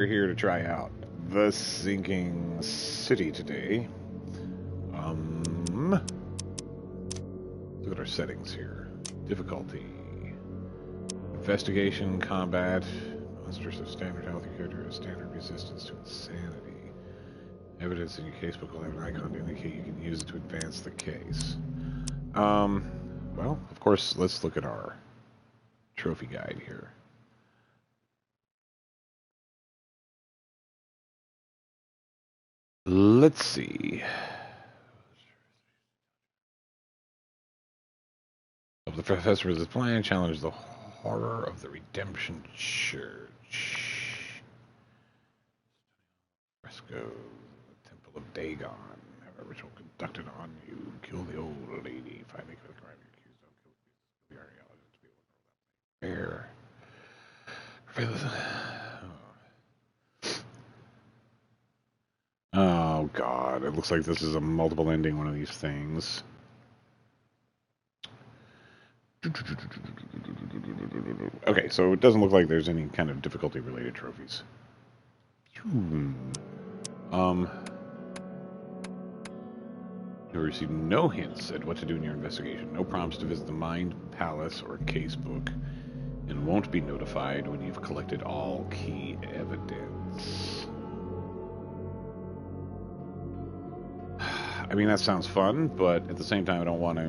We're here to try out the sinking city today. Look at our settings here. Difficulty. Investigation, combat. Monsters have standard health. Your character has standard resistance to insanity. Evidence in your casebook will have an icon to indicate you can use it to advance the case. Well, of course, let's look at our trophy guide here. Let's see. Of the professor's plan, challenge the horror of the Redemption Church. Fresco, the Temple of Dagon. Have a ritual conducted on you. Kill the old lady. Finally kill the crime accused of. Kill the archaeologist to be able to Oh god, it looks like this is a multiple ending one of these things. Okay, so it doesn't look like there's any kind of difficulty related trophies. You receive no hints at what to do in your investigation, no prompts to visit the Mind Palace or casebook, and won't be notified when you've collected all key evidence. I mean, that sounds fun, but at the same time, I don't want to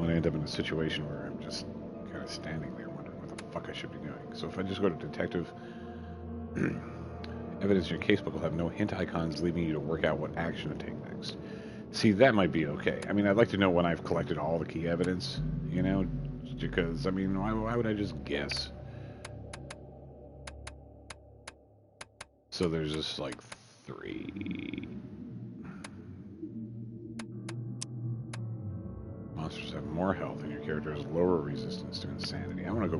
end up in a situation where I'm just kind of standing there wondering what the fuck I should be doing. So if I just go to detective, evidence in your casebook will have no hint icons leaving you to work out what action to take next. See, that might be okay. I mean, I'd like to know when I've collected all the key evidence, you know, because, I mean, why would I just guess? So there's just like 3. Monsters have more health, and your character has lower resistance to insanity. I don't want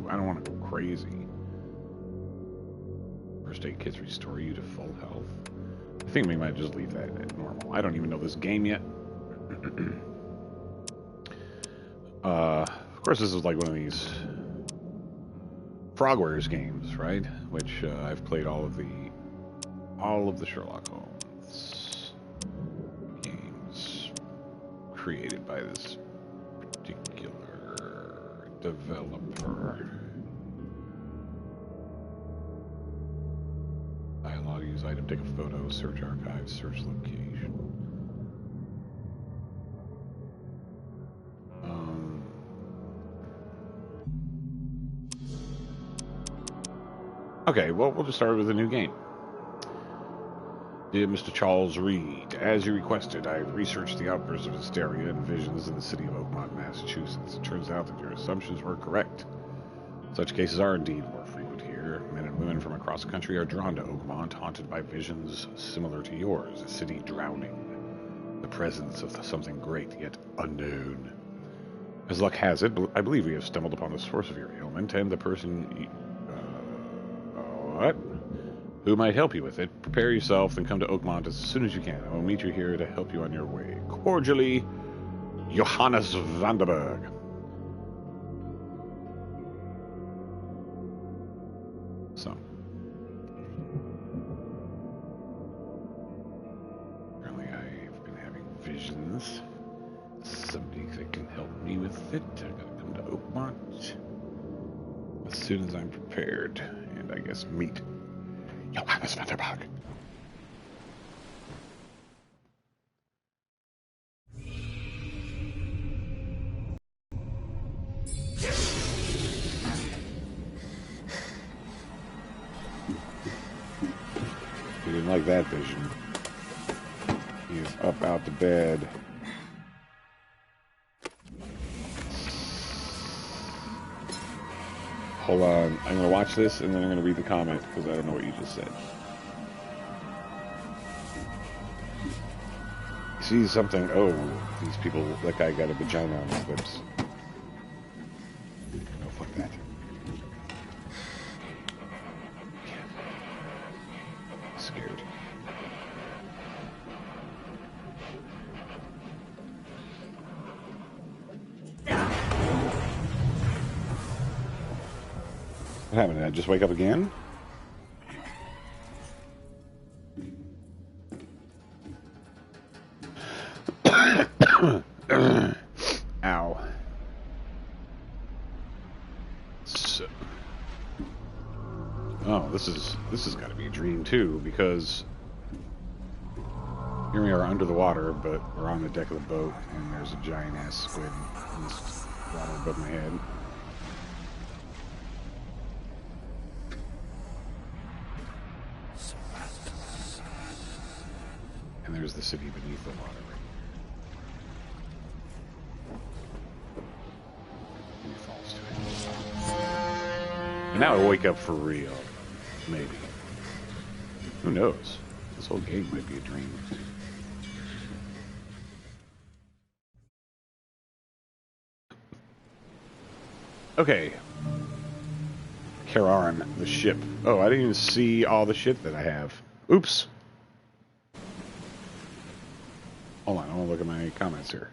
to go crazy. First aid kits restore you to full health. I think we might just leave that at normal. I don't even know this game yet. Of course, this is like one of these Frogwares games, right? Which I've played all of the Sherlock Holmes games created by this particular developer. Dialogue, use item, take a photo, search archive, search location. Okay, well, we'll just start with a new game. Dear Mr. Charles Reed, as you requested, I've researched the outbursts of hysteria and visions in the city of Oakmont, Massachusetts. It turns out that your assumptions were correct. Such cases are indeed more frequent here. Men and women from across the country are drawn to Oakmont, haunted by visions similar to yours, a city drowning, the presence of something great yet unknown. As luck has it, I believe we have stumbled upon the source of your ailment and the person... what? Who might help you with it. Prepare yourself and come to Oakmont as soon as you can. I will meet you here to help you on your way. Cordially, Johannes Vanderberg. So. Apparently I've been having visions. Somebody that can help me with it. I gotta come to Oakmont as soon as I'm prepared. And I guess meet Johannes Vanderberg. He didn't like that vision. He is up out to bed. Hold on. I'm going to watch this and then I'm going to read the comment because I don't know what you just said. See something. Oh, these people. That guy got a vagina on his lips. No, fuck that. Scared. What happened? Did I just wake up again? Ow. So, oh, this has got to be a dream too, because here we are under the water, but we're on the deck of the boat, and there's a giant ass squid in this water above my head. And there's the city beneath the water. And he falls to it. And now I wake up for real. Maybe. Who knows? This whole game might be a dream. Okay. Kararan, the ship. Oh, I didn't even see all the shit that I have. Oops. Hold on, I want to look at my comments here.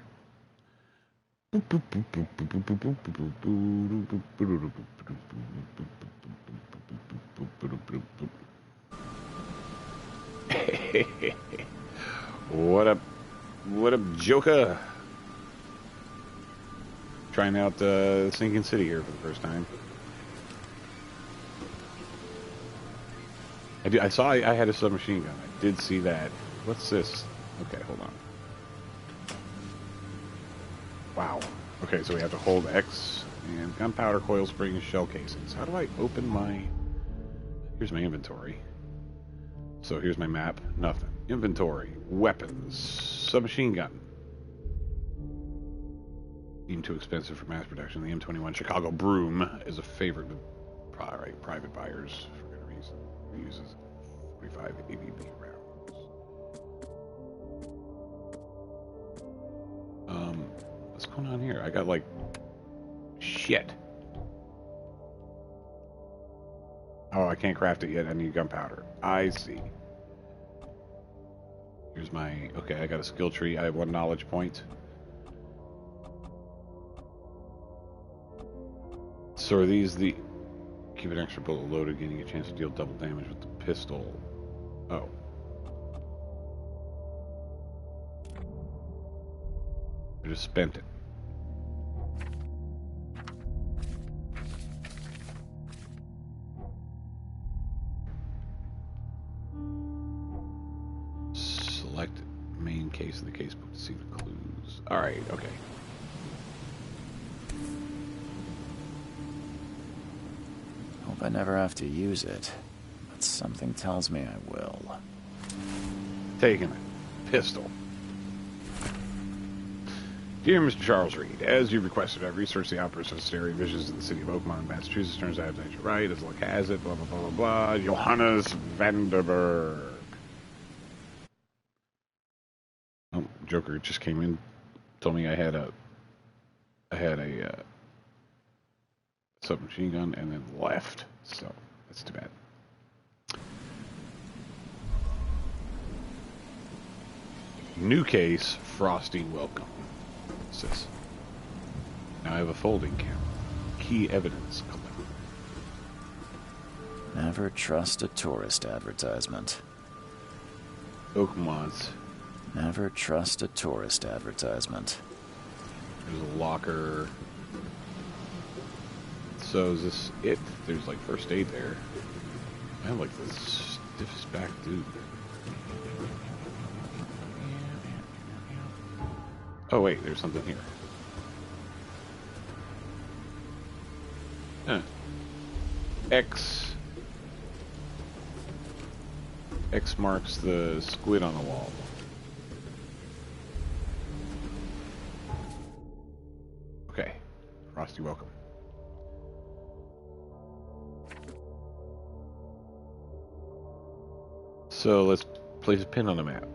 What up? What up, Joker? Trying out Sinking City here for the first time. I saw I had a submachine gun. I did see that. What's this? Okay, hold on. Wow. Okay, so we have to hold X and gunpowder, coil springs, shell casings. How do I open my... Here's my inventory. So here's my map. Nothing. Inventory. Weapons. Submachine gun. Even too expensive for mass production. The M21 Chicago Broom is a favorite with private buyers for good reason. It uses 45 ABB rounds. What's going on here? I got like shit. Oh, I can't craft it yet. I need gunpowder. I see. Here's my... Okay, I got a skill tree. I have 1 knowledge point. So are these the... Keep an extra bullet loaded, getting a chance to deal double damage with the pistol. Oh. I just spent it. Select main case in the casebook to see the clues. Alright, okay. Hope I never have to use it, but something tells me I will. Taking it. Pistol. Dear Mr. Charles Reed, as you requested, I've researched the outburst of hysteria visions in the city of Oakmont, Massachusetts. Turns out that you're right, as luck has it, blah, blah, blah, blah, blah. Johannes Vanderberg. Oh, Joker just came in, told me I had a submachine gun, and then left. So, that's too bad. New case, Frosty welcome. Says. Now I have a folding camera. Key evidence collected. Never trust a tourist advertisement. Oakmont. Never trust a tourist advertisement. There's a locker. So is this it? There's like first aid there. I have like the stiffest back dude. Oh wait, there's something here. Huh. X marks the squid on the wall. Okay. Frosty, welcome. So let's place a pin on the map.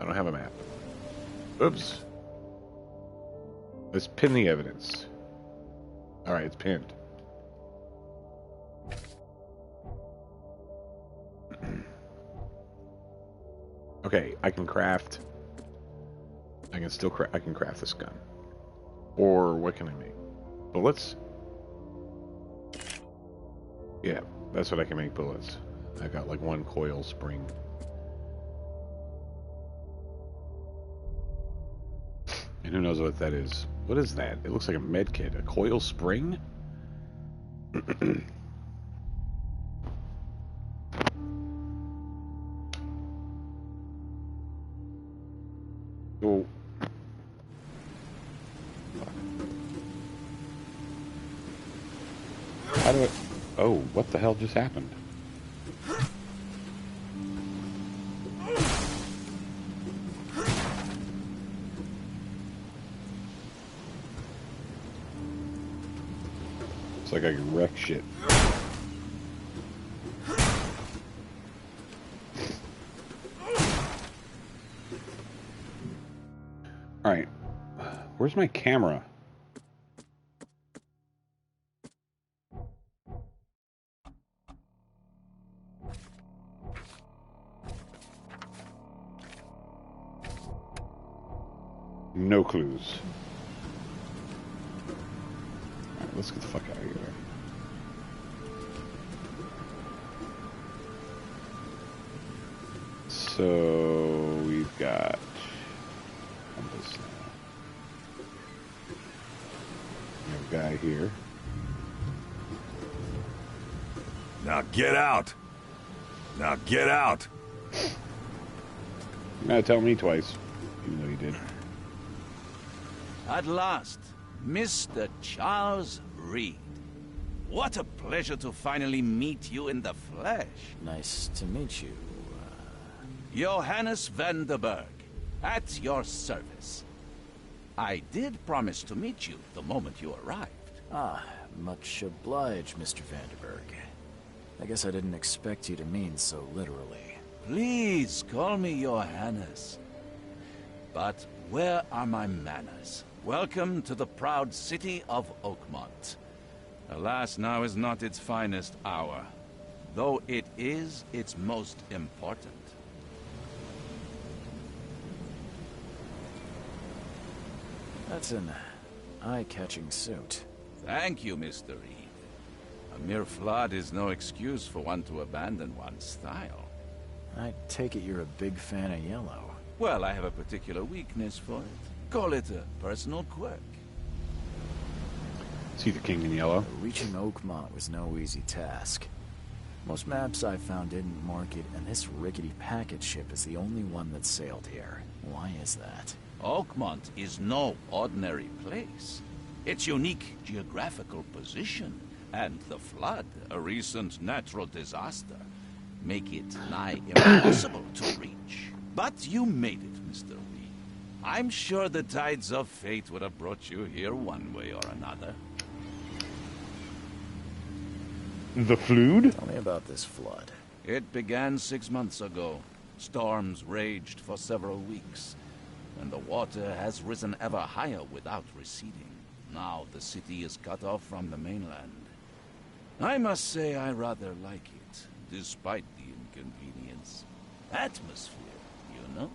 I don't have a map. Oops. Let's pin the evidence. Alright, it's pinned. Okay, I can craft... I can craft this gun. Or what can I make? Bullets? Yeah, that's what I can make, bullets. I got like 1 coil spring. And who knows what that is? What is that? It looks like a med kit. A coil spring? Oh. How do I... Oh, what the hell just happened? It's like I can wreck shit. Alright. Where's my camera? No clues. Alright, let's get the fuck out of here. So we've got compass now. We have a guy here. Now get out! Now get out! You're gonna tell me twice, even though you did. At last, Mr. Charles Reed. What a pleasure to finally meet you in the flesh. Nice to meet you. Johannes van der Berg, at your service. I did promise to meet you the moment you arrived. Ah, much obliged, Mr. Vanderberg. I guess I didn't expect you to mean so literally. Please call me Johannes. But where are my manners? Welcome to the proud city of Oakmont. Alas, now is not its finest hour, though it is its most important. That's an eye-catching suit. Thank you, Mr. Reed. A mere flood is no excuse for one to abandon one's style. I take it you're a big fan of yellow. Well, I have a particular weakness for it. Call it a personal quirk. See the king in yellow. Reaching Oakmont was no easy task. Most maps I found didn't mark it, and this rickety packet ship is the only one that sailed here. Why is that? Oakmont is no ordinary place. Its unique geographical position and the flood, a recent natural disaster, make it nigh impossible to reach. But you made it, Mr. Reed. I'm sure the tides of fate would have brought you here one way or another. The flood? Tell me about this flood. It began 6 months ago. Storms raged for several weeks, and the water has risen ever higher without receding. Now the city is cut off from the mainland. I must say I rather like it, despite the inconvenience. Atmosphere, you know?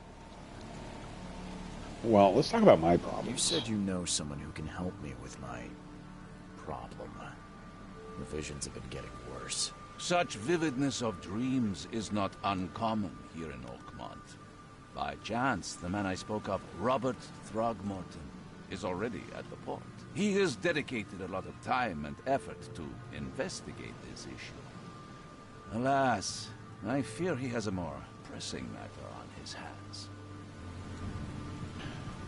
Well, let's talk about my You problems. said you know someone who can help me with my problem. The visions have been getting worse. Such vividness of dreams is not uncommon here in Oakmont. By chance, the man I spoke of, Robert Throgmorton, is already at the port. He has dedicated a lot of time and effort to investigate this issue. Alas, I fear he has a more pressing matter on his hands.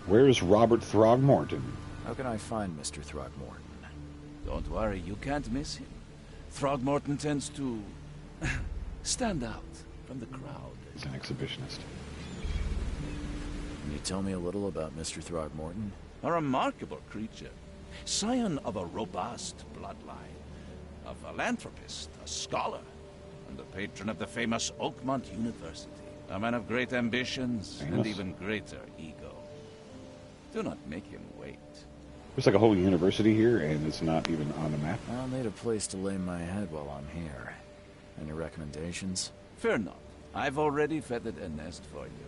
Where's Robert Throgmorton? How can I find Mr. Throgmorton? Don't worry, you can't miss him. Throgmorton tends to stand out from the crowd. He's an exhibitionist. Can you tell me a little about Mr. Throgmorton? A remarkable creature. Scion of a robust bloodline. A philanthropist, a scholar, and the patron of the famous Oakmont University. A man of great ambitions and Famous? even greater ego. Do not make him wait. There's like a whole university here, and it's not even on the map. I'll need a place to lay my head while I'm here. Any recommendations? Fear not. I've already feathered a nest for you.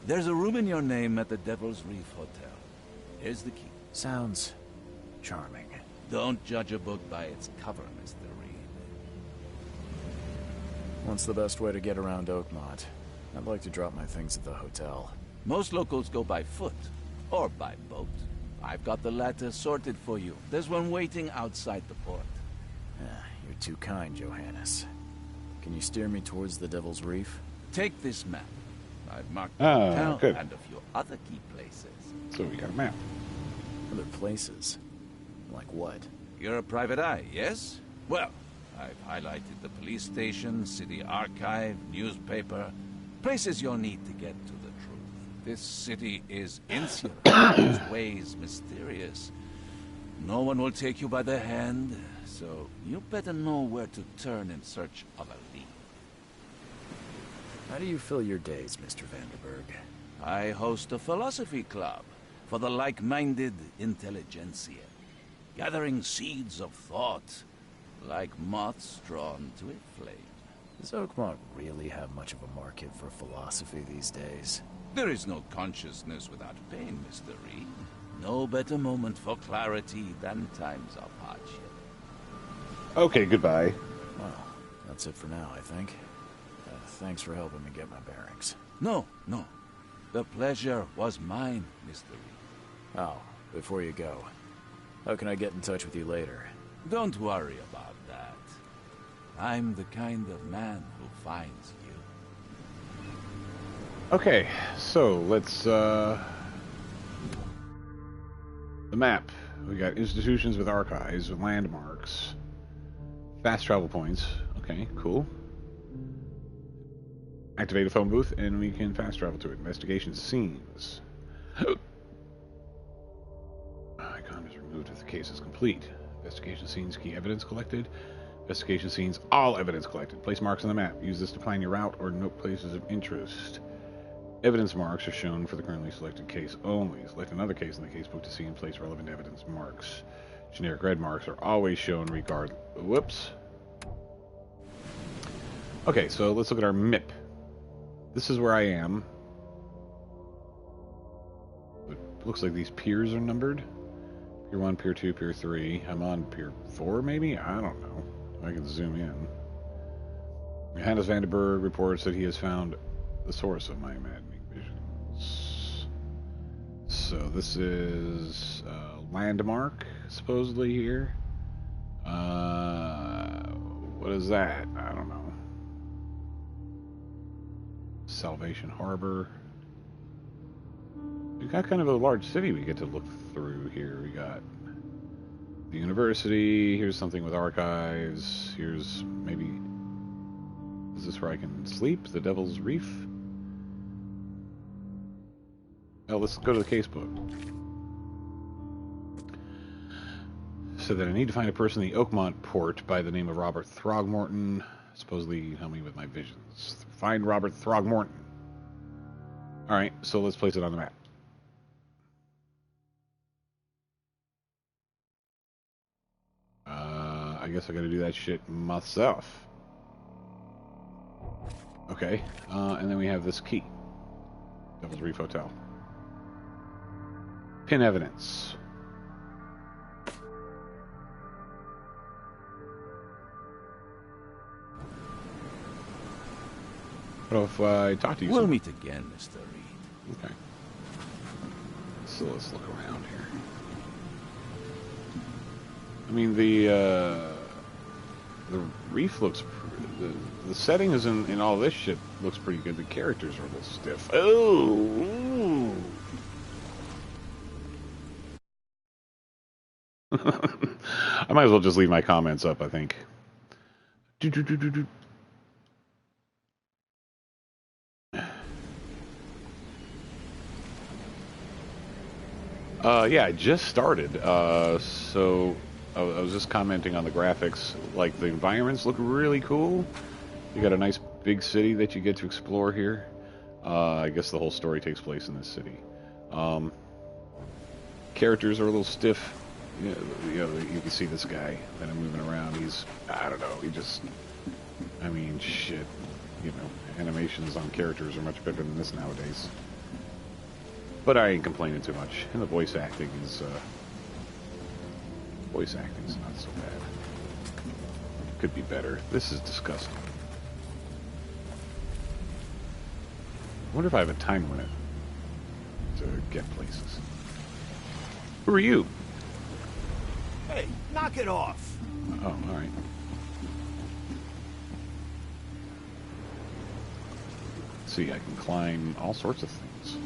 There's a room in your name at the Devil's Reef Hotel. Here's the key. Sounds charming. Don't judge a book by its cover, Mr. Reed. What's the best way to get around Oakmont? I'd like to drop my things at the hotel. Most locals go by foot. or by boat. I've got the latter sorted for you. There's one waiting outside the port. You're too kind, Johannes. Can you steer me towards the Devil's Reef? Take this map. I've marked the Ah, hotel good. and a few other key places. So we got a map. Other places? Like what? You're a private eye, yes? Well, I've highlighted the police station, city archive, newspaper, places you'll need to get to the truth. This city is insular, its ways mysterious. No one will take you by the hand, so you better know where to turn in search of a lead. How do you fill your days, Mr. Vanderberg? I host a philosophy club for the like-minded intelligentsia, gathering seeds of thought, like moths drawn to a flame. Does Oakmont really have much of a market for philosophy these days? There is no consciousness without pain, Mr. Reed. No better moment for clarity than times of hardship. Okay, goodbye. Well, that's it for now, I think. Thanks for helping me get my bearings. No. The pleasure was mine, Mr. Reed. Oh, before you go, how can I get in touch with you later? Don't worry about that. I'm the kind of man who finds you. Okay, so let's, the map. We got institutions with archives, with landmarks, fast travel points. Okay, cool. Activate a phone booth, and we can fast travel to it. Investigation scenes. Icon is removed if the case is complete. Investigation scenes, key evidence collected. Investigation scenes, all evidence collected. Place marks on the map. Use this to plan your route or note places of interest. Evidence marks are shown for the currently selected case only. Select another case in the casebook to see and place relevant evidence marks. Generic red marks are always shown regardless. Whoops. Okay, so let's look at our MIP. This is where I am. It looks like these piers are numbered. Pier 1, Pier 2, Pier 3. I'm on Pier 4, maybe? I don't know. I can zoom in. Johannes Vanderberg reports that he has found the source of my maddening visions. So this is a landmark, supposedly, here. What is that? I don't know. Salvation Harbor. We've got kind of a large city we get to look through here. We got the university. Here's something with archives. Here's maybe... Is this where I can sleep? The Devil's Reef? Oh, let's go to the casebook. So that I need to find a person in the Oakmont port by the name of Robert Throgmorton. Supposedly help me with my visions. Find Robert Throgmorton. Alright, so let's place it on the map. I guess I gotta do that shit myself. Okay, and then we have this key. Devil's Reef Hotel. Pin evidence. What if I talk to you? We'll meet again, Mr. Reed. Okay. So let's look around here. I mean, the reef looks... The setting is in all this shit looks pretty good. The characters are a little stiff. Oh! I might as well just leave my comments up, I think. Yeah, I just started. So I was just commenting on the graphics. Like, the environments look really cool. You got a nice big city that you get to explore here. I guess the whole story takes place in this city. Characters are a little stiff. You can see this guy that I'm moving around. He's, I don't know, I mean, shit. Animations on characters are much better than this nowadays. But I ain't complaining too much. And the voice acting is not so bad. Could be better. This is disgusting. I wonder if I have a time limit to get places. Who are you? Hey, knock it off. Oh, alright. Let's see, I can climb all sorts of things.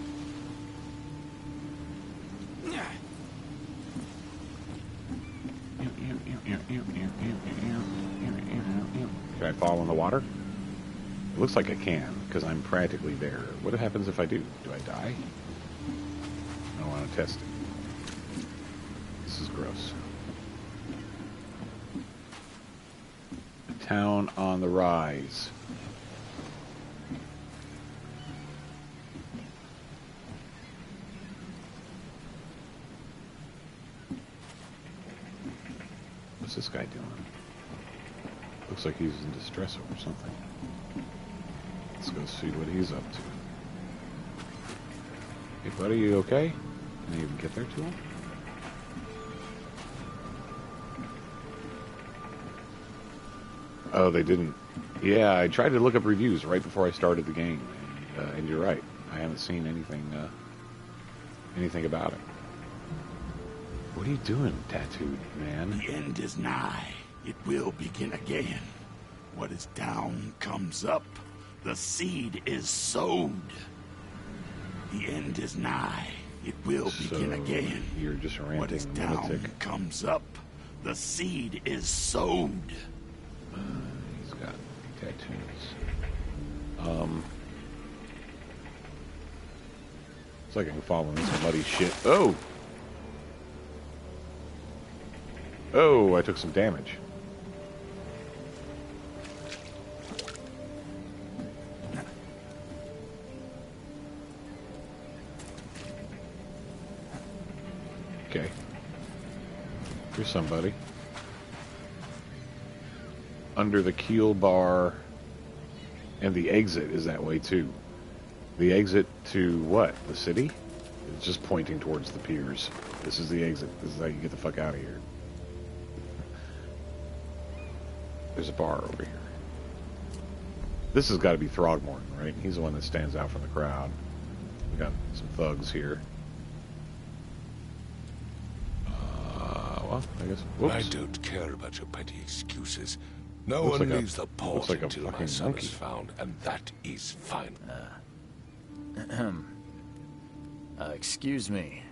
Can I fall in the water? It looks like I can, because I'm practically there. What happens if I do? Do I die? I want to test it. This is gross. Town on the rise. What's this guy doing? Looks like he's in distress over something. Let's go see what he's up to. Hey buddy, you okay? Can I even get there to him? Oh, they didn't. Yeah, I tried to look up reviews right before I started the game, and you're right. I haven't seen anything about it. What are you doing, tattooed man? The end is nigh. It will begin again. What is down comes up. The seed is sowed. The end is nigh. It will begin again. You're just ranting. What is down comes up. The seed is sowed. He's got tattoos. It's like I can fall in this muddy shit. Oh! Oh, I took some damage. Okay. Here's somebody. Under the keel bar, and the exit is that way too. The exit to what? The city? It's just pointing towards the piers. This is the exit. This is how you get the fuck out of here. There's a bar over here. This has got to be Throgmorton, right? He's the one that stands out from the crowd. We got some thugs here. Well, I guess. Whoops. I don't care about your petty excuses. No Looks one like leaves the port like a until my fucking son monkey. is found, and that is fine. Excuse me.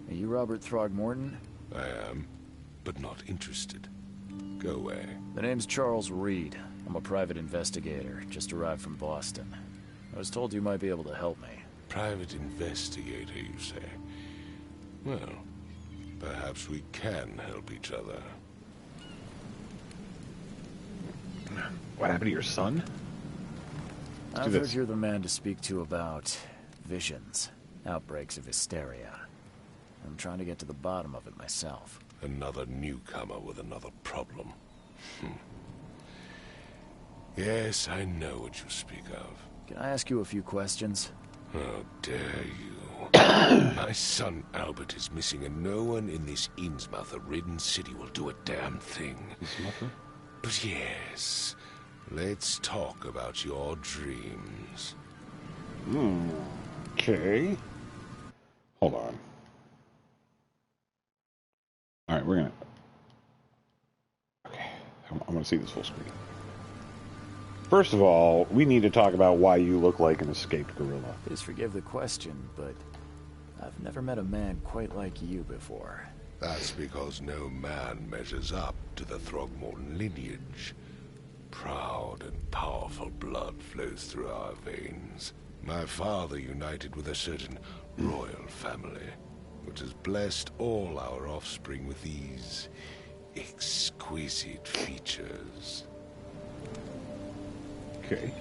Are you Robert Throgmorton? I am, but not interested. Go away. The name's Charles Reed. I'm a private investigator, just arrived from Boston. I was told you might be able to help me. Private investigator, you say? Well, perhaps we can help each other. What happened to your son? I've heard you're the man to speak to about visions, outbreaks of hysteria. I'm trying to get to the bottom of it myself. Another newcomer with another problem. Yes, I know what you speak of. Can I ask you a few questions? How dare you? My son Albert is missing, and no one in this Innsmouth-ridden city will do a damn thing. But yes, let's talk about your dreams. Okay. Hold on. Alright, we're gonna... Okay, I'm gonna see this full screen. First of all, we need to talk about why you look like an escaped gorilla. Please forgive the question, but I've never met a man quite like you before. That's because no man measures up to the Throgmorton lineage. Proud and powerful blood flows through our veins. My father united with a certain royal family, which has blessed all our offspring with these exquisite features. Okay.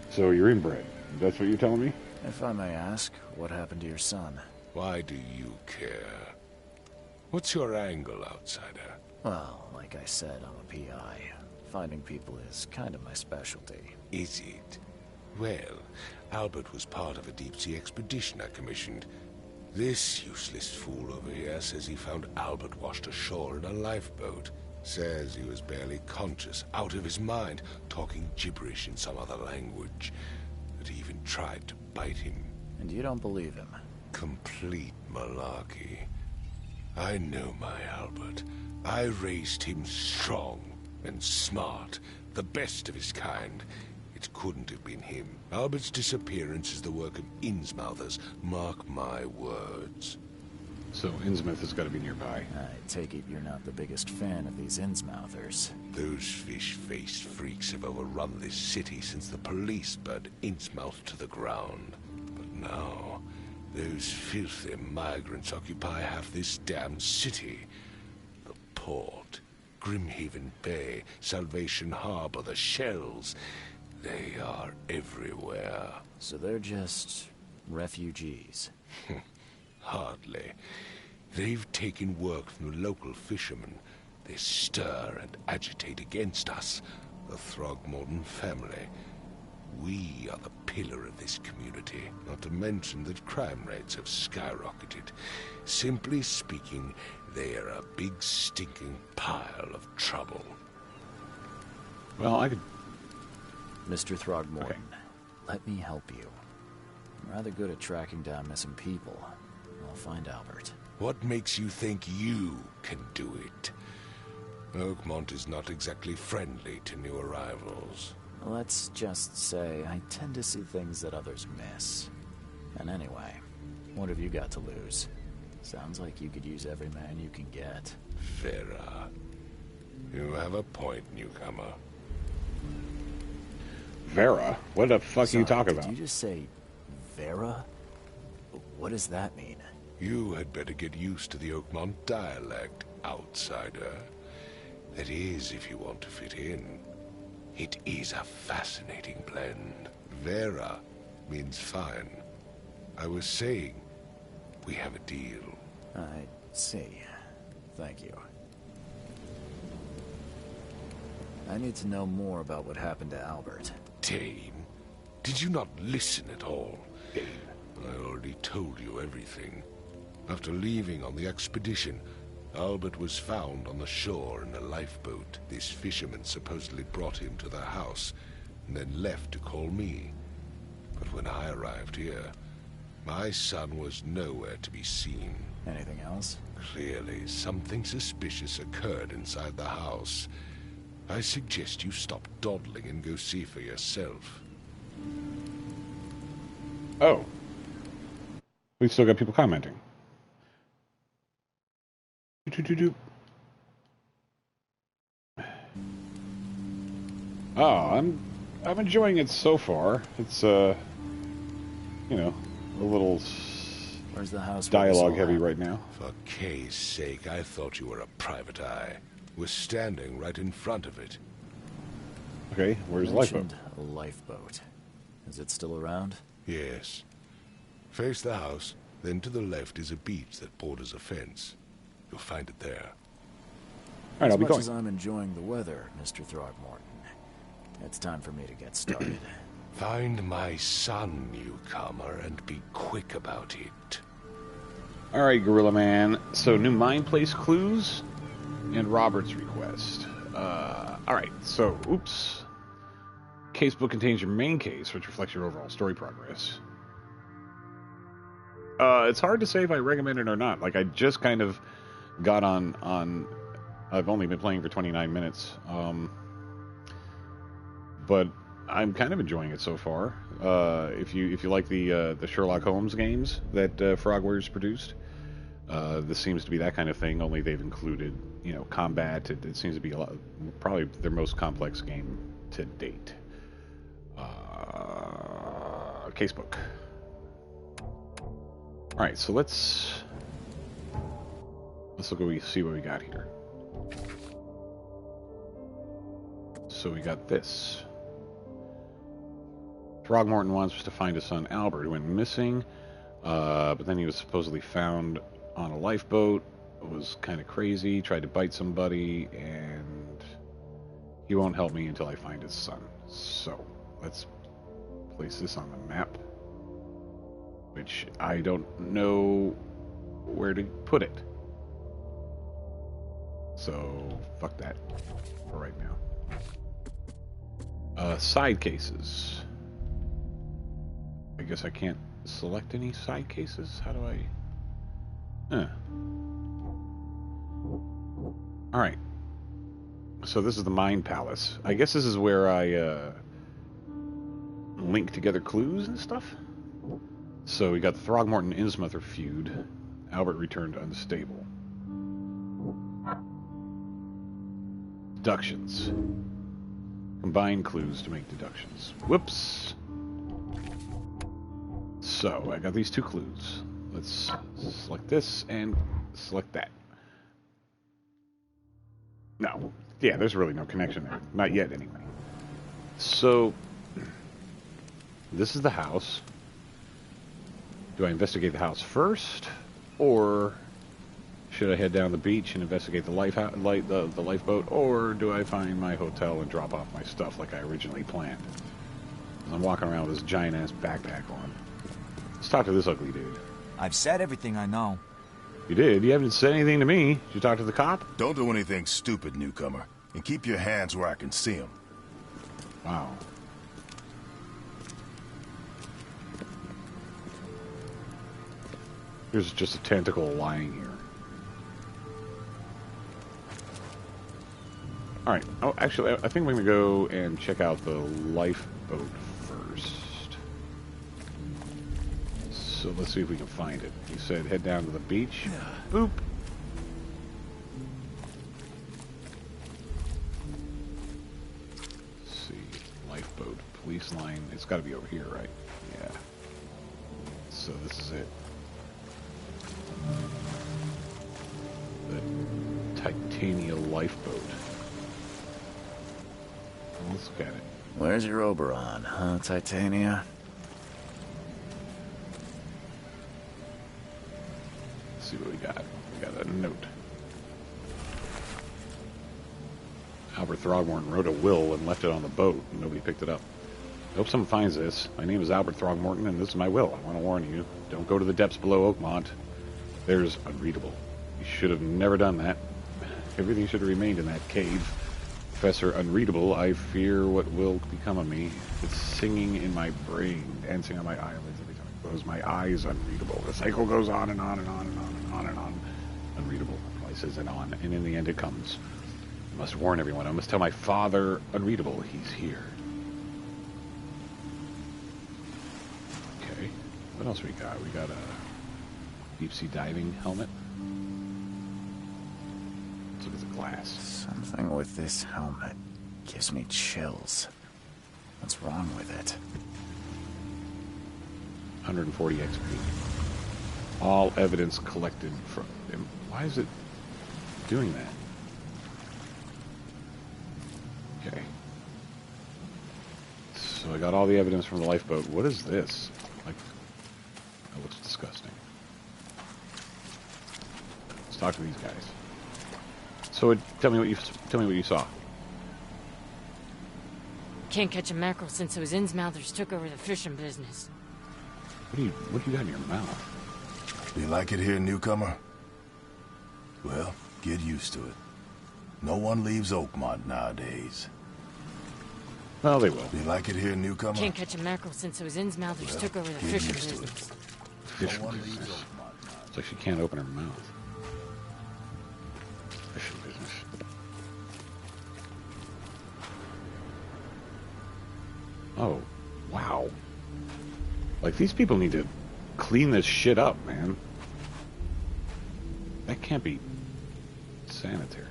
So you're inbred. That's what you're telling me? If I may ask, what happened to your son? Why do you care? What's your angle, outsider? Well, like I said, I'm a PI. Finding people is kind of my specialty. Is it? Well, Albert was part of a deep-sea expedition I commissioned. This useless fool over here says he found Albert washed ashore in a lifeboat. Says he was barely conscious, out of his mind, talking gibberish in some other language. That he even tried to bite him. And you don't believe him? Complete malarkey. I know my Albert. I raised him strong and smart, the best of his kind. It couldn't have been him. Albert's disappearance is the work of Innsmouthers. Mark my words. So Innsmouth has got to be nearby. I take it you're not the biggest fan of these Innsmouthers. Those fish-faced freaks have overrun this city since the police burned Innsmouth to the ground. But now, those filthy migrants occupy half this damned city. The port, Grimhaven Bay, Salvation Harbor, the shells. They are everywhere. So they're just refugees. Hardly. They've taken work from the local fishermen. They stir and agitate against us, the Throgmorton family. We are the pillar of this community, not to mention that crime rates have skyrocketed. Simply speaking, they are a big stinking pile of trouble. Well, I could... Mr. Throgmorton, Okay. let me help you. I'm rather good at tracking down missing people. I'll find Albert. What makes you think you can do it? Oakmont is not exactly friendly to new arrivals. Let's just say I tend to see things that others miss. And anyway, what have you got to lose? Sounds like you could use every man you can get. Vera, you have a point, newcomer. Vera? What the fuck are you talking about? Did you just say Vera? What does that mean? You had better get used to the Oakmont dialect, outsider. That is, if you want to fit in. It is a fascinating blend. Vera means fine. I was saying, we have a deal. I see. Thank you. I need to know more about what happened to Albert. Dane, did you not listen at all? Dane, I already told you everything. After leaving on the expedition, Albert was found on the shore in a lifeboat. This fisherman supposedly brought him to the house, and then left to call me. But when I arrived here, my son was nowhere to be seen. Anything else? Clearly, something suspicious occurred inside the house. I suggest you stop dawdling and go see for yourself. Oh. We've still got people commenting. Oh, I'm enjoying it so far. It's you know, a little Where's the house? dialogue heavy right now. For Kay's sake, I thought you were a private eye. We're standing right in front of it. Okay, where's the lifeboat? Mentioned a lifeboat. Is it still around? Yes. Face the house, then to the left is a beach that borders a fence. You'll find it there. All right, I'll be As much going. as I'm enjoying the weather, Mr. Throgmorton, it's time for me to get started. Find my son, newcomer, and be quick about it. All right, Gorilla Man. So new mine place clues and Robert's request. All right. So, oops. Casebook contains your main case, which reflects your overall story progress. It's hard to say if I recommend it or not. Like, I just kind of got on. I've only been playing for 29 minutes, but I'm kind of enjoying it so far. If you like the Sherlock Holmes games that Frogwares produced, this seems to be that kind of thing. Only they've included, you know, combat. It seems to be probably their most complex game to date. Casebook. All right, so let's look what see what we got here. So we got this. Throgmorton wants us to find his son Albert, who went missing, but then he was supposedly found on a lifeboat. It was kind of crazy, tried to bite somebody, and he won't help me until I find his son. So let's place this on the map, which I don't know where to put it. So fuck that for right now. Side cases. I guess I can't select any side cases. How do I... Alright. So this is the Mind Palace. I guess this is where I link together clues and stuff. So we got the Throgmorton-Innsmouth feud. Albert returned unstable. Deductions. Combine clues to make deductions. Whoops. So I got these two clues. Let's select this and select that. No. Yeah, there's really no connection there. Not yet, anyway. So, this is the house. Do I investigate the house first? Or should I head down the beach and investigate the lifeboat? Or do I find my hotel and drop off my stuff like I originally planned? I'm walking around with this giant-ass backpack on. Let's talk to this ugly dude. I've said everything I know. You did? You haven't said anything to me. Did you talk to the cop? Don't do anything stupid, newcomer. And keep your hands where I can see them. Wow. There's just a tentacle lying here. Alright. Oh, actually, I think we're going to go and check out the lifeboat first. So let's see if we can find it. You said head down to the beach. Boop. Let's see. Lifeboat. Police line. It's got to be over here, right? Yeah. So this is it. The Titania lifeboat. Let's look at it. Where's your Oberon, huh, Titania? Let's see what we got. We got a note. Albert Throgmorton wrote a will and left it on the boat. Nobody picked it up. I hope someone finds this. My name is Albert Throgmorton, and this is my will. I want to warn you. Don't go to the depths below Oakmont. There's unreadable. You should have never done that. Everything should have remained in that cave. Professor Unreadable, I fear what will become of me. It's singing in my brain, dancing on my eyelids every time I close my eyes. Unreadable. The cycle goes on and on and on and on and on and on. Unreadable. Places and on, and in the end it comes. I must warn everyone. I must tell my father, Unreadable, he's here. Okay. What else we got? We got a deep sea diving helmet. Let's look at the glass. Something with this helmet gives me chills. What's wrong with it? 140 XP. All evidence collected from... Why is it doing that? Okay. So I got all the evidence from the lifeboat. What is this? Like, that looks disgusting. Let's talk to these guys. So tell me what you saw. Can't catch a mackerel since those Innsmouthers took over the fishing business. What do you got in your mouth? Do you like it here, newcomer? Well, get used to it. No one leaves Oakmont nowadays. Well, they will. Do you like it here, newcomer? Can't catch a mackerel since those Innsmouthers took over the fishing business. Fishing business. It's like she can't open her mouth. Fishing business. Oh, wow. Like, these people need to clean this shit up, man. That can't be sanitary.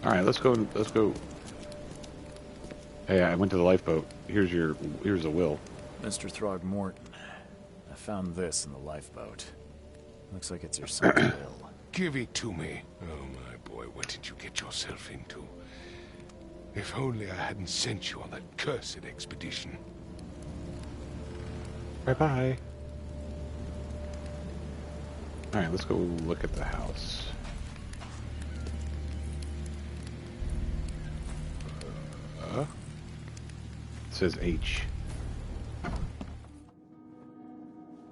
All right, let's go. Hey, I went to the lifeboat. Here's a will. Mr. Throgmorton, I found this in the lifeboat. Looks like it's your son's will. Give it to me. Oh, my boy, what did you get yourself into? If only I hadn't sent you on that cursed expedition. Bye-bye. All right, let's go look at the house. It says H. Let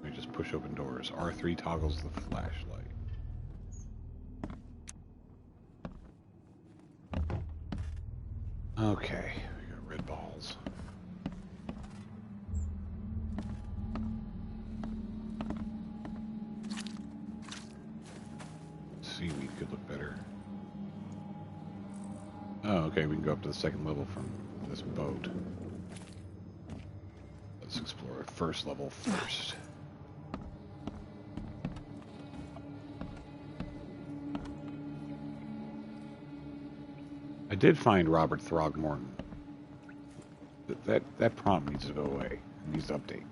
me just push open doors. R3 toggles the flashlight. Okay, we got red balls. Seaweed could look better. Oh, okay, we can go up to the second level from this boat. Let's explore first level first. I did find Robert Throgmorton. That prompt needs to go away. It needs to update.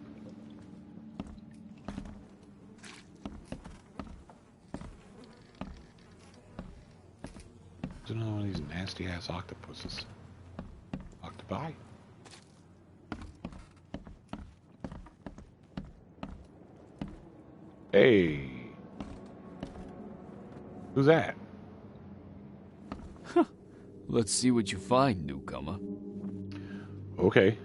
There's another one of these nasty ass octopuses. Octopi? Hey. Who's that? Let's see what you find, newcomer. Okay.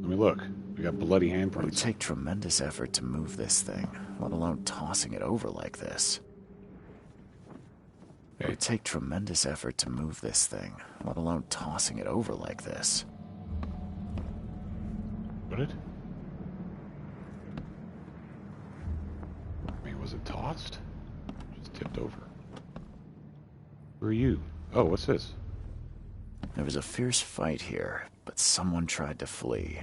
Let me look. We got bloody It would handprints. take tremendous effort to move this thing, let alone tossing it over like this. It would take tremendous effort to move this thing, let alone tossing it over like this. Would it? I mean, was it tossed? Just tipped over. Who are you? Oh, what's this? There was a fierce fight here, but someone tried to flee.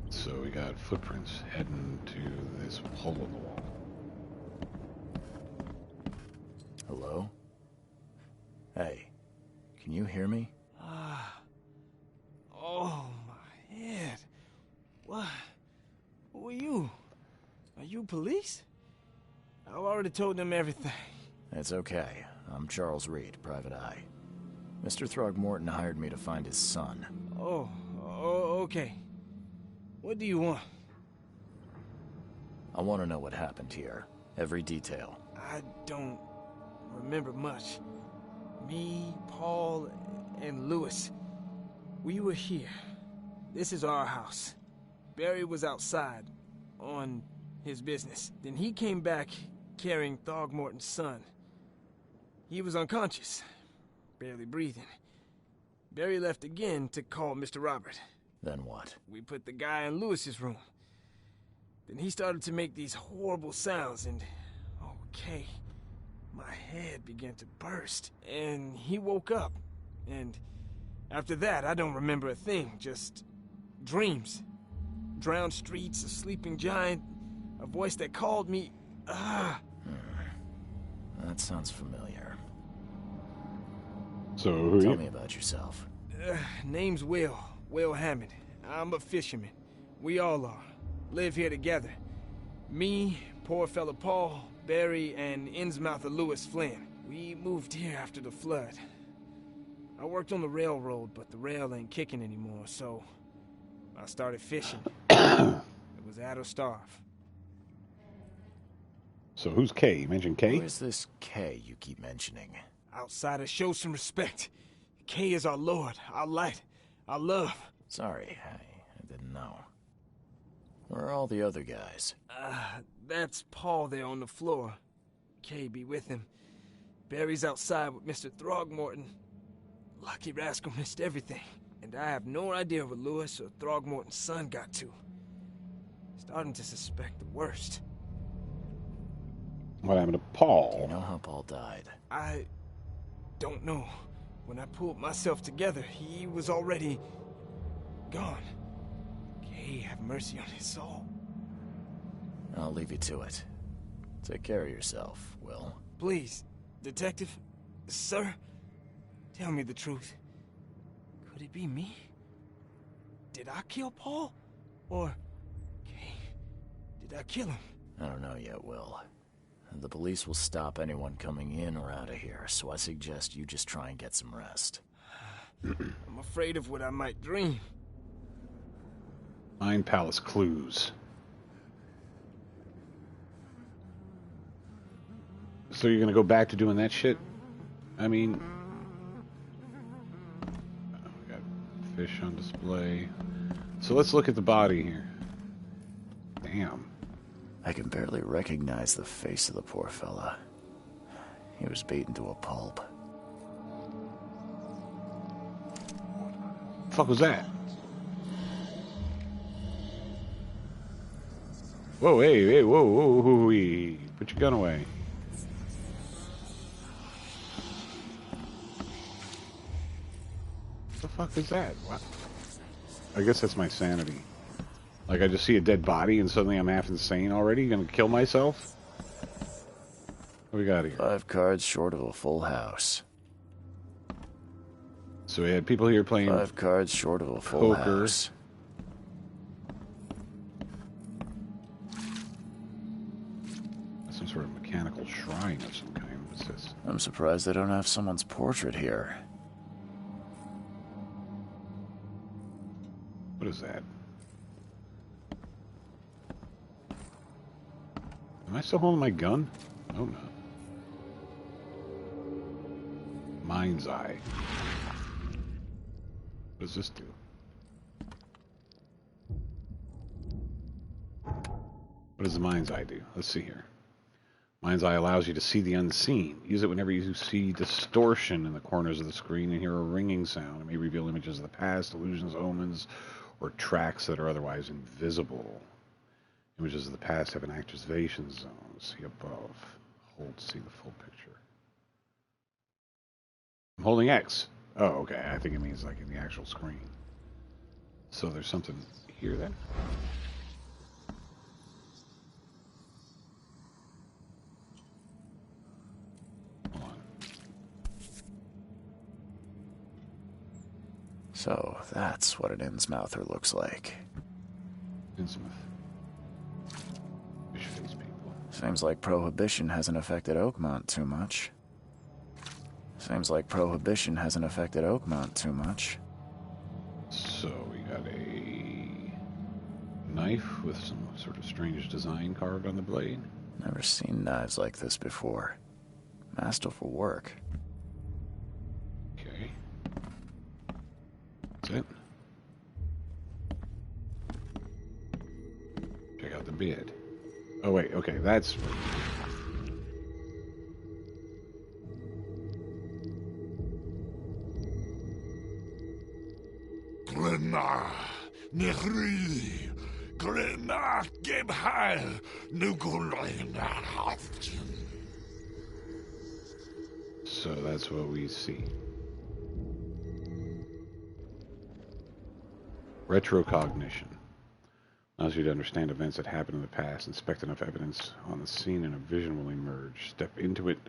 So we got footprints heading to this hole in the wall. Hello? Hey, can you hear me? Oh, my head. What? Who are you? Are you police? I've already told them everything. It's okay. I'm Charles Reed, Private Eye. Mr. Throgmorton hired me to find his son. Oh, okay. What do you want? I want to know what happened here. Every detail. I don't remember much. Me, Paul, and Lewis. We were here. This is our house. Barry was outside, on his business. Then he came back carrying Throgmorton's son. He was unconscious, barely breathing. Barry left again to call Mr. Robert. Then what? We put the guy in Lewis's room. Then he started to make these horrible sounds and... okay, my head began to burst. And he woke up. And after that, I don't remember a thing. Just dreams. Drowned streets, a sleeping giant, a voice that called me... That sounds familiar. So who are Tell you? me about yourself. Name's Will Hammond. I'm a fisherman. We all are. Live here together. Me, poor fella Paul, Barry, and Innsmouther Lewis Flynn. We moved here after the flood. I worked on the railroad, but the rail ain't kicking anymore, so I started fishing. It was add or starve. So who's K? You mentioned K? Who is this K you keep mentioning? Outsiders, show some respect. K is our lord, our light, our love. Sorry, I didn't know. Where are all the other guys? That's Paul there on the floor. K be with him. Barry's outside with Mr. Throgmorton. Lucky rascal missed everything. And I have no idea what Lewis or Throgmorton's son got to. Starting to suspect the worst. What happened to Do you Paul? know how Paul died? I don't know. When I pulled myself together, he was already gone. K have mercy on his soul. I'll leave you to it. Take care of yourself, Will. Please, detective, sir, tell me the truth. Could it be me? Did I kill Paul? Or, K, did I kill him? I don't know yet, Will. The police will stop anyone coming in or out of here, so I suggest you just try and get some rest. I'm afraid of what I might dream. Mind Palace clues. So you're gonna go back to doing that shit? I mean... we got fish on display. So let's look at the body here. Damn. I can barely recognize the face of the poor fella. He was beaten to a pulp. fuck was that? Whoa, hey, whoa, put your gun away. What the fuck is that? What? I guess that's my sanity. Like, I just see a dead body and suddenly I'm half insane already? Gonna kill myself? What we got here? 5 cards short of a full house. So we had people here playing 5 cards short of a full poker. house. Some sort of mechanical shrine of some kind. What's this? I'm surprised they don't have someone's portrait here. What is that? Am I still holding my gun? Oh no. Mind's eye. What does this do? What does the mind's eye do? Let's see here. Mind's eye allows you to see the unseen. Use it whenever you see distortion in the corners of the screen and hear a ringing sound. It may reveal images of the past, illusions, omens, or tracks that are otherwise invisible. Images of the past have an activation zone. See above. Hold to see the full picture. I'm holding X. Oh, okay. I think it means like in the actual screen. So there's something here then. Hold on. So that's what an Innsmouther looks like. Innsmouth. Fish face people. Seems like Prohibition hasn't affected Oakmont too much. So we got a knife with some sort of strange design carved on the blade. Never seen knives like this before. Masterful work. Okay. That's it. Check out the bid. Oh wait, okay, that's... Glenna, Nehri, Glenna, Gebhal, Nugulena, So that's what we see. Retrocognition. Allows you to understand events that happened in the past, inspect enough evidence on the scene, and a vision will emerge. Step into it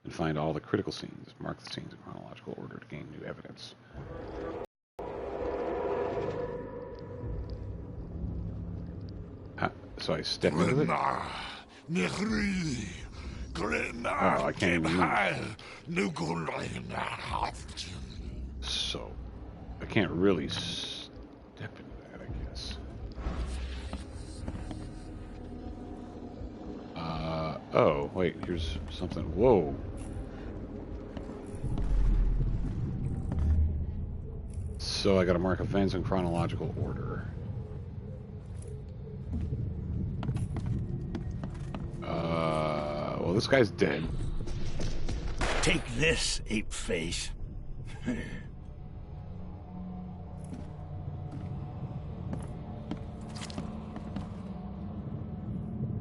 and find all the critical scenes. Mark the scenes in chronological order to gain new evidence. So I step into it? Oh, I can't even move. So, I can't really step into that, I guess. Oh, wait, here's something. Whoa. So I gotta mark events in chronological order. Well, this guy's dead. Take this, ape face.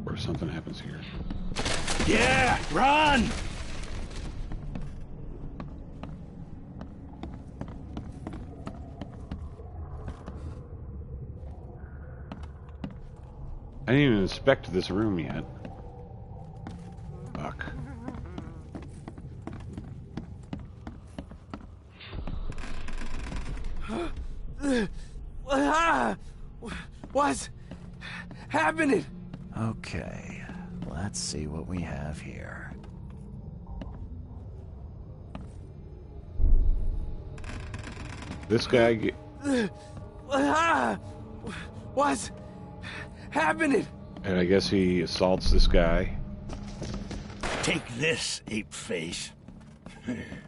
Or something happens here. Yeah, run! I didn't even inspect this room yet. Fuck. What's happening? Okay, let's see what we have here. This guy... What's happening? And I guess he assaults this guy. Take this, ape face.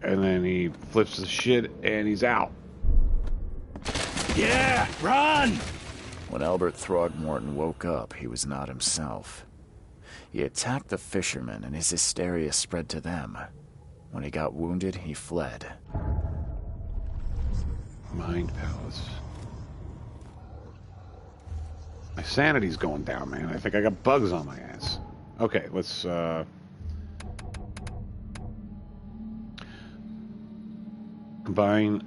And then he flips the shit and he's out. Yeah, run! When Albert Throgmorton woke up, he was not himself. He attacked the fishermen and his hysteria spread to them. When he got wounded, he fled. Mind Palace. My sanity's going down, man. I think I got bugs on my ass. Okay, let's, combine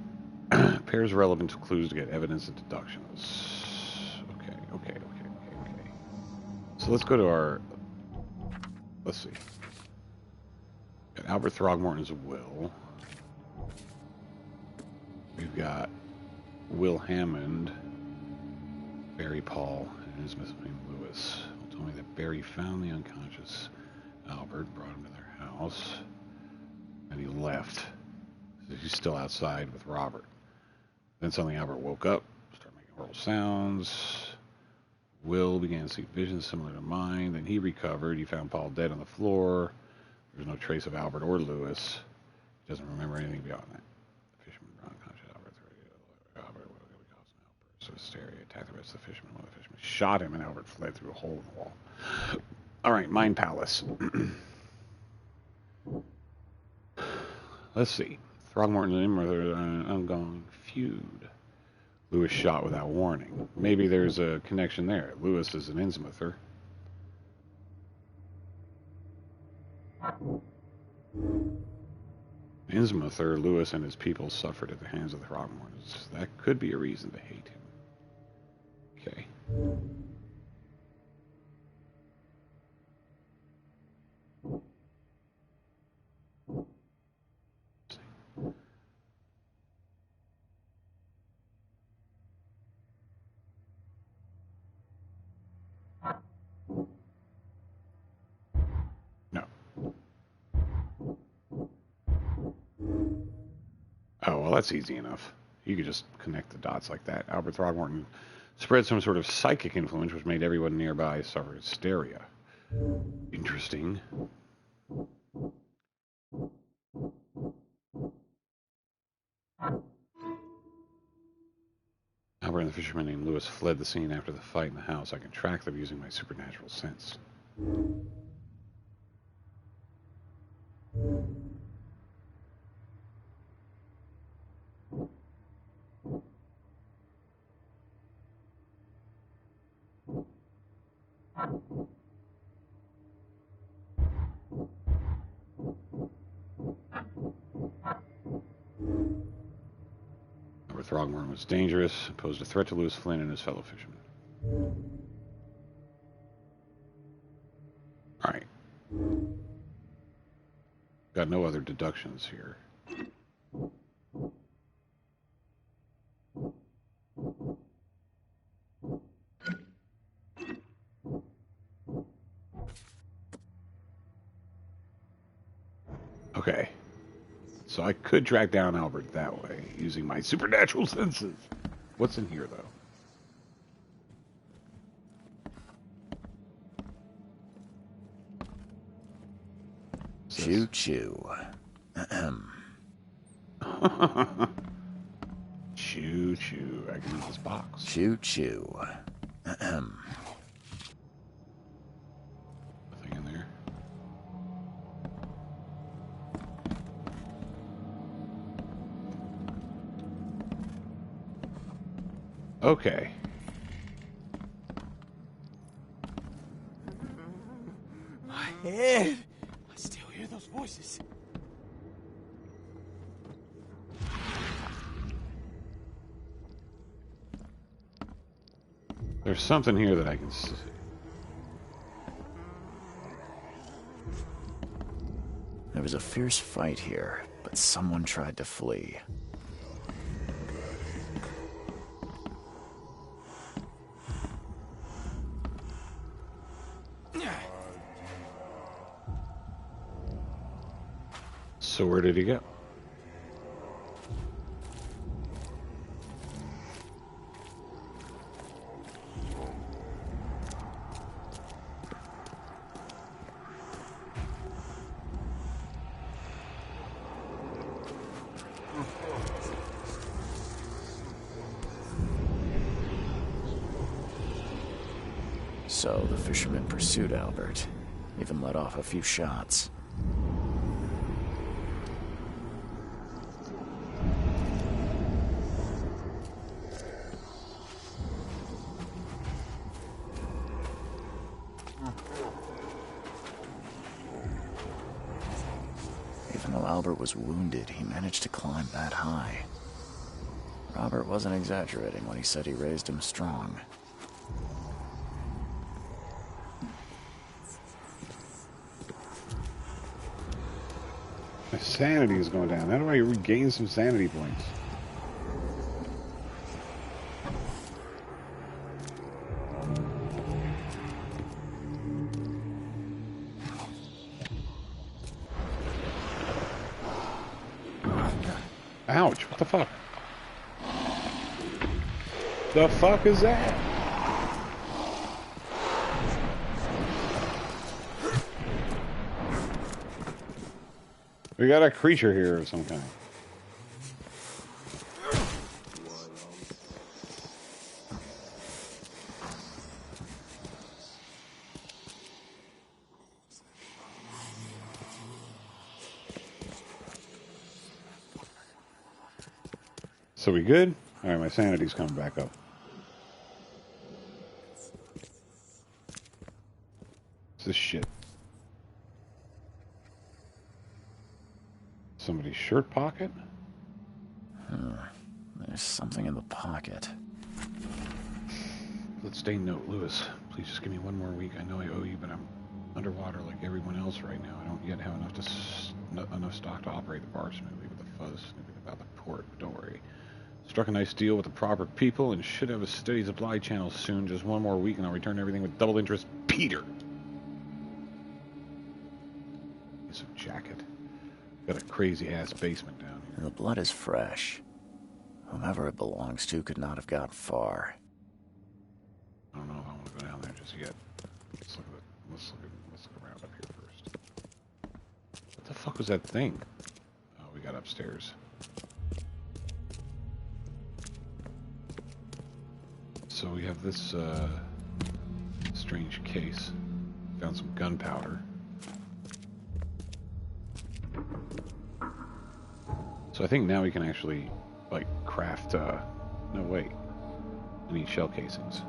pairs of relevant clues to get evidence and deductions. Okay. So let's go to our... Let's see. Got Albert Throgmorton's will. We've got Will Hammond, Barry Paul, and his missing Lewis. Told me that Barry found the unconscious Albert, brought him to their house, and he left. He's still outside with Robert. Then suddenly Albert woke up, started making horrible sounds. Will began to see visions similar to mine. Then he recovered. He found Paul dead on the floor. There's no trace of Albert or Lewis. He doesn't remember anything beyond that. The fisherman brought unconscious Albert. Albert would cause an outburst of hysteria. Attacked the rest of the fishermen. One of the fishermen shot him, and Albert fled through a hole in the wall. All right, Mind Palace. Let's see. Throgmorton and Imrother are an ongoing feud. Lewis shot without warning. Maybe there's a connection there. Lewis is an Innsmouther. Innsmouther, Lewis and his people suffered at the hands of the Throgmortons. That could be a reason to hate him. Okay. No. Oh, well, that's easy enough. You could just connect the dots like that. Albert Throgmorton spread some sort of psychic influence which made everyone nearby suffer hysteria. Interesting. Albert and the fisherman named Lewis fled the scene after the fight in the house. I can track them using my supernatural sense. Albert Throgmorton was dangerous, posed a threat to Lewis Flynn and his fellow fishermen. Alright. Got no other deductions here. Okay. So I could track down Albert that way, using my supernatural senses. What's in here, though? Choo choo. Choo choo. I can use this box. Choo choo. Nothing in there. Okay. My head! I still hear those voices. There's something here that I can see. There was a fierce fight here, but someone tried to flee. So where did he go? So the fisherman pursued Albert, even let off a few shots. Albert was wounded, he managed to climb that high. Robert wasn't exaggerating when he said he raised him strong. My sanity is going down. How do I regain some sanity points? Ouch, what the fuck? The fuck is that? We got a creature here of some kind. So we good? Alright, my sanity's coming back up. What's this shit? Somebody's shirt pocket? There's something in the pocket. Bloodstained note, Lewis. Please just give me one more week. I know I owe you, but I'm underwater like everyone else right now. I don't yet have enough stock to operate the bar smoothly with the fuzz snipping about the port. But don't worry. Struck a nice deal with the proper people and should have a steady supply channel soon. Just one more week and I'll return everything with double interest. Peter! It's a jacket. Got a crazy-ass basement down here. The blood is fresh. Whomever it belongs to could not have got far. I don't know if I want to go down there just yet. Let's look around up here first. What the fuck was that thing? Oh, we got upstairs. So we have this strange case. Found some gunpowder. So I think now we can actually, like, craft, no wait. I need shell casings.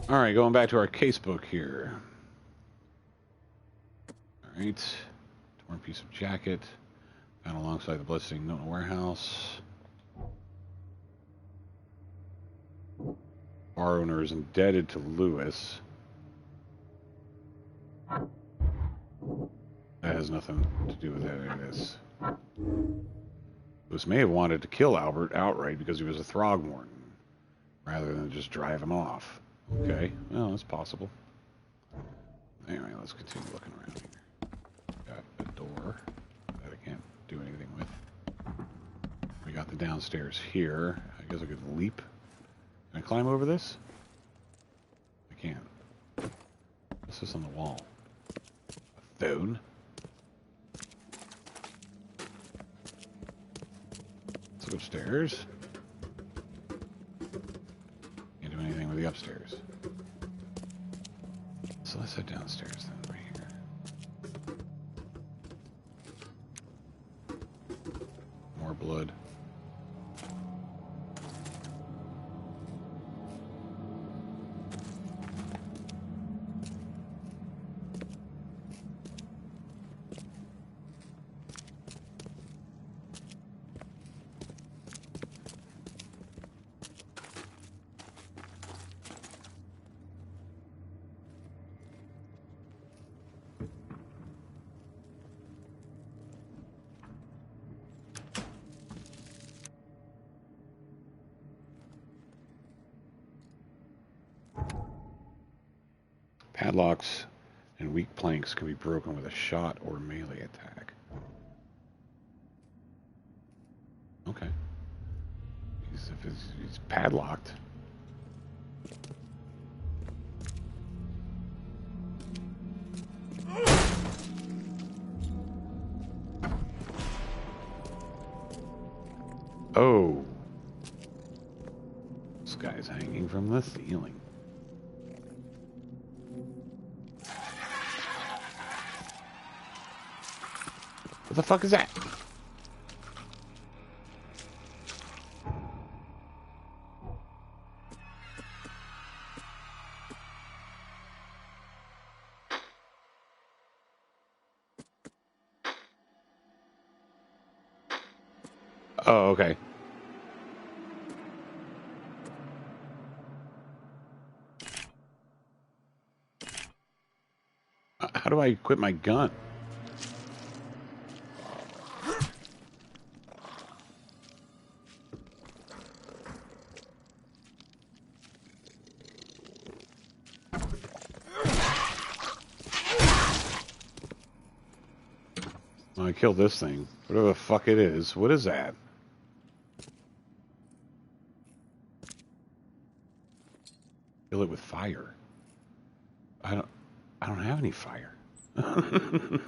Alright, going back to our casebook here. Alright. Torn piece of jacket. Found alongside the bloodstained note in a warehouse. Bar owner is indebted to Lewis. That has nothing to do with any of this. Lewis may have wanted to kill Albert outright because he was a Throgmorton, rather than just drive him off. Okay, well, that's possible. Anyway, let's continue looking around here. Got a door that I can't do anything with. We got the downstairs here. I guess I could leap. Can I climb over this? I can't. What's this on the wall? A phone? Let's go upstairs. Can't do anything with the upstairs. So let's head downstairs then, right here. More blood. Padlocks and weak planks can be broken with a shot or melee attack. Okay. If it's padlocked. Oh. This guy's hanging from the ceiling. What the fuck is that? Oh, okay. How do I equip my gun? Well, I killed this thing. Whatever the fuck it is. What is that? Kill it with fire. I don't have any fire. I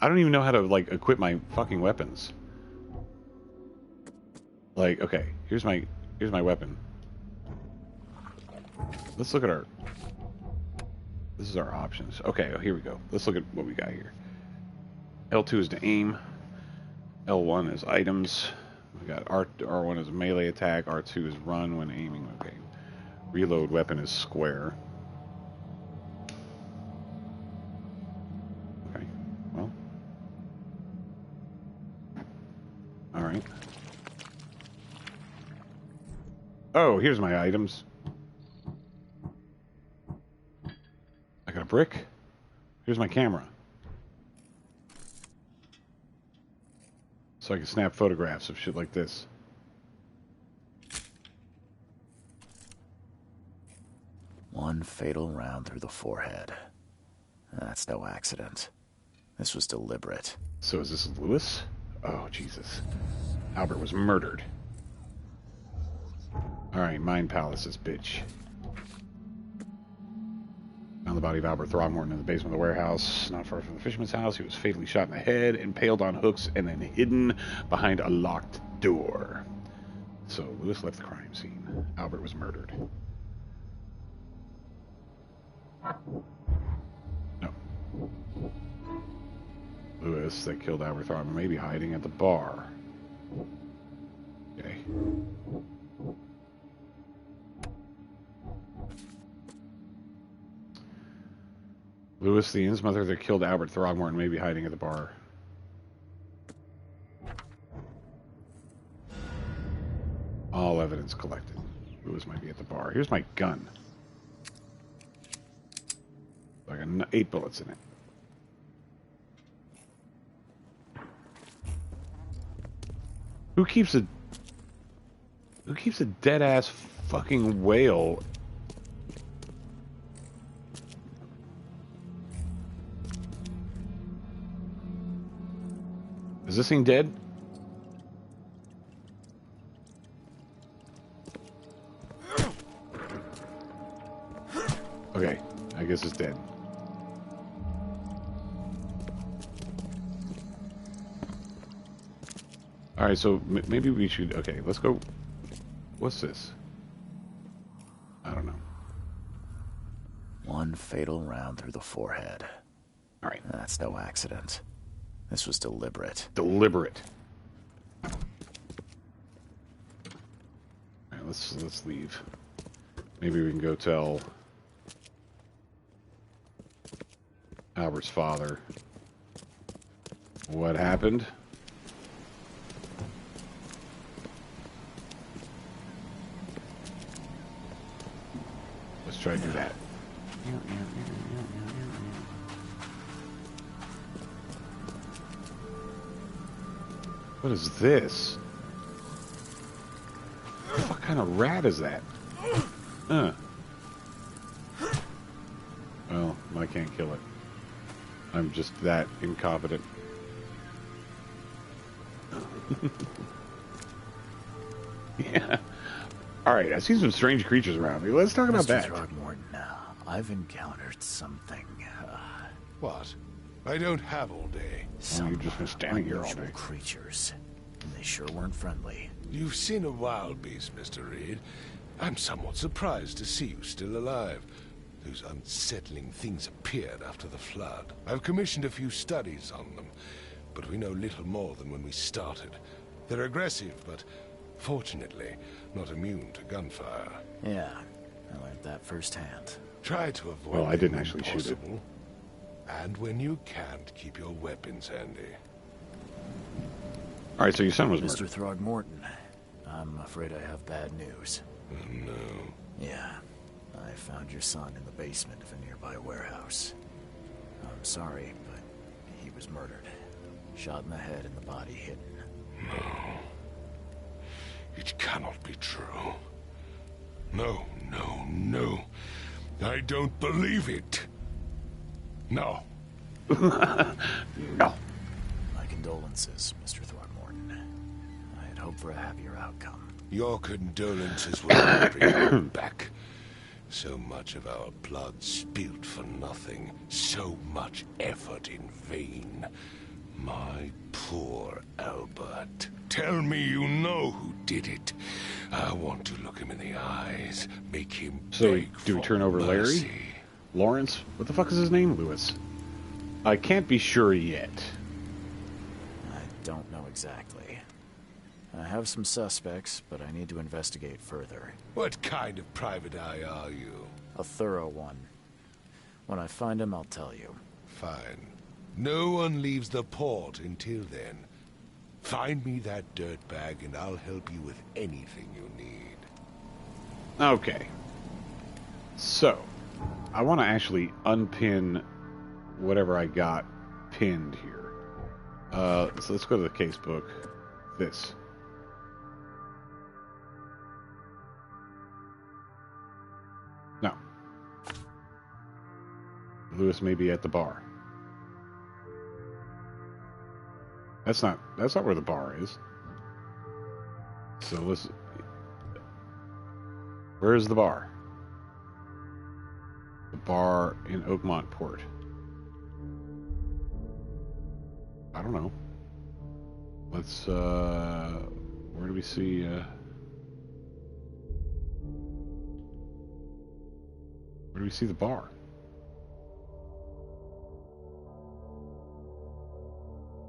don't even know how to, like, equip my fucking weapons. Like, okay, here's my weapon. Let's look at our... This is our options. Okay, oh, here we go. Let's look at what we got here. L2 is to aim. L1 is items. We got R1 is melee attack. R2 is run when aiming. Okay. Reload weapon is square. Okay, well. Alright. Oh, here's my items. I got a brick. Here's my camera. So I can snap photographs of shit like this. One fatal round through the forehead. That's no accident. This was deliberate. So is this Lewis? Oh, Jesus. Albert was murdered. Alright, Mind Palace, this bitch. Found the body of Albert Throgmorton in the basement of the warehouse, not far from the fisherman's house. He was fatally shot in the head, impaled on hooks, and then hidden behind a locked door. So Lewis left the crime scene. Albert was murdered. No. Lewis, that killed Albert Throgmorton, may be hiding at the bar. Okay. Lewis, the inn's mother that killed Albert Throgmorton, may be hiding at the bar. All evidence collected. Lewis might be at the bar. Here's my gun. I got 8 bullets in it. Who keeps a dead ass fucking whale? Is this thing dead? Okay, I guess it's dead. Alright, so maybe we should... Okay, let's go... What's this? I don't know. One fatal round through the forehead. Alright. That's no accident. This was deliberate. Deliberate. Alright, let's leave. Maybe we can go tell Albert's father what happened. Let's try to do that. What is this? What kind of rat is that? Well, I can't kill it. I'm just that incompetent. Yeah. Alright, I see some strange creatures around me. Let's talk about that. Mr. Throgmorton, I've encountered something. What? I don't have all day. Oh, you've just been standing here all day. Creatures. And they sure weren't friendly. You've seen a wild beast, Mr. Reed. I'm somewhat surprised to see you still alive. Those unsettling things appeared after the flood. I've commissioned a few studies on them, but we know little more than when we started. They're aggressive, but fortunately not immune to gunfire. Yeah, I learned that firsthand. Try to avoid Well, I didn't actually shoot it. And when you can't, keep your weapons handy. All right, so your son was Mr. murdered. Throgmorton, I'm afraid I have bad news. Oh, no. Yeah, I found your son in the basement of a nearby warehouse. I'm sorry, but he was murdered. Shot in the head and the body hidden. No. It cannot be true. No, no, no. I don't believe it. No. No. My condolences, Mr. Throgmorton. I had hoped for a happier outcome. Your condolences will not bring him back. So much of our blood spilt for nothing. So much effort in vain. My poor Albert. Tell me you know who did it. I want to look him in the eyes. Make him beg do we for turn over mercy. Larry? Lawrence? What the fuck is his name? Lewis. I can't be sure yet. I don't know exactly. I have some suspects, but I need to investigate further. What kind of private eye are you? A thorough one. When I find him, I'll tell you. Fine. No one leaves the port until then. Find me that dirtbag and I'll help you with anything you need. Okay. So, I want to actually unpin whatever I got pinned here. So let's go to the casebook. This. No. Lewis may be at the bar. That's not where the bar is. So let's... Where's the bar? The bar in Oakmont Port. I don't know. Let's, where do we see, where do we see the bar?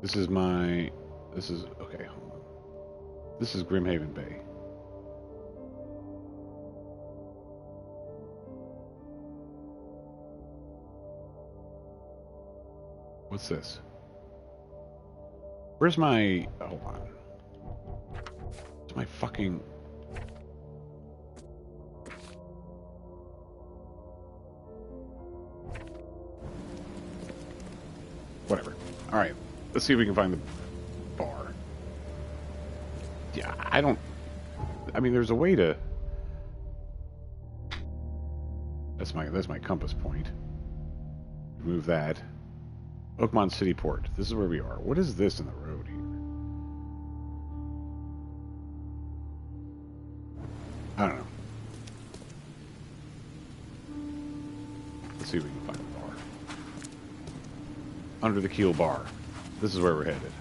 Okay, hold on. This is Grimhaven Bay. What's this? Where's my... Hold on. Where's my fucking... Whatever. Alright. Let's see if we can find the bar. Yeah, I mean, there's a way to... That's my compass point. Move that. Oakmont City Port. This is where we are. What is this in the road here? I don't know. Let's see if we can find the bar. Under the Keel Bar. This is where we're headed.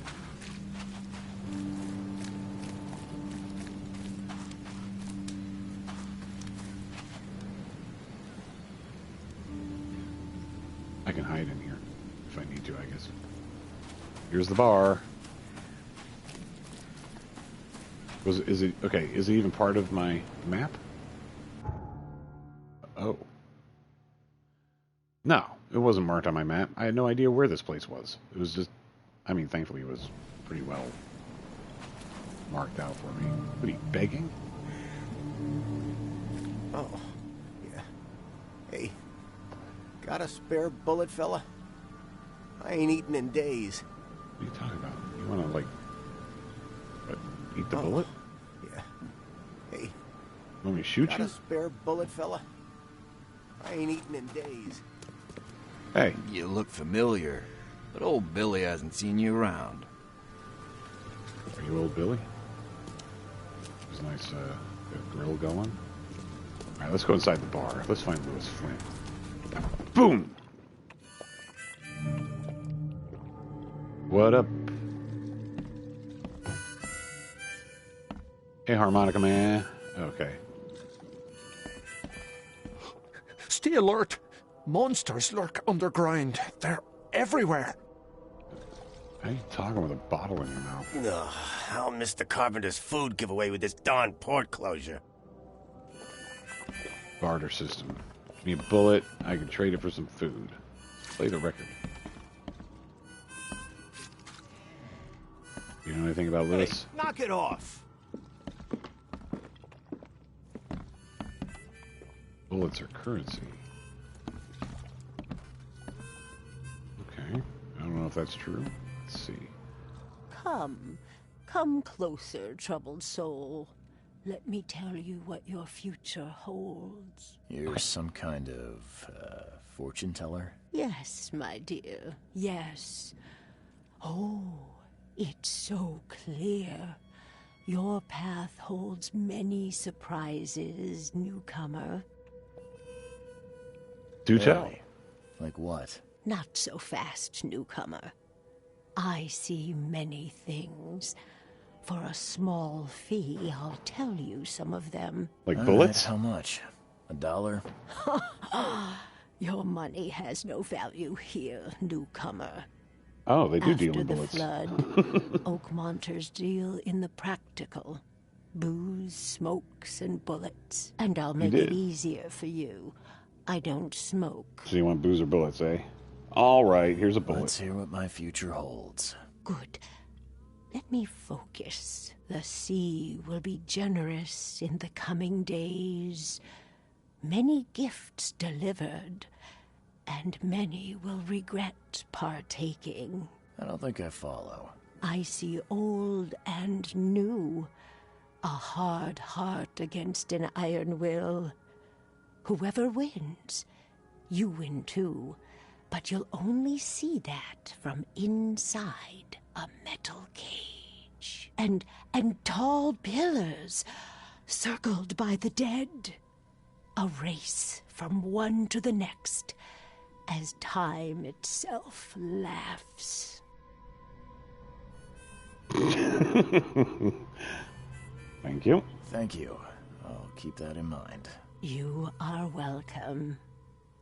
I can hide in here if I need to, I guess. Here's the bar. Is it even part of my map? Oh. No, it wasn't marked on my map. I had no idea where this place was. It was just, I mean, thankfully it was pretty well marked out for me. What are you, begging? Oh, yeah. Hey, got a spare bullet, fella? I ain't eaten in days. What are you talking about? You want to, like, what, eat the bullet? Yeah. Hey, You want me to shoot got you? a spare bullet, fella? I ain't eaten in days. Hey. You look familiar, but old Billy hasn't seen you around. Are you old Billy? There's a nice grill going. Alright, let's go inside the bar. Let's find Lewis Flint. Boom! What up? Hey, harmonica man. Okay. Stay alert. Monsters lurk underground. They're everywhere. How are you talking with a bottle in your mouth? Ugh, I'll miss the carpenter's food giveaway with this darn port closure. Barter system. Give me a bullet. I can trade it for some food. Play the record. You know anything about Lewis? Hey, knock it off! Bullets are currency. Okay. I don't know if that's true. Let's see. Come closer, troubled soul. Let me tell you what your future holds. You're some kind of, fortune teller? Yes, my dear, yes. Oh, it's so clear. Your path holds many surprises, newcomer. Do tell. Really? Like what? Not so fast, newcomer. I see many things. For a small fee, I'll tell you some of them. Like bullets? How much? $1? Your money has no value here, newcomer. Oh, they do deal in bullets. After the flood, Oakmonters deal in the practical. Booze, smokes, and bullets. And I'll make it easier for you. I don't smoke. So you want booze or bullets, eh? All right, here's a bullet. Let's hear what my future holds. Good. Let me focus. The sea will be generous in the coming days. Many gifts delivered, and many will regret partaking. I don't think I follow. I see old and new. A hard heart against an iron will. Whoever wins, you win too. But you'll only see that from inside a metal cage. And tall pillars, circled by the dead. A race from one to the next, as time itself laughs. Thank you. Thank you. I'll keep that in mind. You are welcome.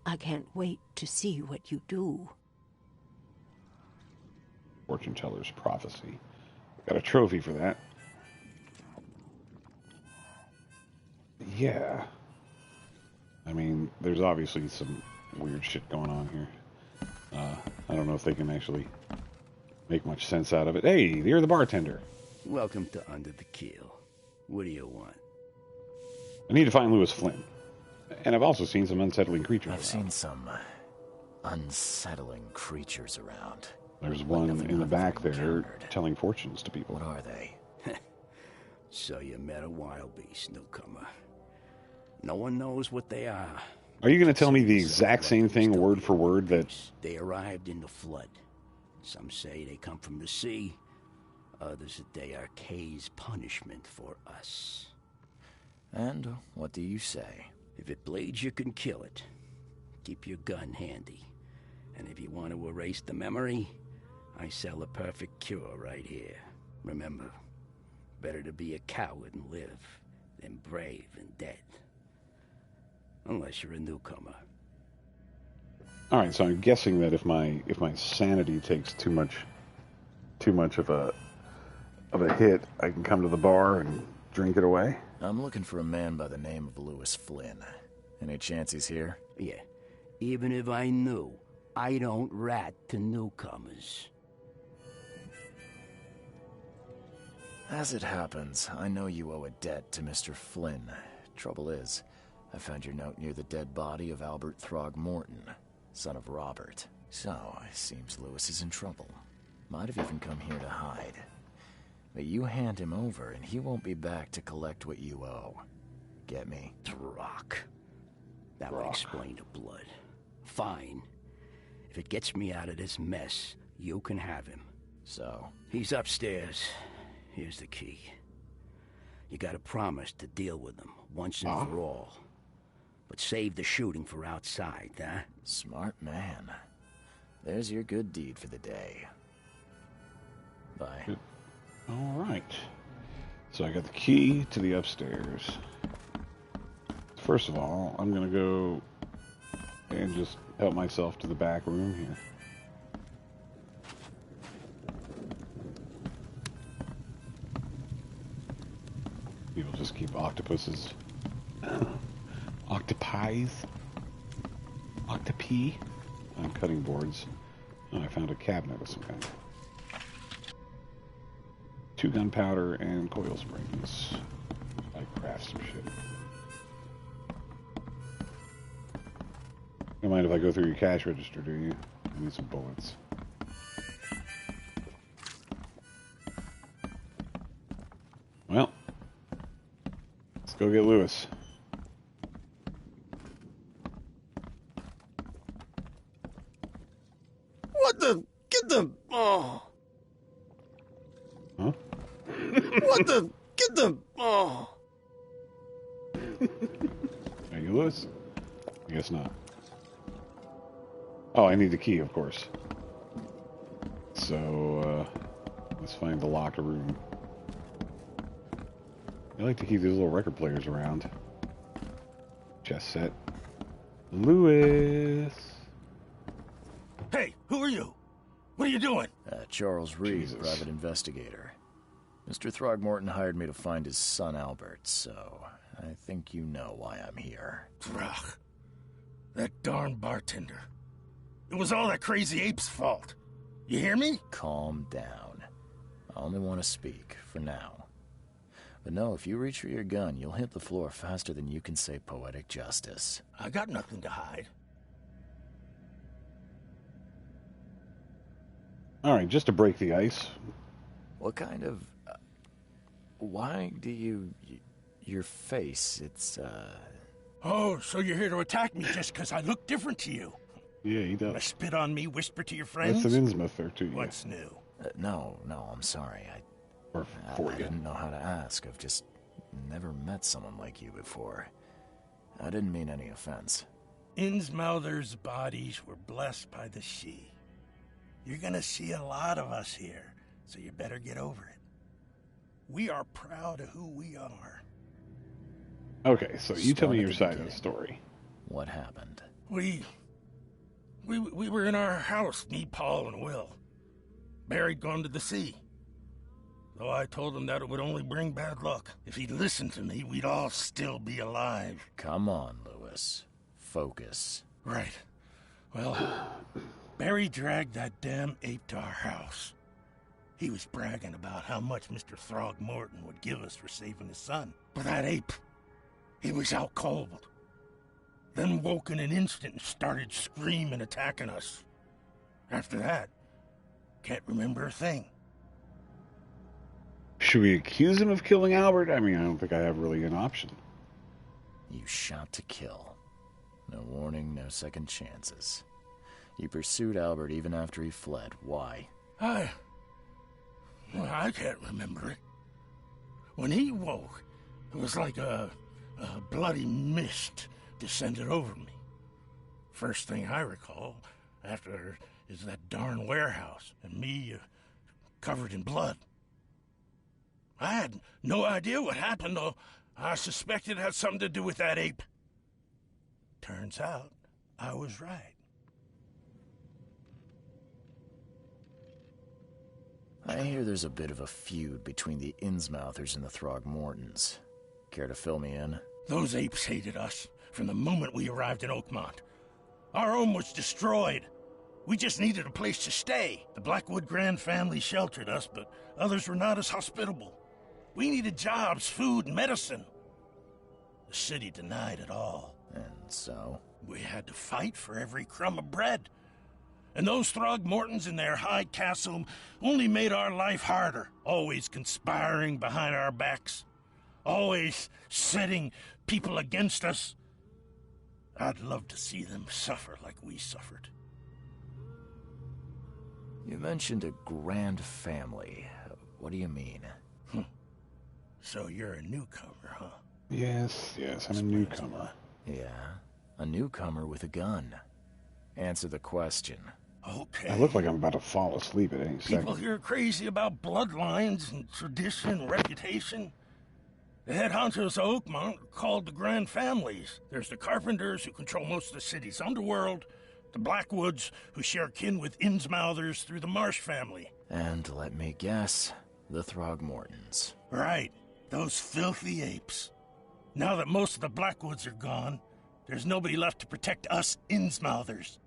I can't wait to see what you do. Fortune teller's prophecy. Got a trophy for that. Yeah. I mean, there's obviously some weird shit going on here. I don't know if they can actually make much sense out of it. Hey, you're the bartender. Welcome to Under the Keel. What do you want? I need to find Lewis Flynn. And I've also seen some unsettling creatures I've seen some unsettling creatures around. There's one in the back there telling fortunes to people. What are they? So you met a wild beast, newcomer. No one knows what they are. Are you going to tell me the exact same thing, word for word, that... They arrived in the flood. Some say they come from the sea. Others that they are Kay's punishment for us. And what do you say? If it bleeds, you can kill it. Keep your gun handy. And if you want to erase the memory, I sell a perfect cure right here. Remember, better to be a coward and live than brave and dead. Unless you're a newcomer. All right, so I'm guessing that if my sanity takes too much of a hit, I can come to the bar and drink it away. I'm looking for a man by the name of Lewis Flynn. Any chance he's here? Yeah. Even if I knew, I don't rat to newcomers. As it happens, I know you owe a debt to Mr. Flynn. Trouble is, I found your note near the dead body of Albert Throgmorton, son of Robert. So, it seems Lewis is in trouble. Might have even come here to hide. But you hand him over, and he won't be back to collect what you owe. Get me? Rock. That would explain the blood. Fine. If it gets me out of this mess, you can have him. So? He's upstairs. Here's the key. You gotta promise to deal with him, once and for all. But save the shooting for outside, huh? Smart man. There's your good deed for the day. Bye. Good. All right. So I got the key to the upstairs. First of all, I'm going to go and just help myself to the back room here. People just keep octopuses. Octopi on cutting boards. And I found a cabinet of some kind. 2 gunpowder and coil springs. I craft some shit. Don't mind if I go through your cash register, do you? I need some bullets. Well, let's go get Lewis. What the? Get the... Oh. Huh? What the? Get the... Oh. Are you Lewis? I guess not. Oh, I need the key, of course. So, let's find the locker room. I like to keep these little record players around. Chess set. Lewis! Hey, who are you? What are you doing? Charles Reed, Jesus. private investigator. Mr. Throgmorton hired me to find his son Albert, so I think you know why I'm here. Throg. That darn bartender. It was all that crazy ape's fault. You hear me? Calm down. I only want to speak, for now. But no, if you reach for your gun, you'll hit the floor faster than you can say poetic justice. I got nothing to hide. Alright, just to break the ice. What kind of... why do you... your face, it's, Oh, so you're here to attack me just because I look different to you? Yeah, he Wanna does. spit on me, whisper to your friends? That's an Innsmouth there, too. What's new? no, I'm sorry. Or I for you. didn't know how to ask. I've just never met someone like you before. I didn't mean any offense. Innsmouther's bodies were blessed by the She. You're gonna see a lot of us here, so you better get over it. We are proud of who we are. Okay, so you tell me Start at your the side of the beginning. story. What happened? We were in our house, me, Paul, and Will. Barry'd gone to the sea. Though I told him that it would only bring bad luck. If he'd listened to me, we'd all still be alive. Come on, Lewis. Focus. Right. Well, Barry dragged that damn ape to our house. He was bragging about how much Mr. Throgmorton would give us for saving his son. But that ape, he was out cold. Then woke in an instant and started screaming, attacking us. After that, can't remember a thing. Should we accuse him of killing Albert? I mean, I don't think I have really an option. You shot to kill. No warning, no second chances. You pursued Albert even after he fled. Why? I can't remember it. When he woke, it was like a bloody mist descended over me. First thing I recall after is that darn warehouse and me covered in blood. I had no idea what happened, though I suspected it had something to do with that ape. Turns out I was right. I hear there's a bit of a feud between the Innsmouthers and the Throgmortons. Care to fill me in? Those apes hated us from the moment we arrived in Oakmont. Our home was destroyed. We just needed a place to stay. The Blackwood Grand family sheltered us, but others were not as hospitable. We needed jobs, food, and medicine. The city denied it all. And so? We had to fight for every crumb of bread. And those Throgmortons in their high castle only made our life harder, always conspiring behind our backs, always setting people against us. I'd love to see them suffer like we suffered. You mentioned a grand family. What do you mean? So you're a newcomer, huh? Yes, I'm a newcomer. Yeah, a newcomer with a gun. Answer the question. Okay. I look like I'm about to fall asleep at any People second. here are crazy about bloodlines and tradition and reputation. The head honchos of Oakmont are called the Grand Families. There's the Carpenters, who control most of the city's underworld, the Blackwoods, who share kin with Innsmouthers through the Marsh family. And let me guess, the Throgmortons. Right. Those filthy apes. Now that most of the Blackwoods are gone, there's nobody left to protect us Innsmouthers.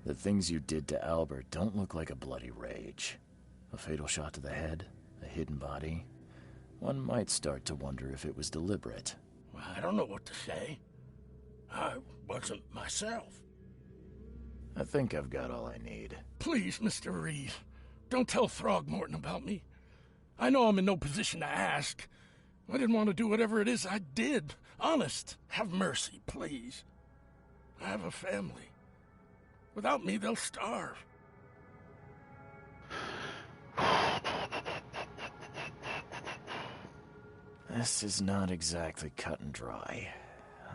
The things you did to Albert don't look like a bloody rage. A fatal shot to the head, a hidden body. One might start to wonder if it was deliberate. Well, I don't know what to say. I wasn't myself. I think I've got all I need. Please, Mr. Reed, don't tell Throgmorton about me. I know I'm in no position to ask. I didn't want to do whatever it is I did. Honest, have mercy, please. I have a family. Without me, they'll starve. This is not exactly cut and dry.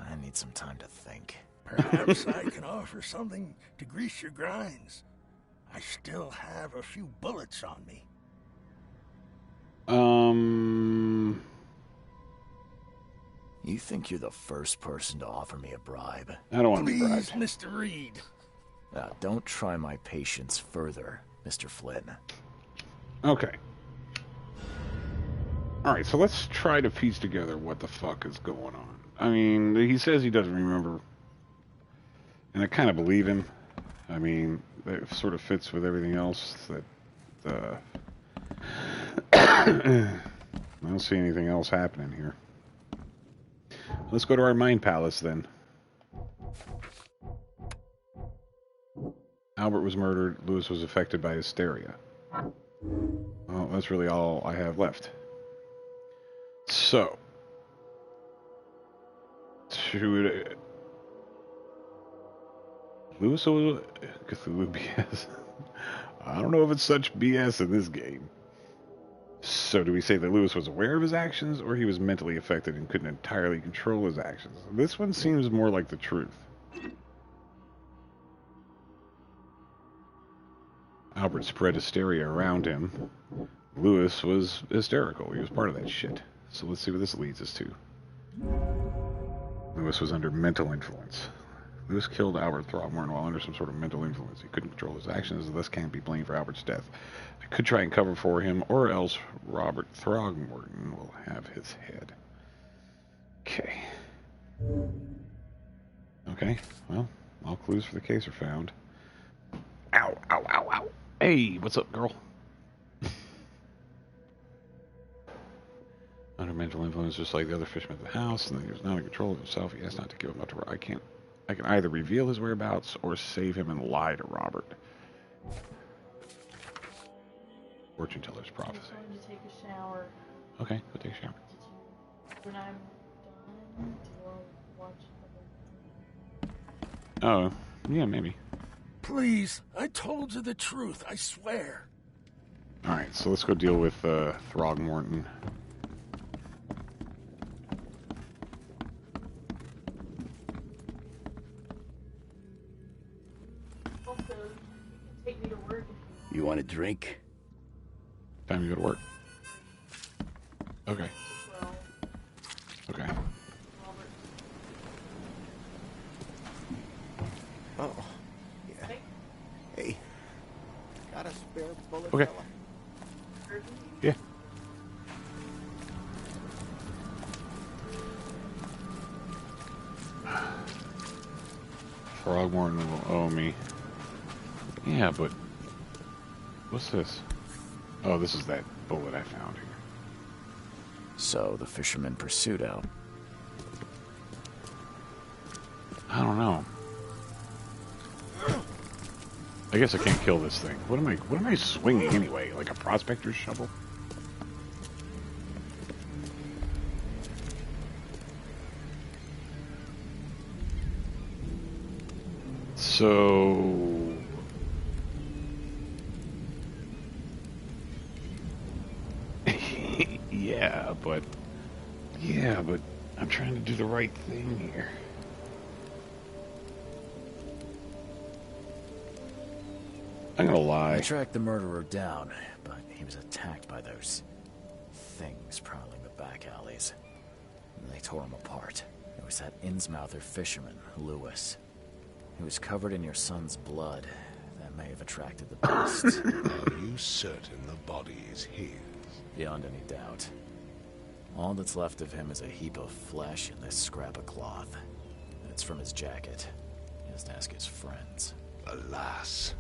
I need some time to think. Perhaps I can offer something to grease your grinds. I still have a few bullets on me. You think you're the first person to offer me a bribe? I don't want to be bribed. Please, Mr. Reed. Don't try my patience further, Mr. Flynn. Okay. Alright, so let's try to piece together what the fuck is going on. I mean, he says he doesn't remember. And I kind of believe him. I mean, it sort of fits with everything else that, I don't see anything else happening here. Let's go to our mind palace then. Albert was murdered. Lewis was affected by hysteria. Well, that's really all I have left. So, Lewis was Cthulhu BS. I don't know if it's such BS in this game. So do we say that Lewis was aware of his actions, or he was mentally affected and couldn't entirely control his actions? This one seems more like the truth. Albert spread hysteria around him. Lewis was hysterical. He was part of that shit. So let's see what this leads us to. Lewis was under mental influence. Lewis killed Albert Throgmorton while under some sort of mental influence. He couldn't control his actions, and thus can't be blamed for Albert's death. I could try and cover for him, or else Robert Throgmorton will have his head. Okay. Okay, well, all clues for the case are found. Ow, ow, ow, ow. Hey, what's up, girl? Under mental influence, just like the other fishermen at the house, and then he was not in control of himself. He asked not to give him up to Robert. I can either reveal his whereabouts or save him and lie to Robert. Fortune teller's prophecy. I'm going to take a shower. Okay, go take a shower. When I'm done, do you want to watch? Oh, yeah, maybe. Please, I told you the truth, I swear. Alright, so let's go deal with Throgmorton. Also, you can take me to work. You want a drink? Time to go to work. Okay. Okay. Oh. Yeah. Hey. Got a spare bullet, Okay. fella? Yeah. Throgmorton will owe me. Yeah, but what's this? Oh, this is that bullet I found here. So the fisherman pursued out. I don't know. I guess I can't kill this thing. What am I swinging anyway? Like a prospector's shovel? So yeah, but I'm trying to do the right thing here. I'm gonna lie. I tracked the murderer down, but he was attacked by those things prowling the back alleys. And they tore him apart. It was that Innsmouther fisherman, Lewis. He was covered in your son's blood. That may have attracted the beasts. Are you certain the body is his? Beyond any doubt. All that's left of him is a heap of flesh and this scrap of cloth. It's from his jacket. Just ask his friends. Alas,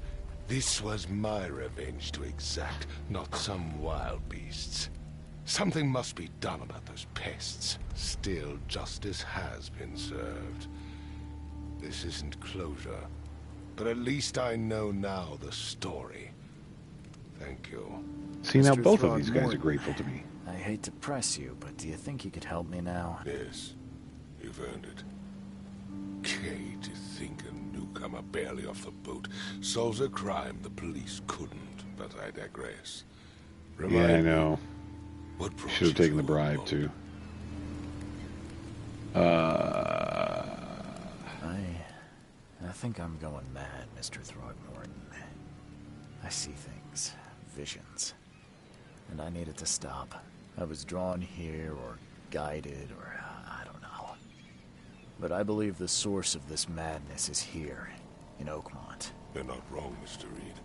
this was my revenge to exact, not some wild beast's. Something must be done about those pests. Still, justice has been served. This isn't closure, but at least I know now the story. Thank you. See, now Mr. both of these guys are Throgmorton, grateful to me. I hate to press you, but do you think you could help me now? Yes, you've earned it. Kay, to think a newcomer barely off the boat solves a crime the police couldn't, but I digress. Yeah, I know. What brought Should have you taken the to bribe, too. I think I'm going mad, Mr. Throgmorton. I see things, visions, and I needed to stop. I was drawn here, or guided, or I don't know. But I believe the source of this madness is here, in Oakmont. You're not wrong, Mr. Reed.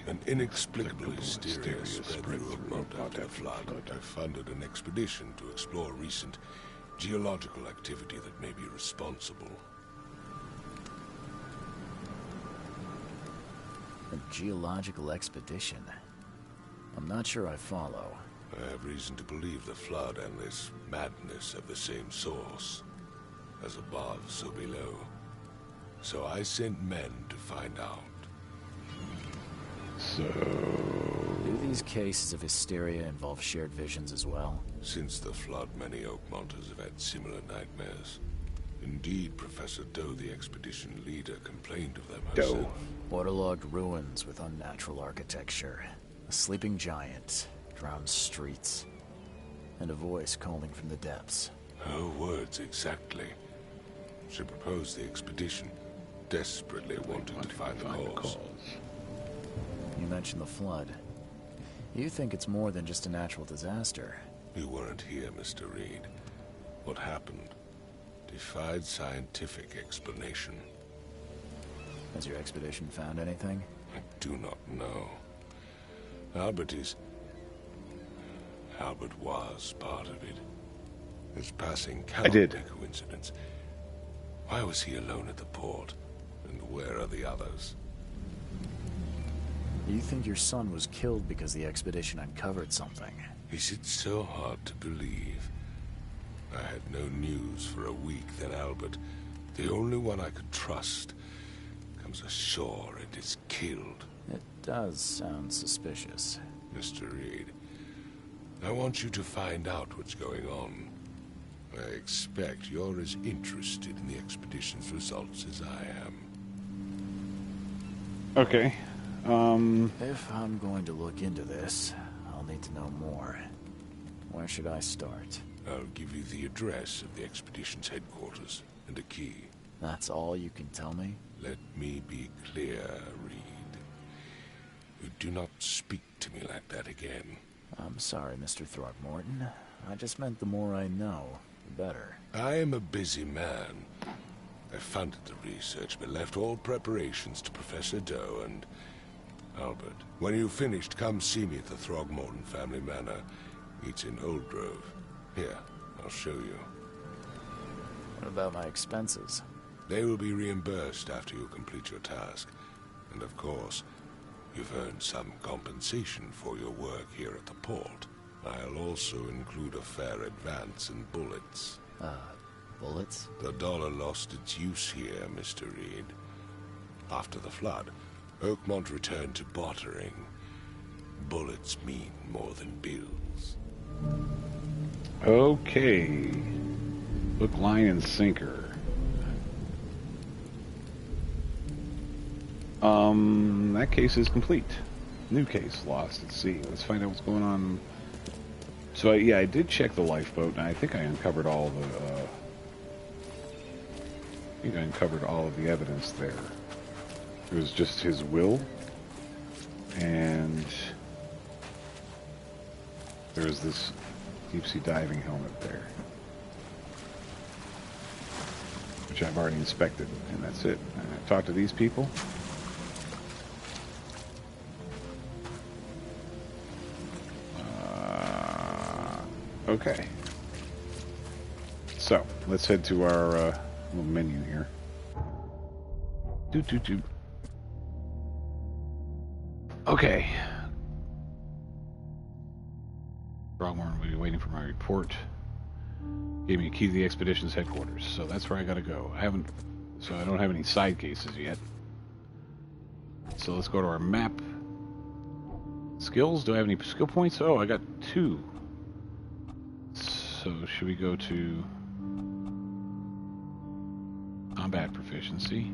An inexplicable hysteria spread through Oakmont after the flood. I funded an expedition to explore recent geological activity that may be responsible. A geological expedition? I'm not sure I follow. I have reason to believe the flood and this madness have the same source. As above, so below. So I sent men to find out. So... Do these cases of hysteria involve shared visions as well? Since the flood, many Oakmonters have had similar nightmares. Indeed, Professor Doe, the expedition leader, complained of them herself. Waterlogged ruins with unnatural architecture. A sleeping giant, drowned streets, and a voice calling from the depths. Her words exactly. She proposed the expedition, desperately wanting to find the cause. You mentioned the flood. You think it's more than just a natural disaster? You weren't here, Mr. Reed. What happened defied scientific explanation. Has your expedition found anything? I do not know. Albert was part of it. His passing cannot be coincidence. Why was he alone at the port? And where are the others? You think your son was killed because the expedition uncovered something? Is it so hard to believe? I had no news for a week, then Albert, the only one I could trust, comes ashore and is killed. It does sound suspicious. Mr. Reed, I want you to find out what's going on. I expect you're as interested in the expedition's results as I am. Okay. If I'm going to look into this, I'll need to know more. Where should I start? I'll give you the address of the expedition's headquarters and a key. That's all you can tell me? Let me be clear, Reed. You do not speak to me like that again. I'm sorry, Mr. Throgmorton. I just meant the more I know, the better. I am a busy man. I funded the research, but left all preparations to Professor Doe and Albert. When you've finished, come see me at the Throgmorton family manor. It's in Old Grove. Here, I'll show you. What about my expenses? They will be reimbursed after you complete your task. And of course, you've earned some compensation for your work here at the port. I'll also include a fair advance in bullets. Bullets? The dollar lost its use here, Mr. Reed. After the flood, Oakmont returned to bartering. Bullets mean more than bills. Okay. Hook, line, and sinker. That case is complete. New case, lost at sea. Let's find out what's going on. So, yeah, I did check the lifeboat, and I think I uncovered all the evidence there. It was just his will, and there's this deep-sea diving helmet there, which I've already inspected, and that's it. I talked to these people. Okay. So, let's head to our little menu here. Okay. Throgmorton will be waiting for my report. Gave me a key to the expedition's headquarters, so that's where I gotta go. I don't have any side cases yet. So let's go to our map. Skills? Do I have any skill points? Oh, I got 2. So should we go to combat proficiency?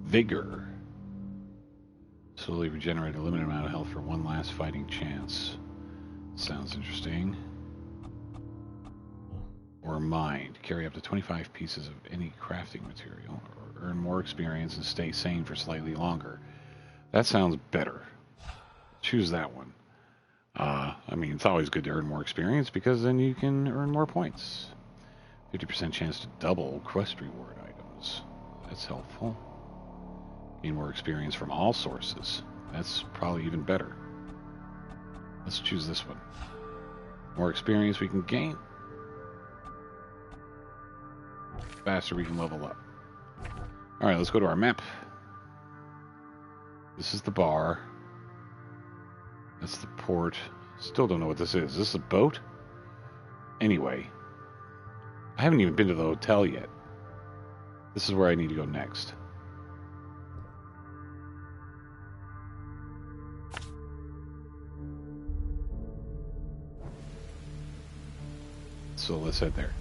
Vigor. Slowly regenerate a limited amount of health for one last fighting chance. Sounds interesting. Or mind. Carry up to 25 pieces of any crafting material. Or earn more experience and stay sane for slightly longer. That sounds better. Choose that one. I mean, it's always good to earn more experience because then you can earn more points. 50% chance to double quest reward items. That's helpful. Gain more experience from all sources. That's probably even better. Let's choose this one. More experience we can gain. Faster we can level up. Alright, let's go to our map. This is the bar. That's the port. Still don't know what this is. Is this a boat? Anyway. I haven't even been to the hotel yet. This is where I need to go next. So let's head there.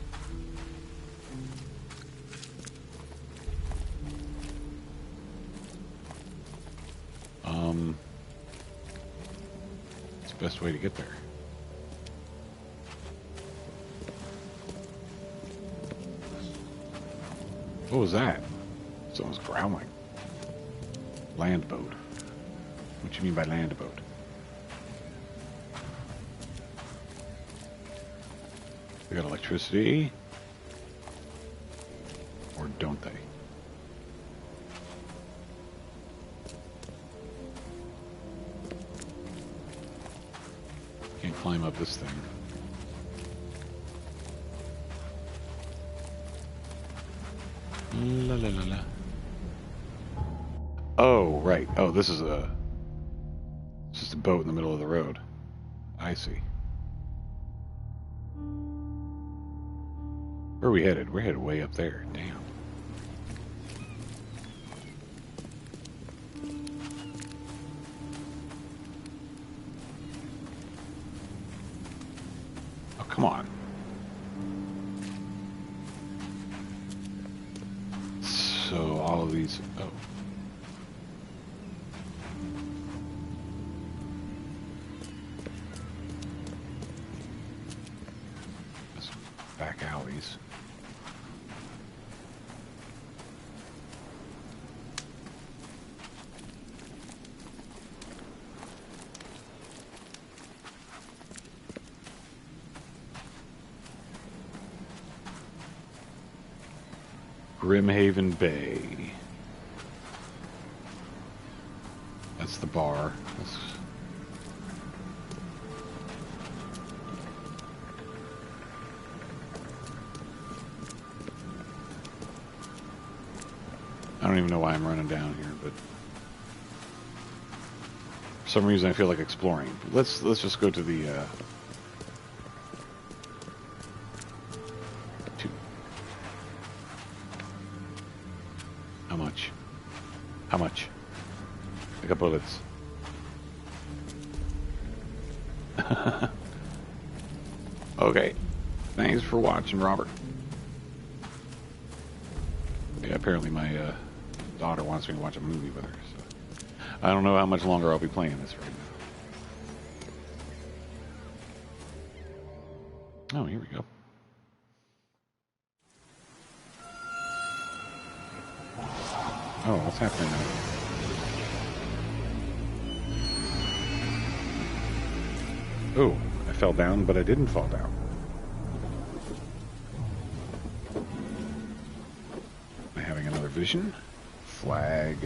What's the best way to get there? What was that? Someone's growling. Land boat. What do you mean by land boat? They got electricity? Or don't they? Can't climb up this thing. La la la la. Oh, right. Oh, this is it's just a boat in the middle of the road. I see. Where are we headed? We're headed way up there. Damn. Oh, come on. So all of these... Oh. That's back alleys. Grimhaven Bay. That's the bar. I don't even know why I'm running down here, but for some reason I feel like exploring. Let's just go to the How much? I got bullets. Okay. Thanks for watching, Robert. Yeah, apparently my daughter wants me to watch a movie with her, so I don't know how much longer I'll be playing this right now. Oh, here we go. Oh, what's happening now? Oh, I fell down, but I didn't fall down. Am I having another vision? Flag.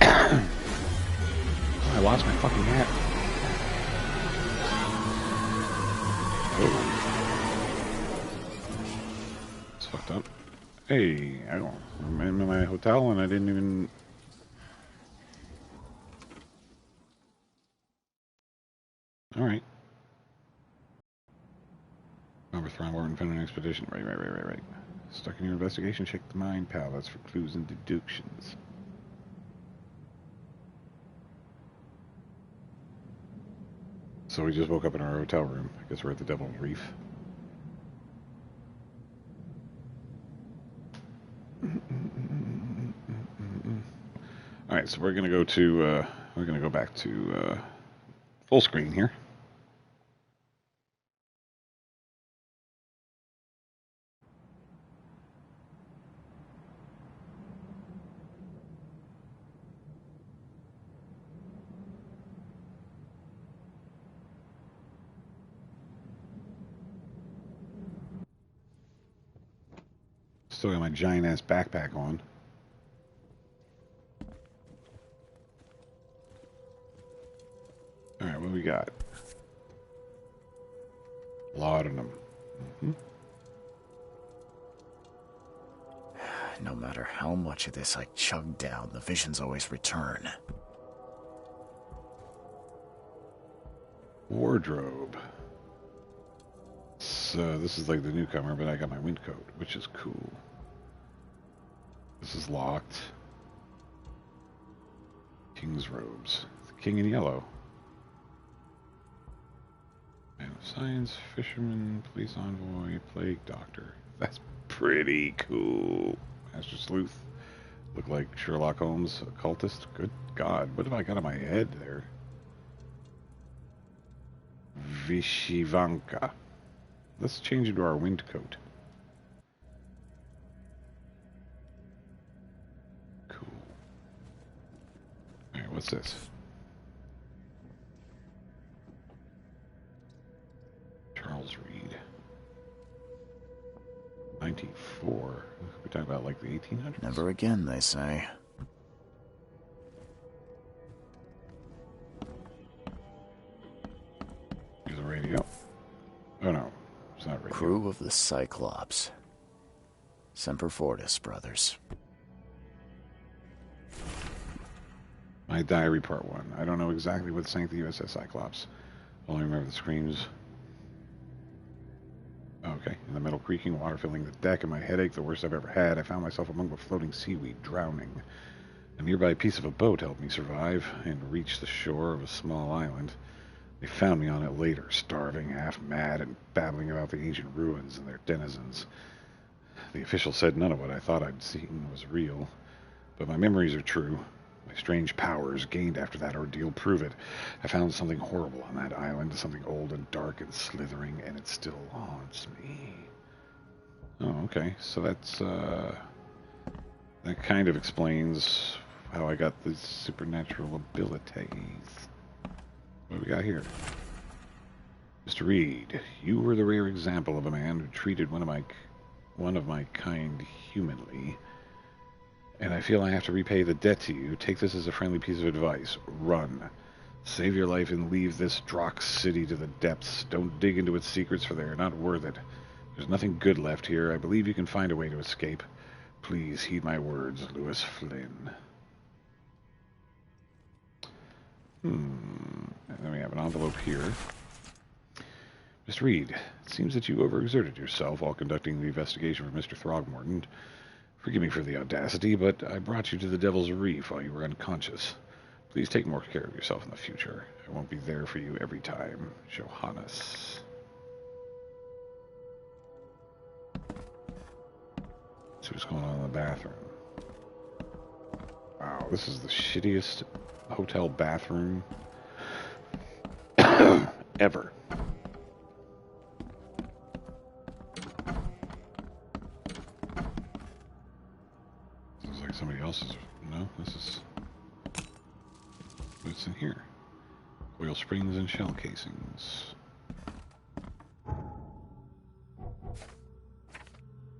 I lost my fucking hat. up. Hey, I'm in my hotel and I didn't even... Alright. Robert Throckmorton found an expedition. Right. Stuck in your investigation? Check the mind, pal. That's for clues and deductions. So we just woke up in our hotel room. I guess we're at the Devil's Reef. Alright, so we're gonna go to we're gonna go back to full screen here. Still got my giant ass backpack on. Alright, what do we got? Laudanum. No matter how much of this I chug down, the visions always return. Wardrobe. So this is like the newcomer, but I got my wind coat, which is cool. This is locked. King's robes. The king in yellow. Man of science, fisherman, police envoy, plague doctor. That's pretty cool. Master sleuth. Look like Sherlock Holmes, occultist. Good God, what have I got on my head there? Vishivanka. Let's change into our wind coat. Cool. Alright, what's this? Charles Reed. 94. We talking about like the 1800s? Never again, they say. Here's a radio. Oh no, it's not radio. Crew of the Cyclops. Semper Fortis, brothers. My diary, part 1. I don't know exactly what sank the USS Cyclops. Only remember the screams. Okay, and the metal creaking, water filling the deck, and my headache, the worst I've ever had. I found myself among the floating seaweed, drowning. A nearby piece of a boat helped me survive and reach the shore of a small island. They found me on it later, starving, half mad, and babbling about the ancient ruins and their denizens. The official said none of what I thought I'd seen was real, but my memories are true. My strange powers gained after that ordeal prove it. I found something horrible on that island, something old and dark and slithering, and it still haunts me. Oh, okay. So that's, that kind of explains how I got these supernatural abilities. What do we got here? Mr. Reed, you were the rare example of a man who treated one of my kind humanly. And I feel I have to repay the debt to you. Take this as a friendly piece of advice. Run. Save your life and leave this Drox city to the depths. Don't dig into its secrets, for they are not worth it. There's nothing good left here. I believe you can find a way to escape. Please heed my words, Lewis Flynn. And then we have an envelope here. Mr. Reed, it seems that you overexerted yourself while conducting the investigation for Mr. Throgmorton. Forgive me for the audacity, but I brought you to the Devil's Reef while you were unconscious. Please take more care of yourself in the future. I won't be there for you every time. Johannes. See what's going on in the bathroom. Wow, this is the shittiest hotel bathroom ever. This is like somebody else's. No, this is what's in here. Oil springs and shell casings.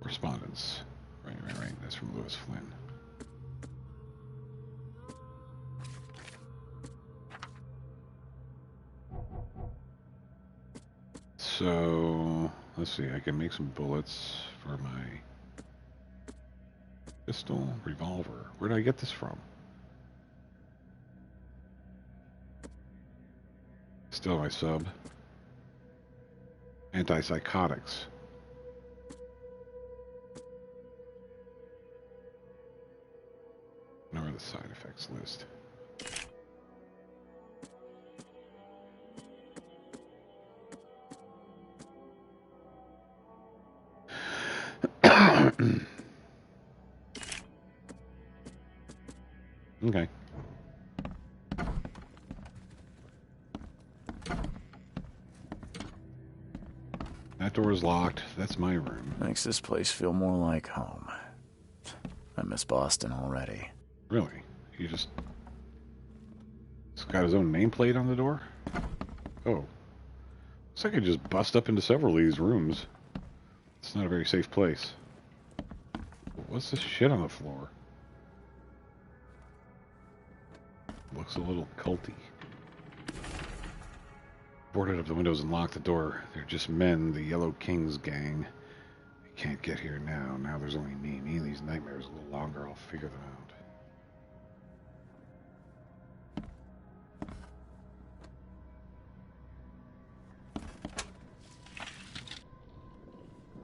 Correspondence. Right. That's from Lewis Flynn. So, let's see, I can make some bullets for my Pistol, revolver. Where did I get this from? Still my sub. Antipsychotics. Nor the side effects list. Okay. That door is locked. That's my room. Makes this place feel more like home. I miss Boston already. Really? He's got his own nameplate on the door? Oh. Looks like I just bust up into several of these rooms. It's not a very safe place. What's this shit on the floor? Looks a little culty. Boarded up the windows and locked the door. They're just men, the Yellow King's gang. They can't get here now. Now there's only me. Me and these nightmares a little longer. I'll figure them out.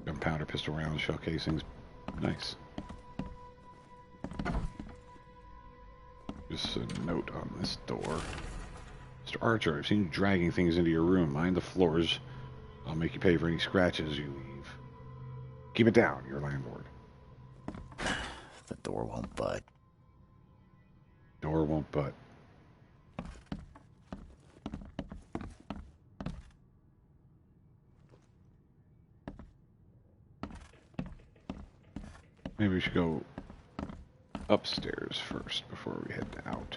Gunpowder, pistol rounds, shell casings. Nice. Just a note on this door. Mr. Archer, I've seen you dragging things into your room. Mind the floors. I'll make you pay for any scratches you leave. Keep it down, your landlord. The door won't budge. Door won't budge. Maybe we should go upstairs first before we head out.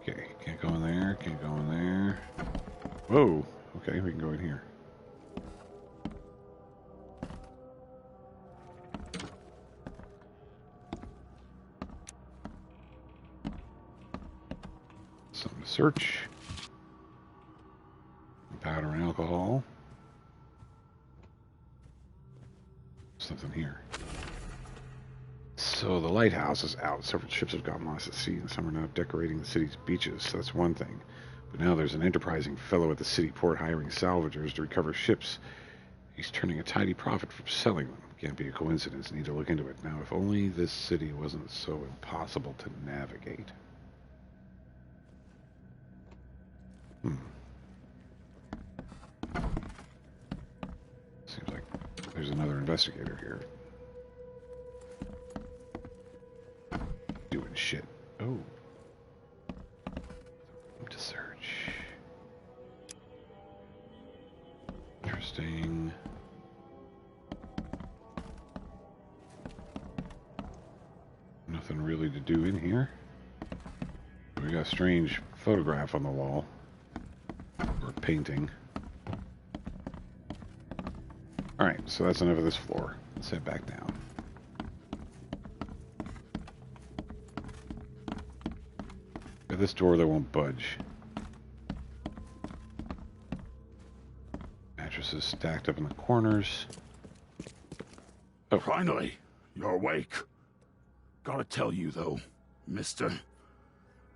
Okay, can't go in there, can't go in there. Whoa, okay, we can go in here. Something to search. Powder and alcohol. Something here. So the lighthouse is out. Several ships have gone lost at sea, and some are now decorating the city's beaches. So that's one thing. But now there's an enterprising fellow at the city port hiring salvagers to recover ships. He's turning a tidy profit from selling them. Can't be a coincidence. Need to look into it. Now, if only this city wasn't so impossible to navigate. Seems like there's another investigator here. Doing shit. Oh. To search. Interesting. Nothing really to do in here. We got a strange photograph on the wall. Or painting. Alright, so that's enough of this floor. Let's head back down. At this door that won't budge. Mattresses stacked up in the corners. Oh. Finally, you're awake. Gotta tell you though, mister,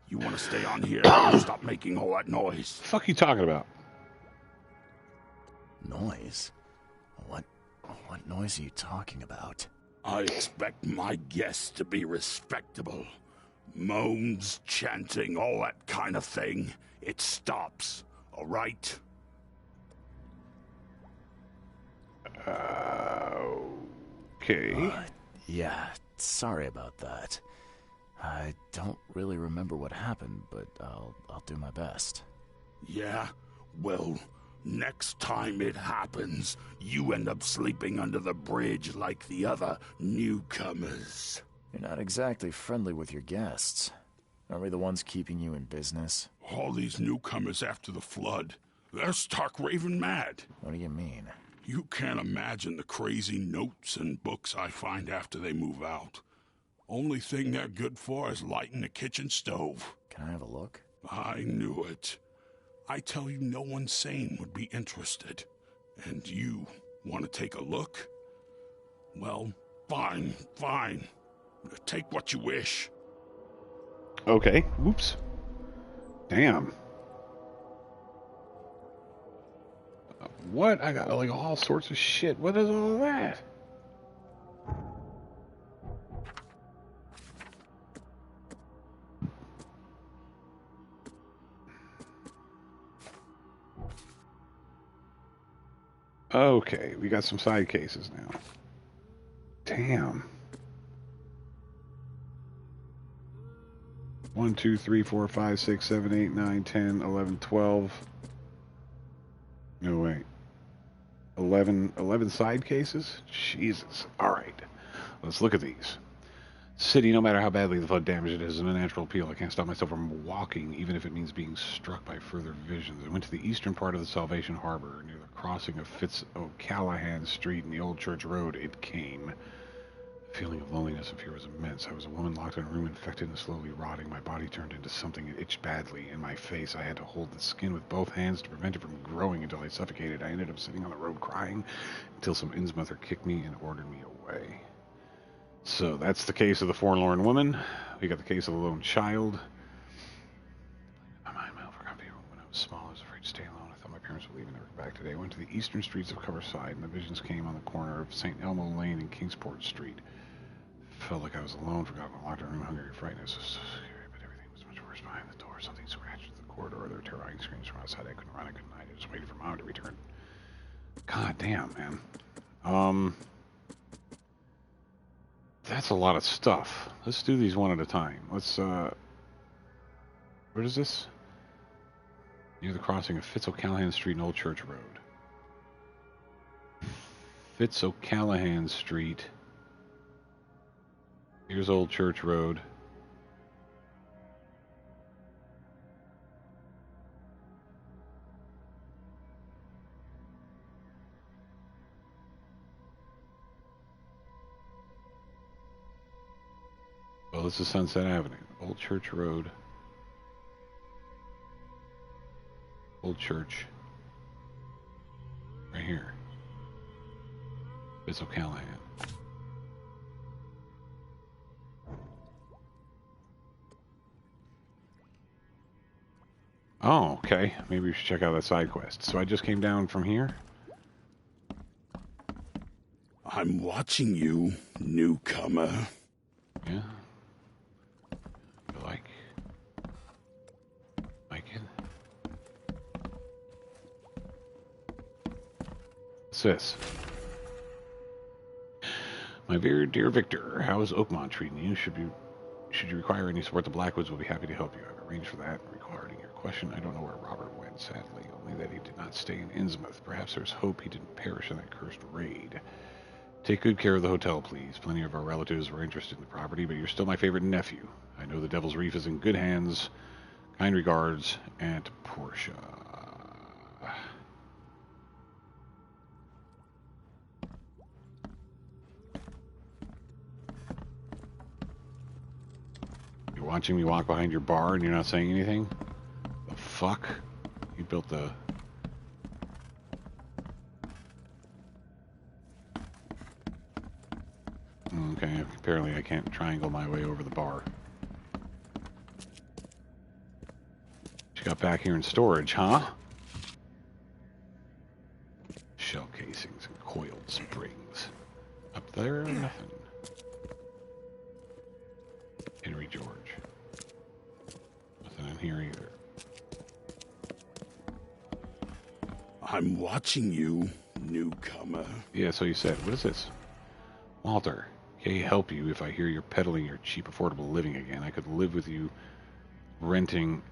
you want to stay on here and stop making all that noise. What the fuck are you talking about? Noise? What noise are you talking about? I expect my guests to be respectable. Moans, chanting, all that kind of thing. It stops, all right? Okay. Yeah, sorry about that. I don't really remember what happened, but I'll do my best. Yeah? Well, next time it happens, you end up sleeping under the bridge like the other newcomers. You're not exactly friendly with your guests. Are we the ones keeping you in business? All these newcomers after the flood, they're stark raving mad. What do you mean? You can't imagine the crazy notes and books I find after they move out. Only thing they're good for is lighting the kitchen stove. Can I have a look? I knew it. I tell you, no one sane would be interested. And you want to take a look? Well, fine. Take what you wish. Okay. Whoops. Damn. What? I got like all sorts of shit. What is all of that? Okay, we got some side cases now. Damn. 1, 2, 3, 4, 5, 6, 7, 8, 9, 10, 11, 12. No, wait. 11 side cases? Jesus. All right. Let's look at these. City, no matter how badly the flood damage it is, an unnatural appeal. I can't stop myself from walking, even if it means being struck by further visions. I went to the eastern part of the Salvation Harbor, near the crossing of O'Callahan Street and the Old Church Road. It came. The feeling of loneliness and fear was immense. I was a woman locked in a room, infected and slowly rotting. My body turned into something. It itched badly. In my face, I had to hold the skin with both hands to prevent it from growing until I suffocated. I ended up sitting on the road crying until some Innsmouther kicked me and ordered me away. So that's the case of the forlorn woman. We got the case of the lone child. My mind melt for comfort. When I was small, I was afraid to stay alone. I thought my parents would leave and never come back today. I went to the eastern streets of Coverside, and the visions came on the corner of St. Elmo Lane and Kingsport Street. Felt like I was alone, forgotten, locked in a room, hungry and frightened. It was so scary, but everything was much worse behind the door. Something scratched at the corridor. There were terrifying screams from outside. I couldn't run, I couldn't hide. I just waited for Mom to return. God damn, man. That's a lot of stuff. Let's do these one at a time. Let's, where is this? Near the crossing of Fitz O'Callahan Street and Old Church Road. Fitz O'Callahan Street. Here's Old Church Road. Well, this is Sunset Avenue. Old Church Road. Old Church. Right here. Fitz O'Callahan. Oh, okay. Maybe we should check out that side quest. So I just came down from here? I'm watching you, newcomer. Yeah. You like it? What's this? My very dear Victor, how is Oakmont treating you? Should you require any support, the Blackwoods will be happy to help you. I've arranged for that. Regarding your question, I don't know where Robert went, sadly. Only that he did not stay in Innsmouth. Perhaps there's hope he didn't perish in that cursed raid. Take good care of the hotel, please. Plenty of our relatives were interested in the property, but you're still my favorite nephew. I know the Devil's Reef is in good hands. Kind regards, Aunt Portia. You're watching me walk behind your bar and you're not saying anything? The fuck? You built the... Okay, apparently I can't triangle my way over the bar. She got back here in storage, huh? Shell casings and coiled springs. Up there, nothing. Henry George. Nothing in here either. I'm watching you, newcomer. Yeah, so you said. What is this? Walter, can I help you if I hear you're peddling your cheap, affordable living again? I could live with you renting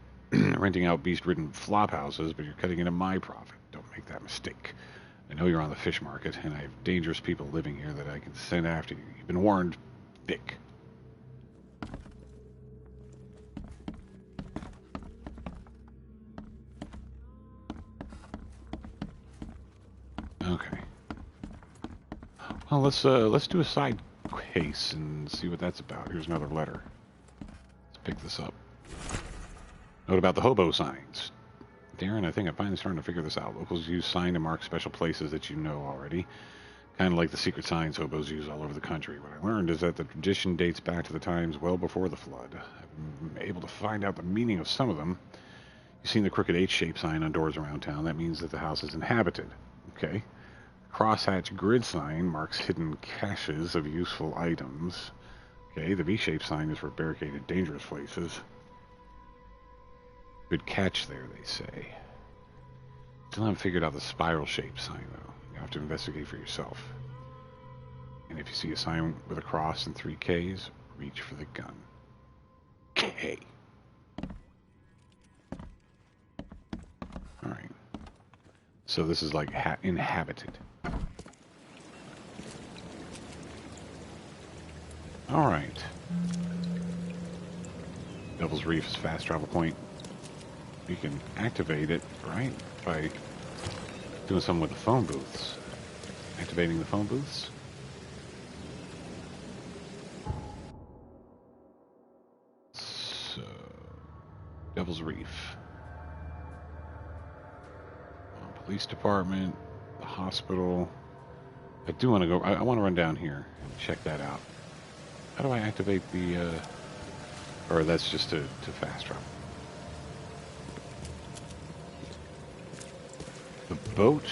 out beast-ridden flop houses, but you're cutting into my profit. Don't make that mistake. I know you're on the fish market, and I have dangerous people living here that I can send after you. You've been warned, Vic. Okay. Well, let's do a side case and see what that's about. Here's another letter. Let's pick this up. Note about the hobo signs. Darren, I think I'm finally starting to figure this out. Locals use sign to mark special places that you know already. Kind of like the secret signs hobos use all over the country. What I learned is that the tradition dates back to the times well before the flood. I've been able to find out the meaning of some of them. You've seen the crooked H-shaped sign on doors around town. That means that the house is inhabited. Okay. Crosshatch grid sign marks hidden caches of useful items. Okay, the V-shaped sign is for barricaded dangerous places. Good catch there, they say. Still haven't figured out the spiral-shaped sign, though. You have to investigate for yourself. And if you see a sign with a cross and 3 Ks, reach for the gun. K. Alright. So this is like inhabited. Alright. Devil's Reef is fast travel point. You can activate it, right? By doing something with the phone booths. Activating the phone booths. So, Devil's Reef. Police department, the hospital. I do want to go, I want to run down here and check that out. How do I activate the, or that's just to fast travel. The boat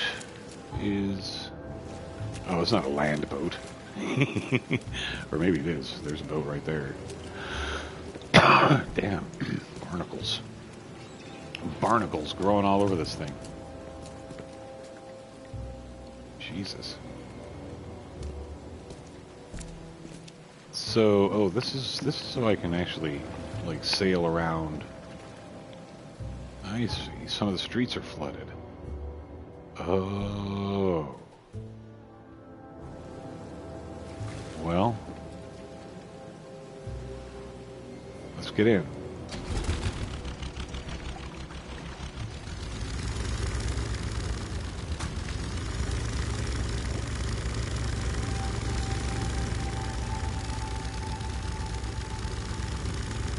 is, oh, it's not a land boat. Or maybe it is. There's a boat right there. Damn. Barnacles. Barnacles growing all over this thing. Jesus. So, oh, this is so I can actually, like, sail around. I see. Some of the streets are flooded. Oh. Well. Let's get in.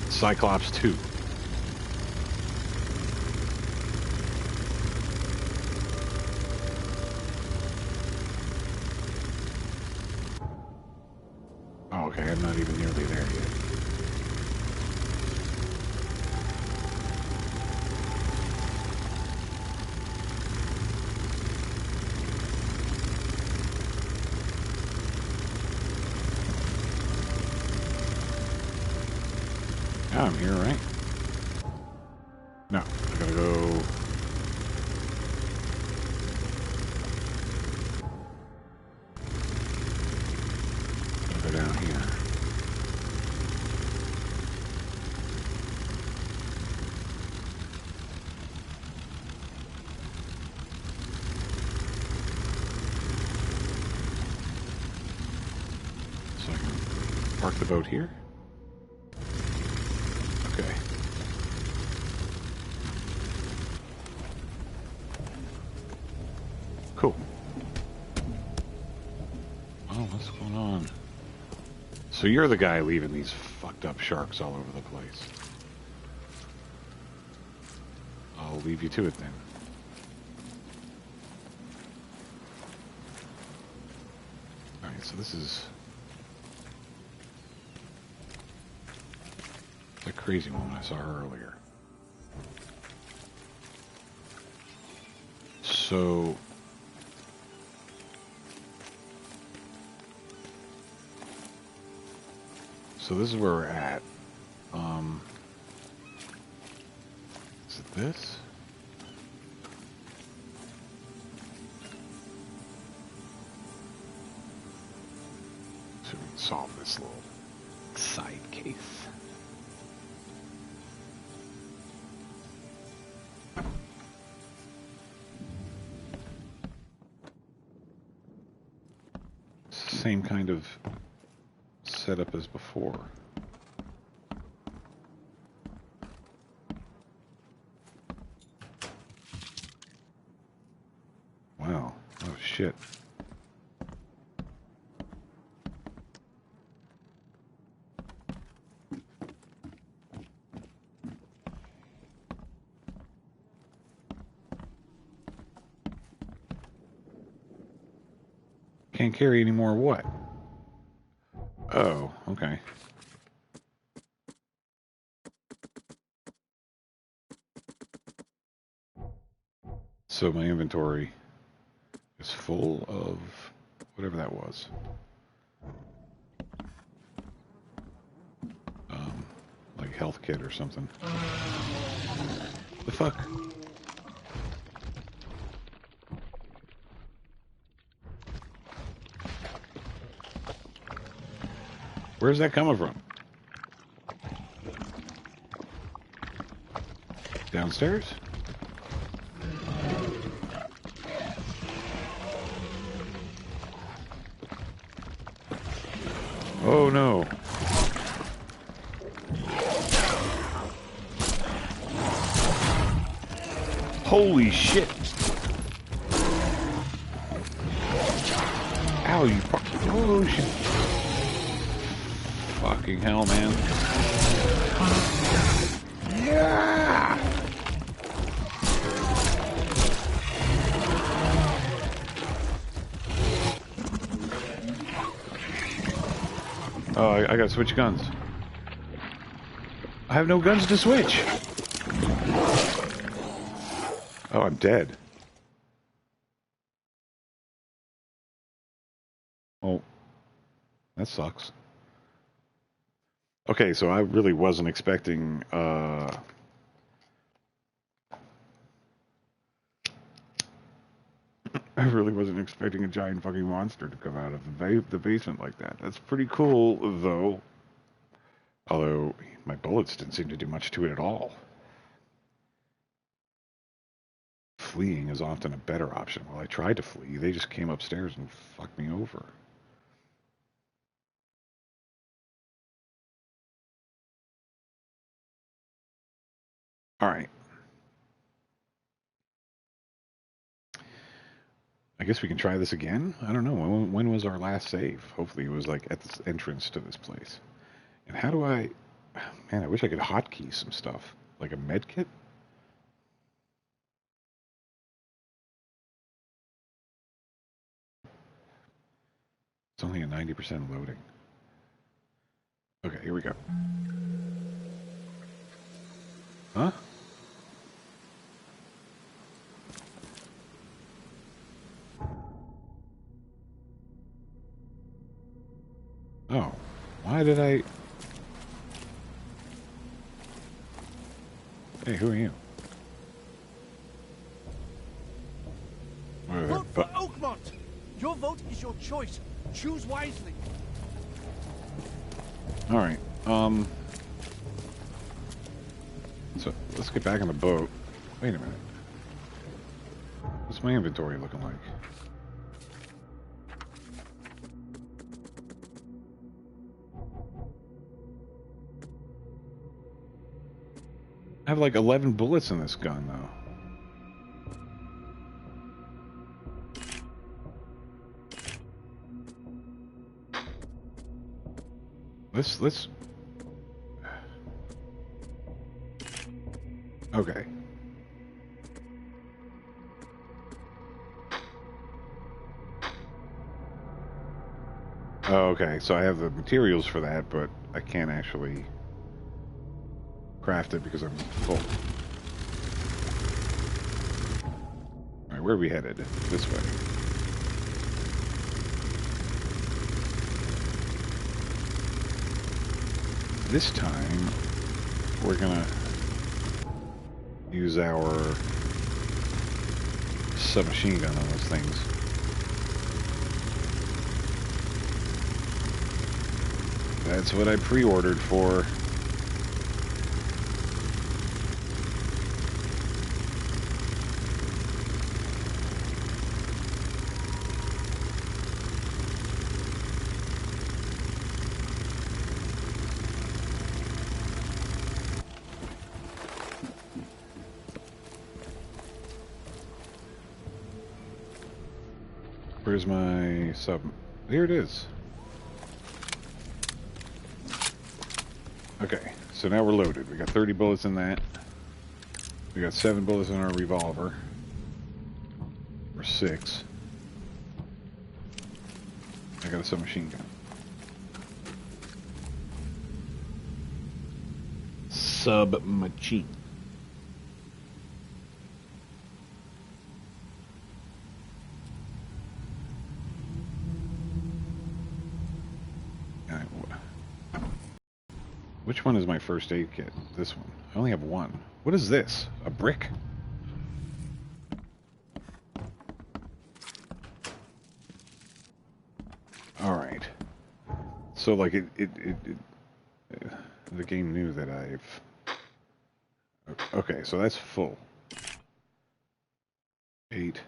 Cyclops 2. Oh, okay, I'm not even nearly there yet. Oh, I'm here, right? No, I gotta go. Gotta go down here. So I can park the boat here. Okay. Cool. Oh, what's going on? So you're the guy leaving these fucked up sharks all over the place. I'll leave you to it then. Alright, so this is the crazy woman I saw her earlier. So this is where we're at. Is it this? So we can solve this little side case. It's the same kind of setup as before. Wow. Oh shit. Can't carry any more what? Oh, okay. So my inventory is full of whatever that was. Like health kit or something. The fuck? Where's that coming from? Downstairs? Oh no. Holy shit. Ow, you oh shit. Fucking hell, man. Yeah! Oh, I gotta switch guns. I have no guns to switch. Oh, I'm dead. Oh, that sucks. Okay, so I really wasn't expecting, I really wasn't expecting a giant fucking monster to come out of the basement like that. That's pretty cool, though. Although, my bullets didn't seem to do much to it at all. Fleeing is often a better option. Well, I tried to flee. They just came upstairs and fucked me over. Alright. I guess we can try this again? I don't know. When was our last save? Hopefully it was like at the entrance to this place. And how do I... Man, I wish I could hotkey some stuff. Like a med kit? It's only a 90% loading. Okay, here we go. Huh? Oh. Why did I... Hey, who are you? Vote for Oakmont! Your vote is your choice. Choose wisely. Alright, so, let's get back on the boat. Wait a minute. What's my inventory looking like? I have like 11 bullets in this gun, though. Let's... Okay. Oh, okay, so I have the materials for that, but I can't actually craft it because I'm full. Alright, where are we headed? This way. This time, we're gonna use our submachine gun on those things. That's what I pre-ordered for. Where's my sub? Here it is. Okay, so now we're loaded. We got 30 bullets in that. We got 7 bullets in our revolver. Or 6. got a submachine gun. Submachine. Which one is my first aid kit? This one. I only have one. What is this? A brick? Alright. So, like, the game knew that I've... Okay, so that's full. 8.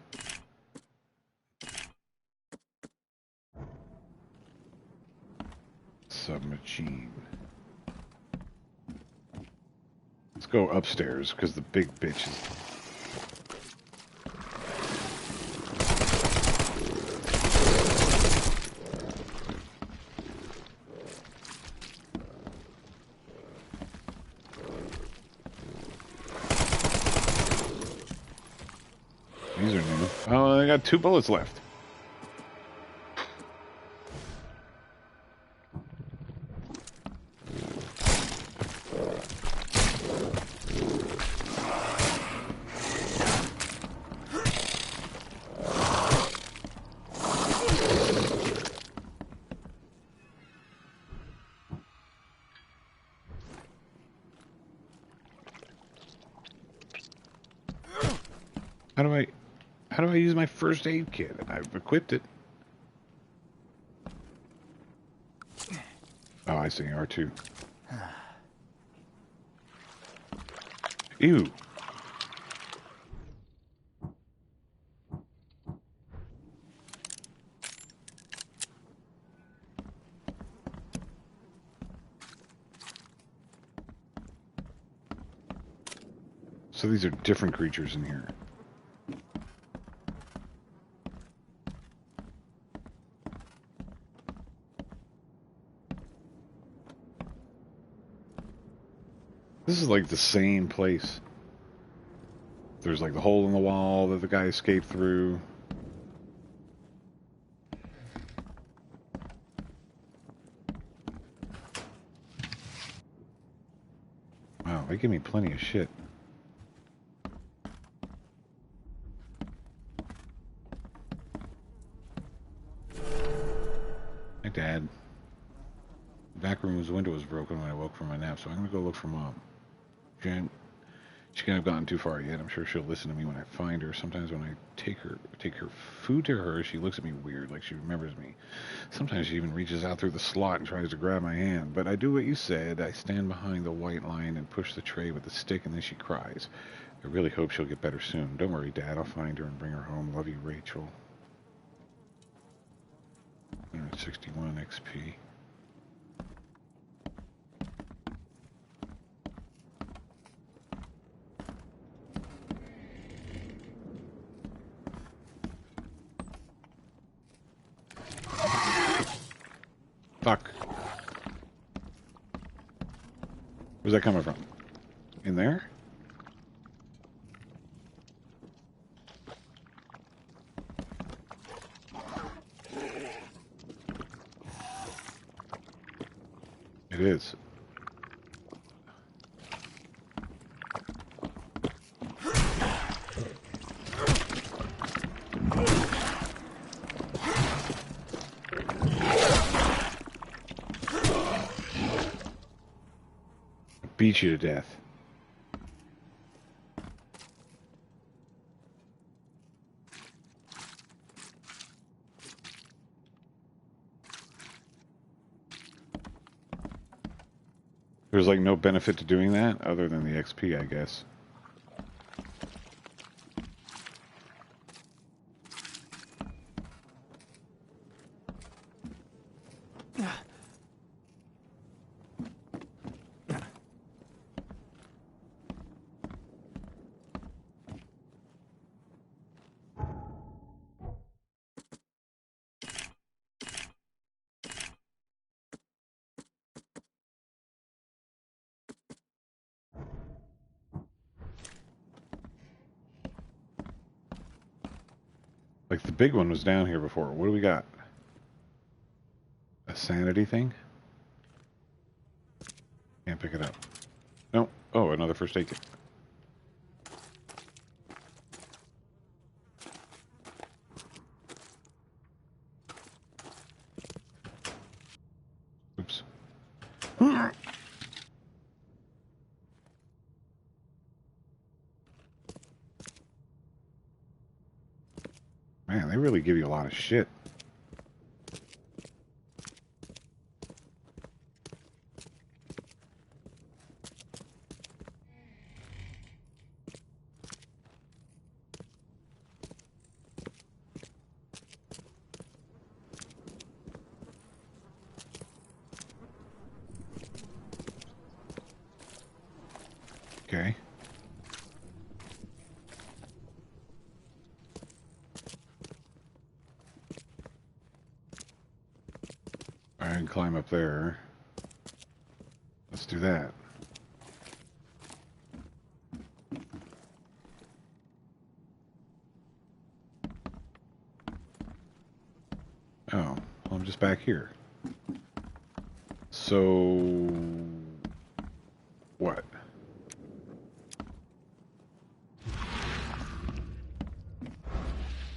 Submachine. Let's go upstairs, because the big bitch is... These are new. Oh, I got 2 bullets left. How do I use my first aid kit? I've equipped it. Oh, I see. R2. Ew. So these are different creatures in here. This is like the same place. There's like the hole in the wall that the guy escaped through. Wow, they give me plenty of shit. Hi, Dad. The back room's window was broken when I woke from my nap, so I'm gonna go look for Mom. She can't have gotten too far yet. I'm sure she'll listen to me when I find her. Sometimes when I take her food to her, she looks at me weird, like she remembers me. Sometimes she even reaches out through the slot and tries to grab my hand. But I do what you said. I stand behind the white line and push the tray with the stick, and then she cries. I really hope she'll get better soon. Don't worry, Dad. I'll find her and bring her home. Love you, Rachel. 161 XP. Fuck. Where's that coming from? In there? It is. Beat you to death. There's like no benefit to doing that other than the XP, I guess. Like the big one was down here before. What do we got? A sanity thing? Can't pick it up. No. Oh, another first aid kit. Oops. Man, they really give you a lot of shit. Okay. I can climb up there. Let's do that. Oh, well, I'm just back here. So... what?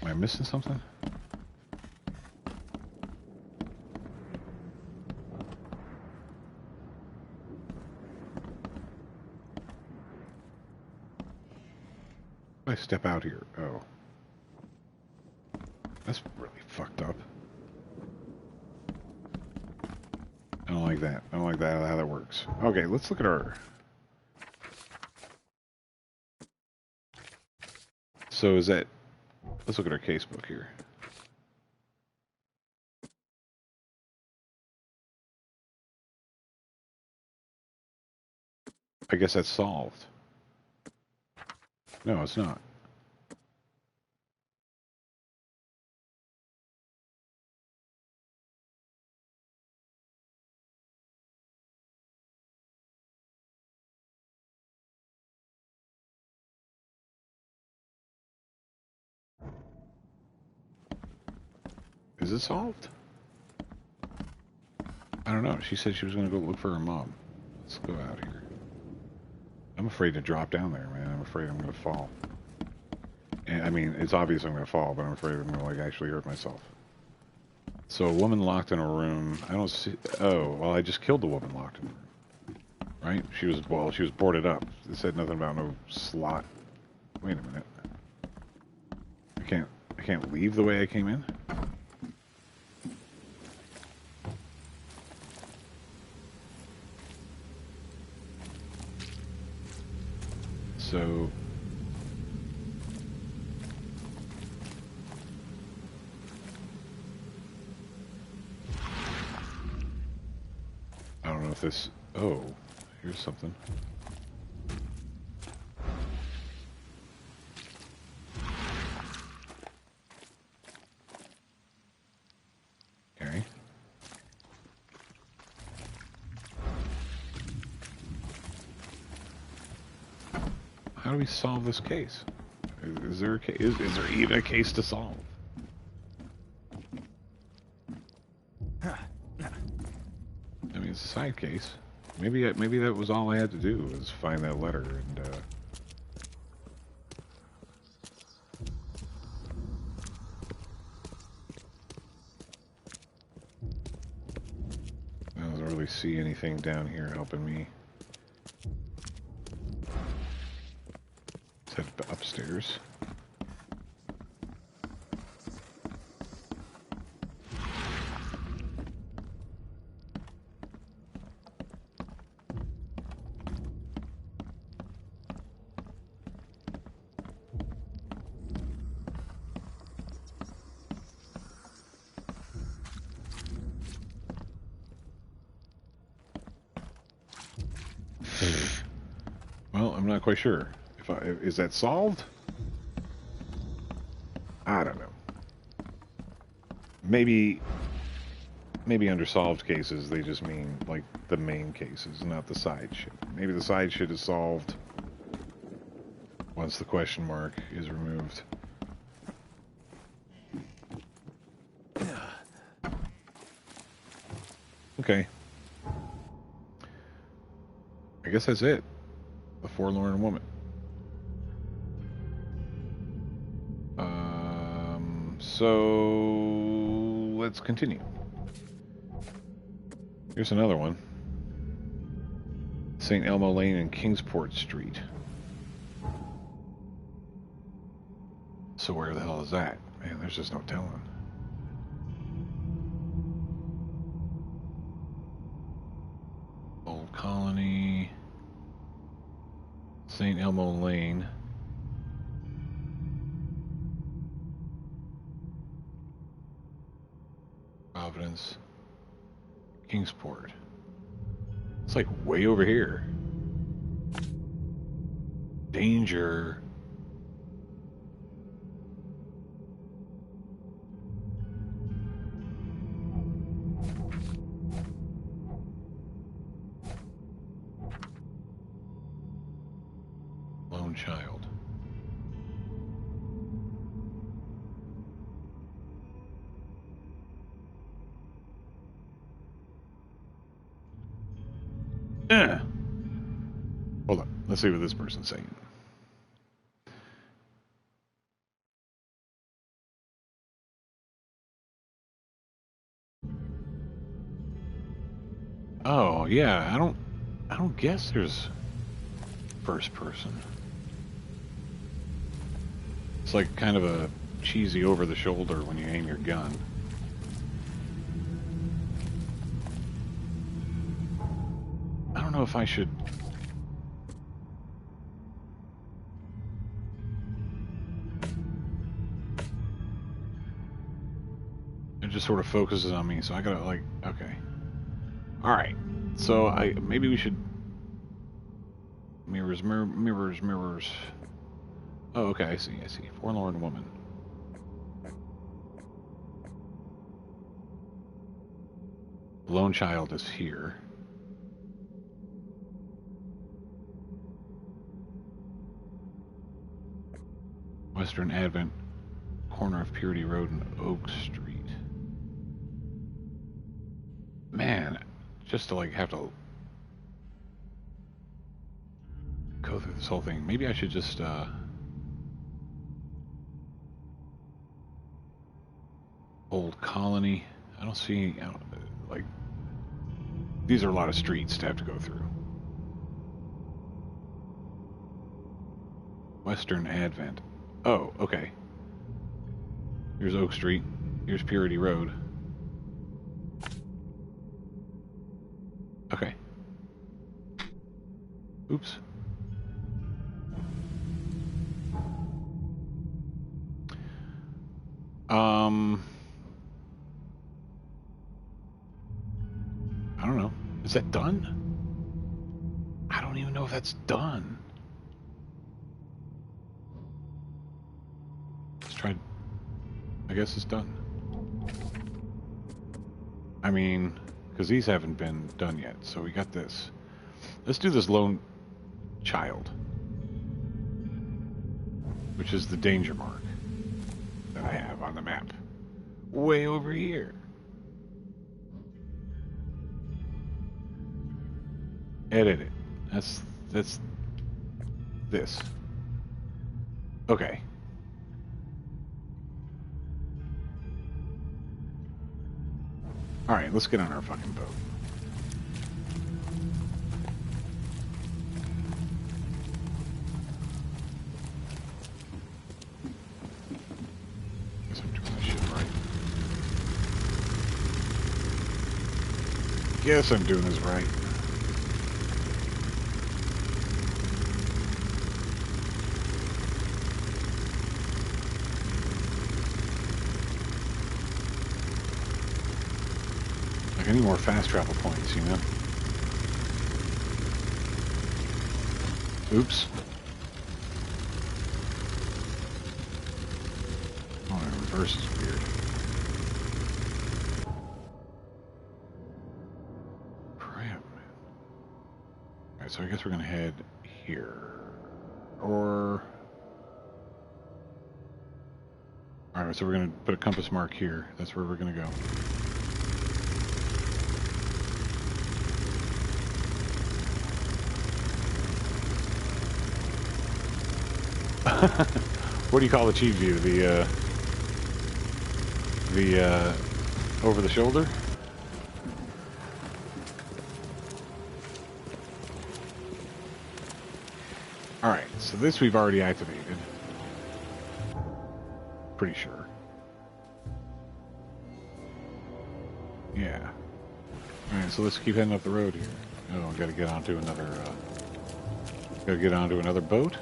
Am I missing something? If I step out here, oh. That's really fucked up. I don't like that. I don't like that, how that works. Okay, let's look at our... So is that... Let's look at our casebook here. I guess that's solved. No, it's not. Is it solved? I don't know. She said she was going to go look for her mom. Let's go out here. I'm afraid to drop down there, man. I'm afraid I'm going to fall. And, I mean, it's obvious I'm going to fall, but I'm afraid I'm going to, like, actually hurt myself. So a woman locked in a room. I don't see... Oh, well, I just killed the woman locked in the room. Right? She was boarded up. It said nothing about no slot. Wait a minute. I can't leave the way I came in? So... I don't know if this... Oh, here's something. Okay. How do we solve this case? Is there a case? Is there even a case to solve? I mean, it's a side case. Maybe that was all I had to do was find that letter and. I don't really see anything down here helping me. Let's head upstairs. Well, I'm not quite sure. Is that solved? I don't know. Maybe under solved cases they just mean like the main cases, not the side shit. Maybe the side shit is solved once the question mark is removed. Okay. I guess that's it. The Forlorn Woman. So let's continue. Here's another one. St. Elmo Lane and Kingsport Street. So where the hell is that? Man, there's just no telling. Old Colony. St. Elmo Lane. Providence. Kingsport. It's like way over here. Danger. Lone child. Hold on. Let's see what this person's saying. Oh, yeah. I don't guess there's first person. It's like kind of a cheesy over the shoulder when you aim your gun. I don't know if I should... It just sort of focuses on me, so I gotta, like, okay. Alright, so maybe we should... Mirrors, mirrors, mirrors. Oh, okay, I see. Forlorn Woman. Lone child is here. Western Advent, corner of Purity Road and Oak Street. Man, just to like have to go through this whole thing. Maybe I should just Old Colony. I don't see like these are a lot of streets to have to go through. Western Advent. Oh, okay. Here's Oak Street. Here's Purity Road. Okay. Oops. I don't know. Is that done? I don't even know if that's done. Let's try. I guess it's done. I mean, because these haven't been done yet, so we got this. Let's do this lone child, which is the danger mark that I have on the map. Way over here. Edit it. That's this. Okay. Alright, let's get on our fucking boat. Guess I'm doing this shit right. Guess I'm doing this right. I need more fast travel points, you know? Oops. Oh, the reverse is weird. Crap, man. Alright, so I guess we're gonna head here. Or... Alright, so we're gonna put a compass mark here. That's where we're gonna go. What do you call the cheat view? The over the shoulder? Alright, so this we've already activated. Pretty sure. Yeah. Alright, so let's keep heading up the road here. Oh, gotta get onto another boat?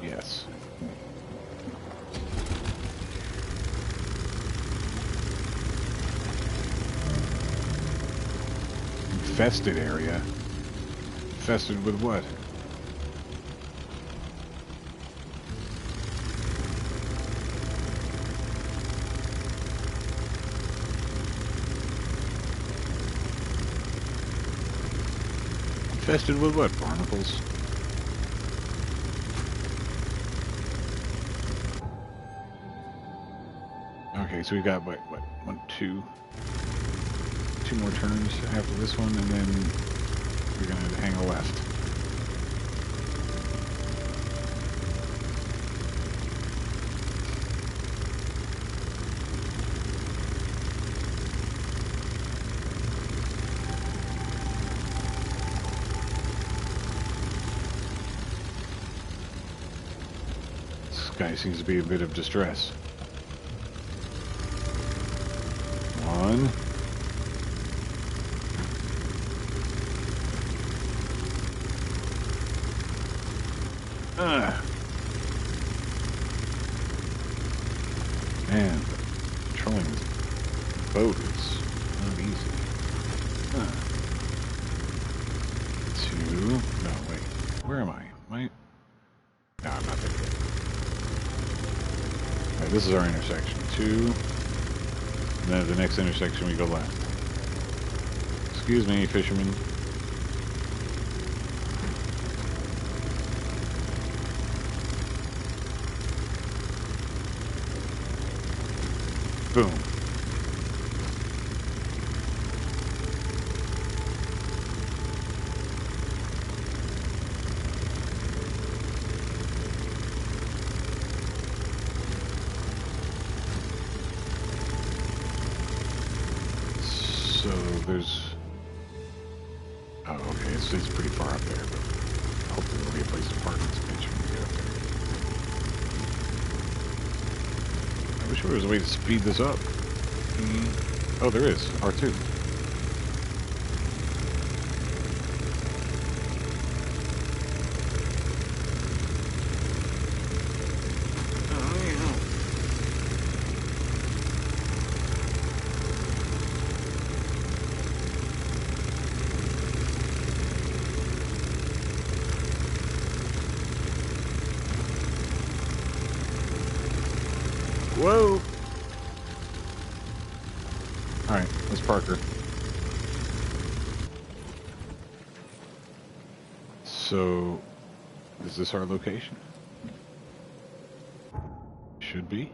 Yes. Infested area? Infested with what? Infested with what? Barnacles? Okay, so we've got what? One, two more turns after this one, and then we're gonna hang a left. This guy seems to be a bit of distress. One. Man, controlling this boat is not easy. Two. No, wait. Where am I? No, I'm not there yet. Alright, this is our intersection. Two. And then at the next intersection we go left. Excuse me, fisherman. Boom. So there's... Oh, okay, it's pretty far up there, but hopefully there'll be a place to park this bitch when we get up there. I wish there was a way to speed this up. Oh, there is. R2. Whoa! Alright, let's park her. So, is this our location? Should be.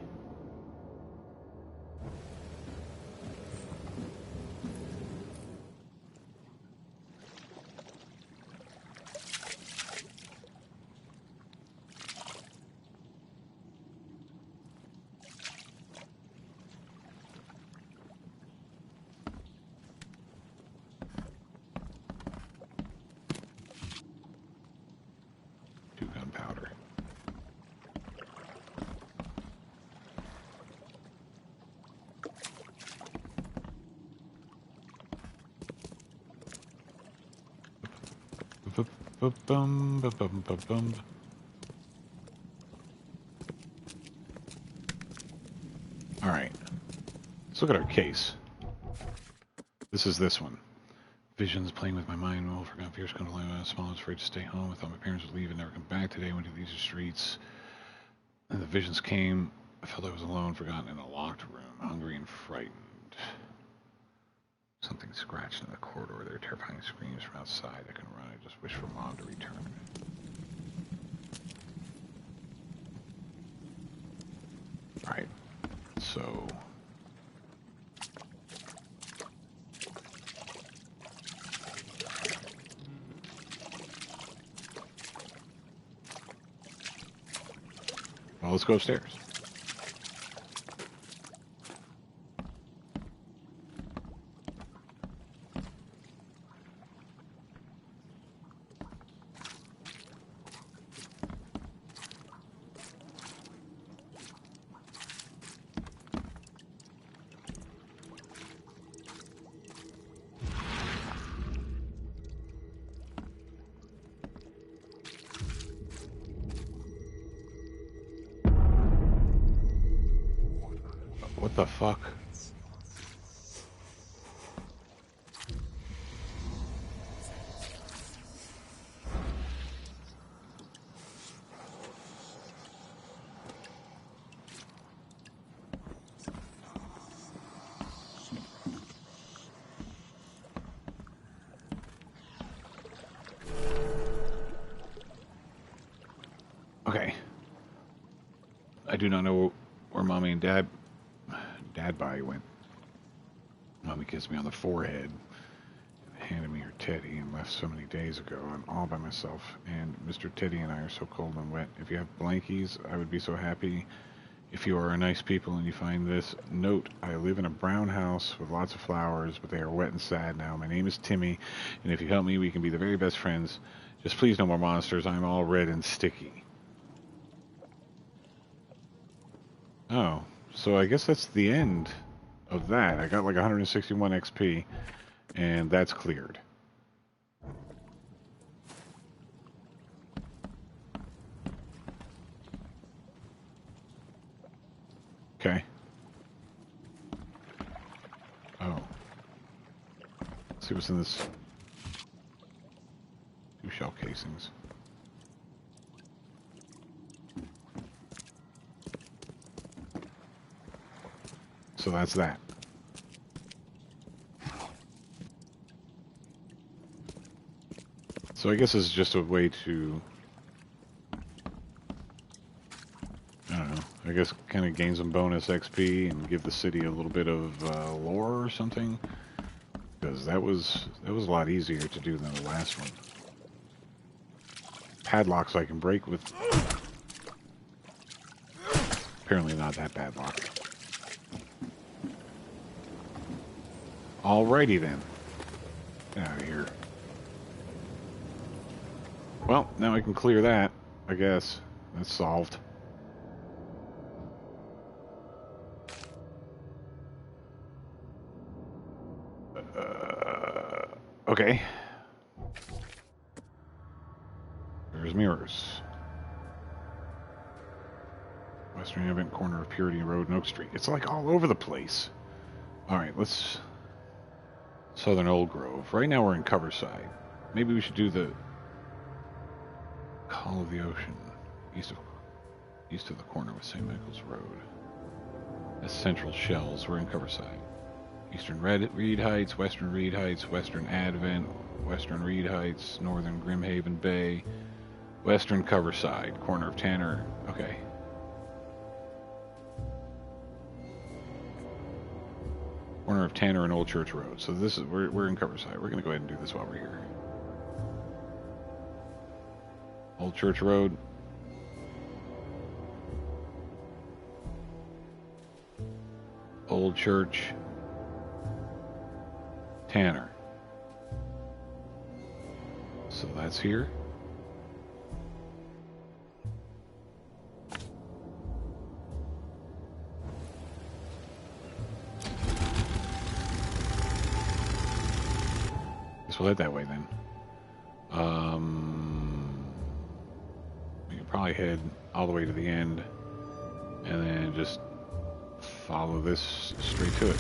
Gunpowder. All right. Let's look at our case. This is this one. Visions playing with my mind. Oh, forgot fears come to life. I was small. I was afraid to stay home. I thought my parents would leave and never come back today. I went to these streets. And the visions came. I felt I was alone, forgotten in a locked room, hungry and frightened. Something scratched in the corridor. There were terrifying screams from outside. I couldn't run. I just wished for Mom to return. Alright. So... let's go upstairs. What the fuck? Okay. I do not know where Mommy and Dad body went. Mommy kissed me on the forehead, handed me her teddy, and left so many days ago. I'm all by myself, and Mr. Teddy and I are so cold and wet. If you have blankies, I would be so happy. If you are nice people and you find this, note, I live in a brown house with lots of flowers, but they are wet and sad now. My name is Timmy, and if you help me, we can be the very best friends. Just please no more monsters. I'm all red and sticky. Oh, so I guess that's the end of that. I got like 161 XP, and that's cleared. Okay. Oh. Let's see what's in this. 2 shell casings. So that's that. So I guess it's just a way to, I don't know, I guess kind of gain some bonus XP and give the city a little bit of lore or something. Because that was a lot easier to do than the last one. Padlocks I can break with. Apparently not that padlock. Alrighty then. Get out of here. Well, now I can clear that, I guess. That's solved. Okay. There's mirrors. Western Event, corner of Purity Road and Oak Street. It's like all over the place. Alright, let's... Southern Old Grove. Right now we're in Coverside. Maybe we should do the Call of the Ocean. East of the corner with St. Michael's Road. That's Central Shells. We're in Coverside. Eastern Reed Heights, Western Reed Heights, Western Advent, Western Reed Heights, Northern Grimhaven Bay, Western Coverside, corner of Tanner. Okay. Corner of Tanner and Old Church Road. So this is we're in Coverside. We're gonna go ahead and do this while we're here. Old Church Road. Old Church. Tanner. So that's here. Guess we'll head that way then. We can probably head all the way to the end and then just follow this straight to it.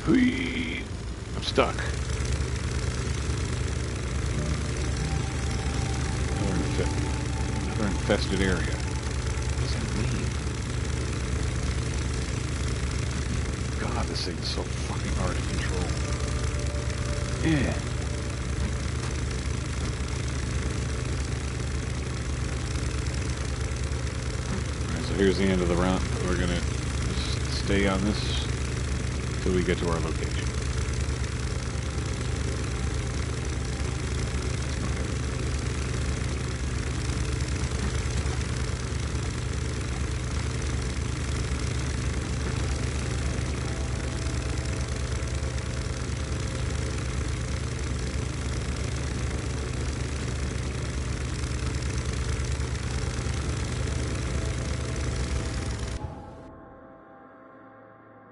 Whee! I'm stuck. Another infested area. What does that mean? God, this thing is so fucking hard to control. Yeah. Alright, so here's the end of the run. We're gonna just stay on this until we get to our location.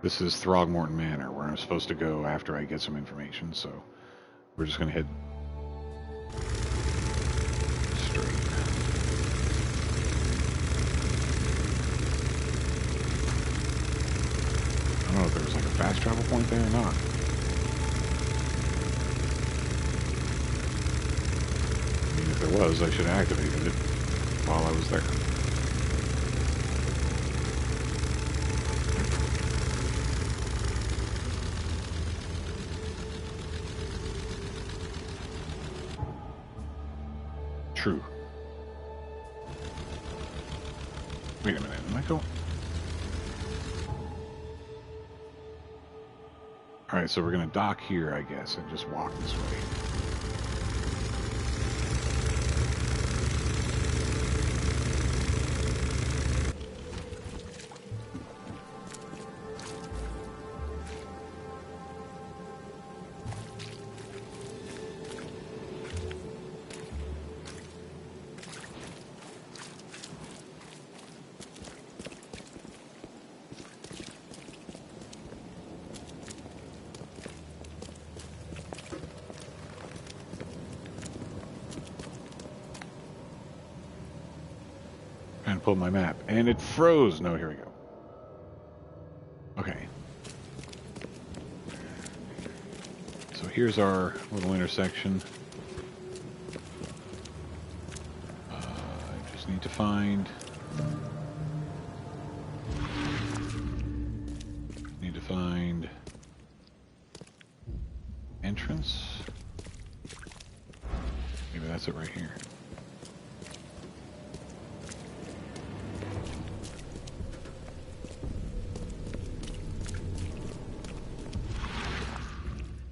This is Throgmorton Manor, where I'm supposed to go after I get some information, so we're just going to head straight. I don't know if there was like a fast travel point there or not. I mean, if there was, I should have activated it while I was there. True. Wait a minute, am I going? Alright, so we're gonna dock here, I guess, and just walk this way. Trying to pull my map, and it froze. No, here we go. Okay. So here's our little intersection. I just need to find... entrance. Maybe that's it right here.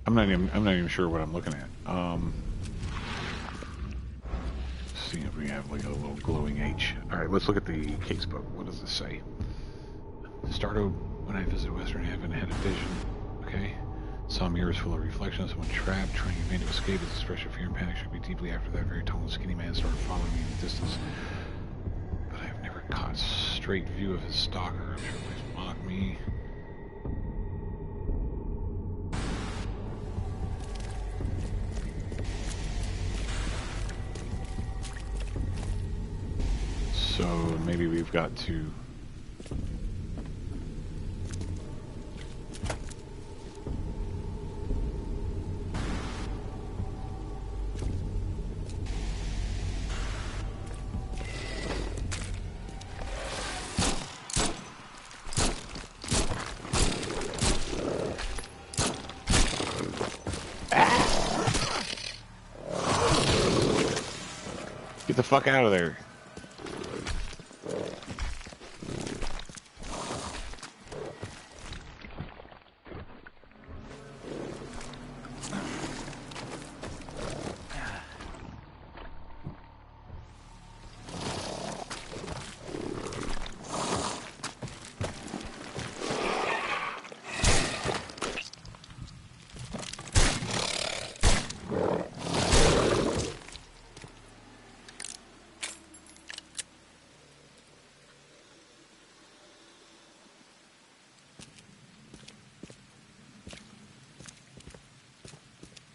I'm not even sure what I'm looking at. See if we have like a little glowing H. All right, let's look at the casebook. What does this say? Started when I visited Western Heaven, had a vision. Okay. Saw mirrors full of reflections. Someone trapped, trying in vain to escape. His expression of fear and panic shook me deeply. After that, very tall and skinny man started following me in the distance. But I have never caught a straight view of his stalker. I'm sure he's mocked me. So maybe we've got to... Get the fuck out of there.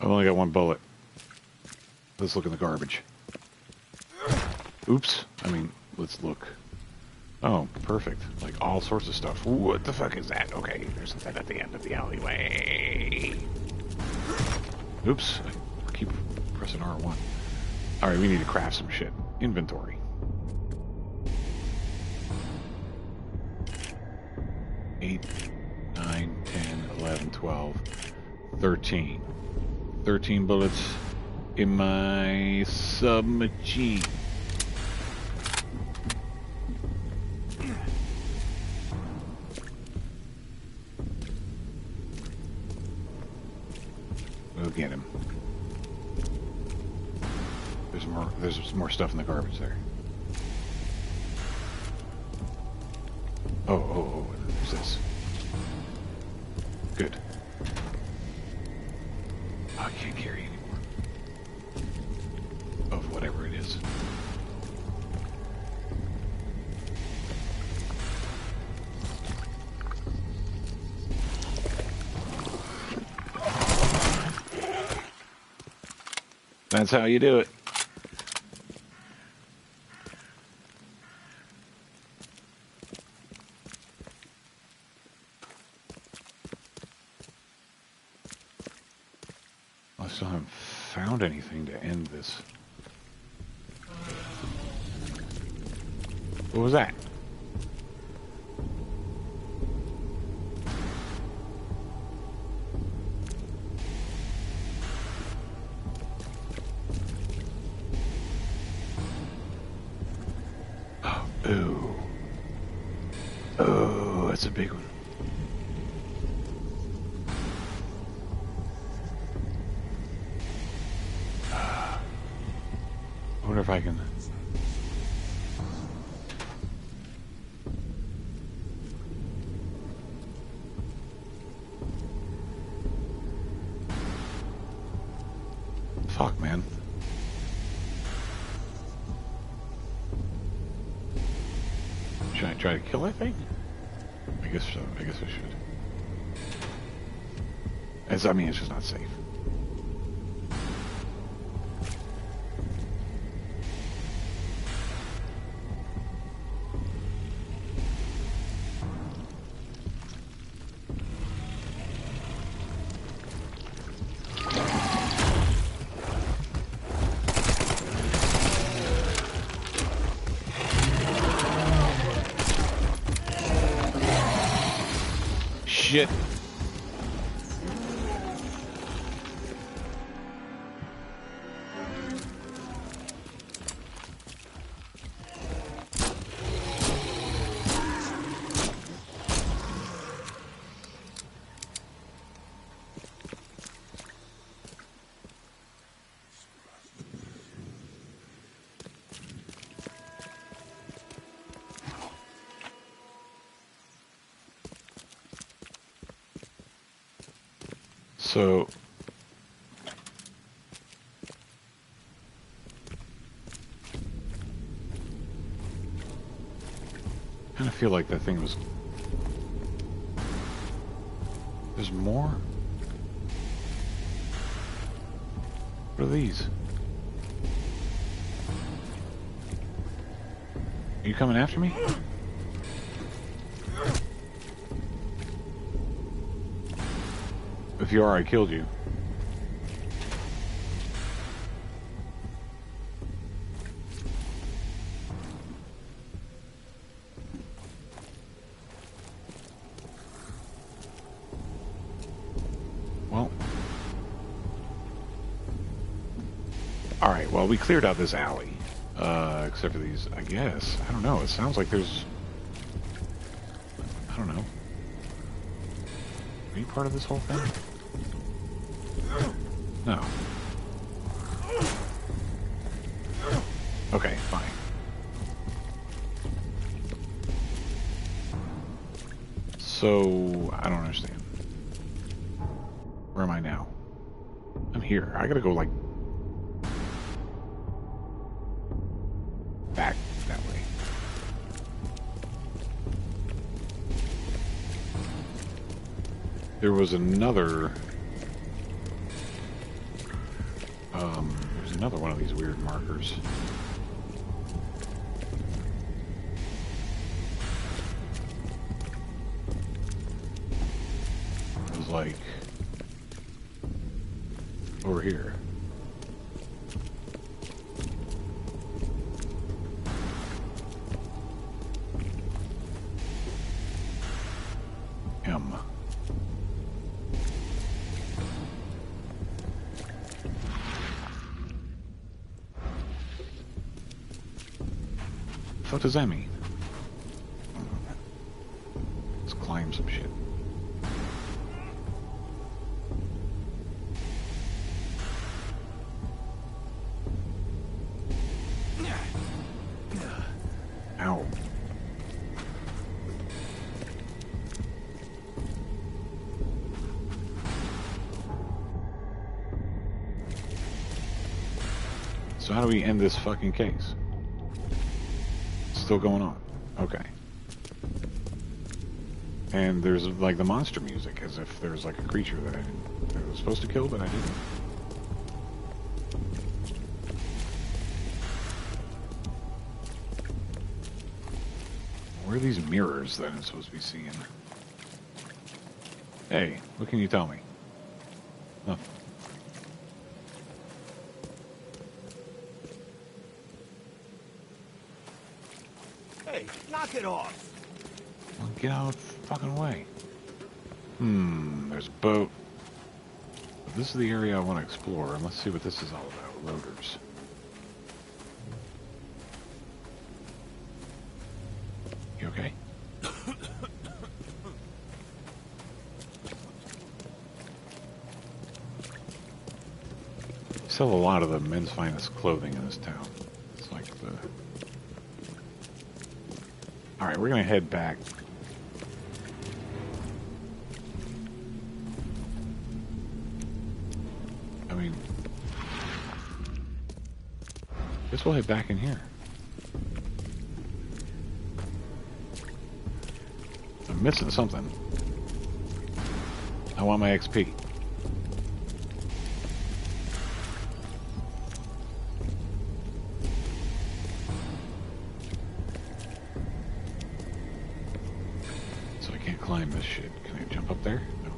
I've only got one bullet. Let's look in the garbage. Oops. I mean, let's look. Oh, perfect. Like all sorts of stuff. Ooh, what the fuck is that? Okay, there's something at the end of the alleyway. Oops. I keep pressing R1. Alright, we need to craft some shit. Inventory. 8, 9, 10, 11, 12, 13. 13 bullets in my submachine. We'll get him. There's more stuff in the garbage there. Oh, there's this. Good. I can't carry anymore. Of whatever it is. That's how you do it. I still haven't found anything to end this. What was that? Ooh. Oh, that's a big one. I wonder if I can... Fuck, man. Should I try to kill that thing? I guess so. I guess I should. I mean, it's just not safe. Shit. So, I kind of feel like that thing was... There's more? What are these? Are you coming after me? If you are, I killed you. Well. Alright, well, we cleared out this alley. Except for these, I guess. I don't know. It sounds like there's... I don't know. Are you part of this whole thing? No. Okay, fine. So, I don't understand. Where am I now? I'm here. I gotta go, like... back that way. There was another... there's another one of these weird markers. It was like... over here. M. What does that mean? Let's climb some shit. Ow. So how do we end this fucking case? Still going on. Okay. And there's like the monster music, as if there's like a creature that I was supposed to kill, but I didn't. Where are these mirrors that I'm supposed to be seeing? Hey, what can you tell me? Nothing. Hey, knock it off! Well, get out of the fucking way. There's a boat. This is the area I want to explore, and let's see what this is all about. Rotors. You okay? Sell a lot of the men's finest clothing in this town. It's like the... Alright, we're gonna head back. I mean... guess we'll head back in here. I'm missing something. I want my XP. So I can't climb this shit. Can I jump up there? No.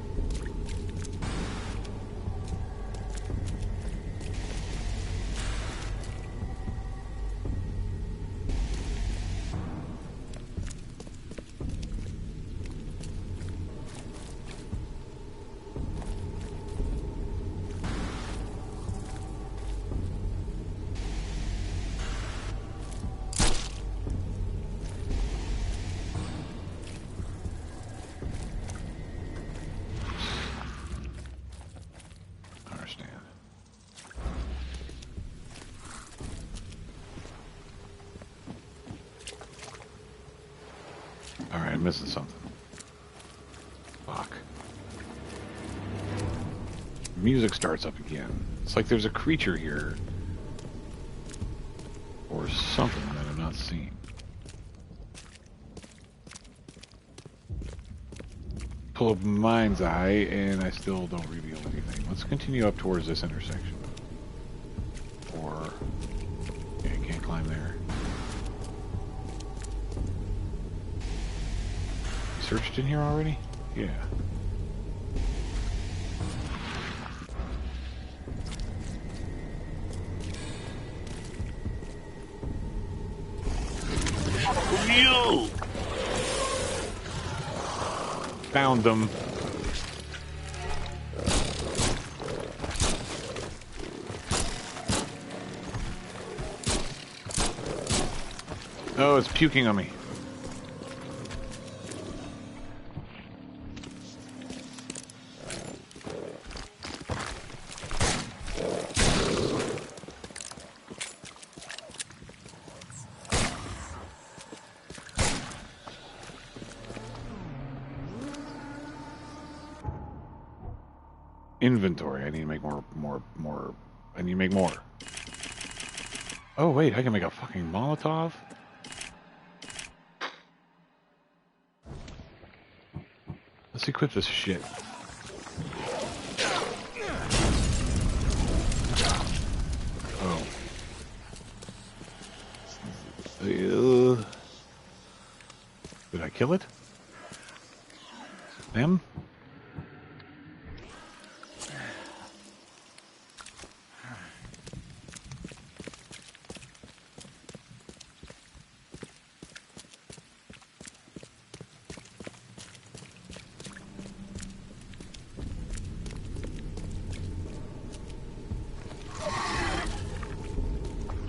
Alright, I'm missing something. Fuck. Music starts up again. It's like there's a creature here. Or something that I'm not seeing. Pull up mind's eye, and I still don't reveal anything. Let's continue up towards this intersection. Or... yeah, you can't climb there. Searched in here already? Yeah. You! Found them. Oh, it's puking on me. Inventory. I need to make more. I need to make more. Oh, wait, I can make a fucking Molotov? Let's equip this shit. Oh. Did I kill it? Them?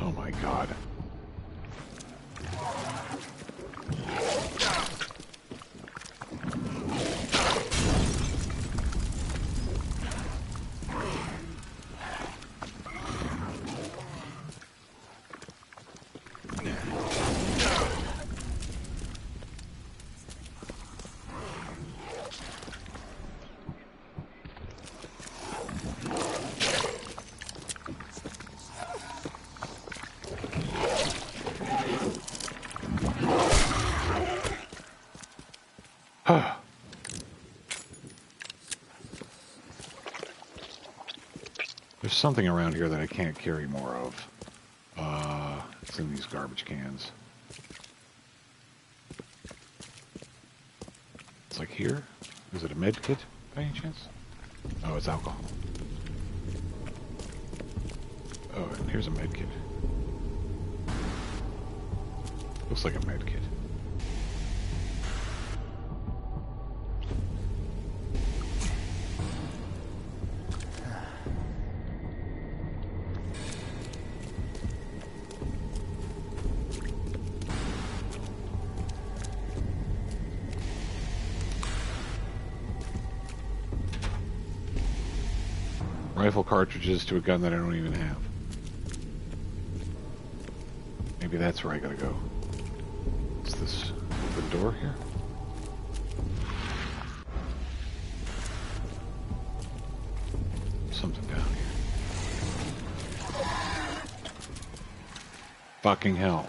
Oh my god. There's something around here that I can't carry more of. It's in these garbage cans. here? Is it a med kit by any chance? Oh, it's alcohol. Oh, and here's a med kit. Looks like a med kit. Rifle cartridges to a gun that I don't even have. Maybe that's where I gotta go. Is this open door here? Something down here. Fucking hell.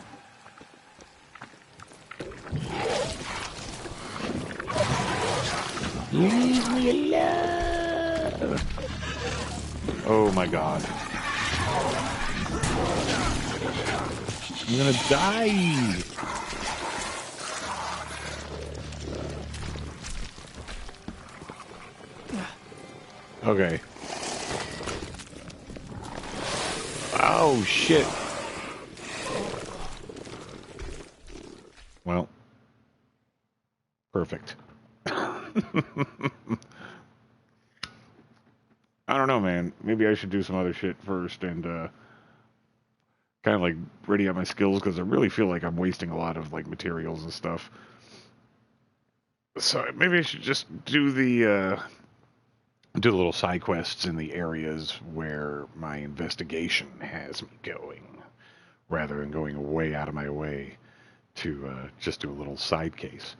Leave me alone. Oh my god. I'm gonna die! Okay. Oh shit. Well. Perfect. I don't know, man. Maybe I should do some other shit first and kind of like ready up my skills, because I really feel like I'm wasting a lot of like materials and stuff. So maybe I should just do the little side quests in the areas where my investigation has me going, rather than going way out of my way to just do a little side case.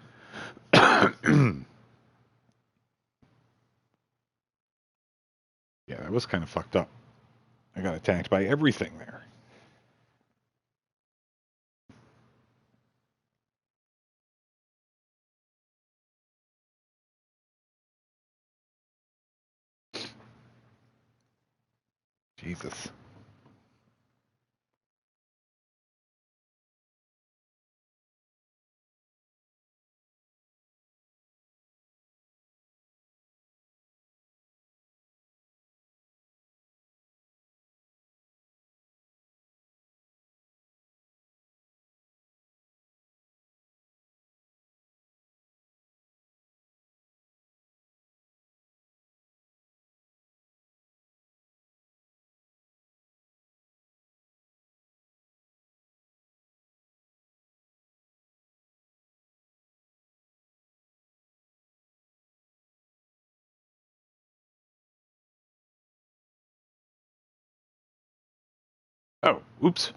Yeah, that was kind of fucked up. I got attacked by everything there. Jesus. Oh, oops.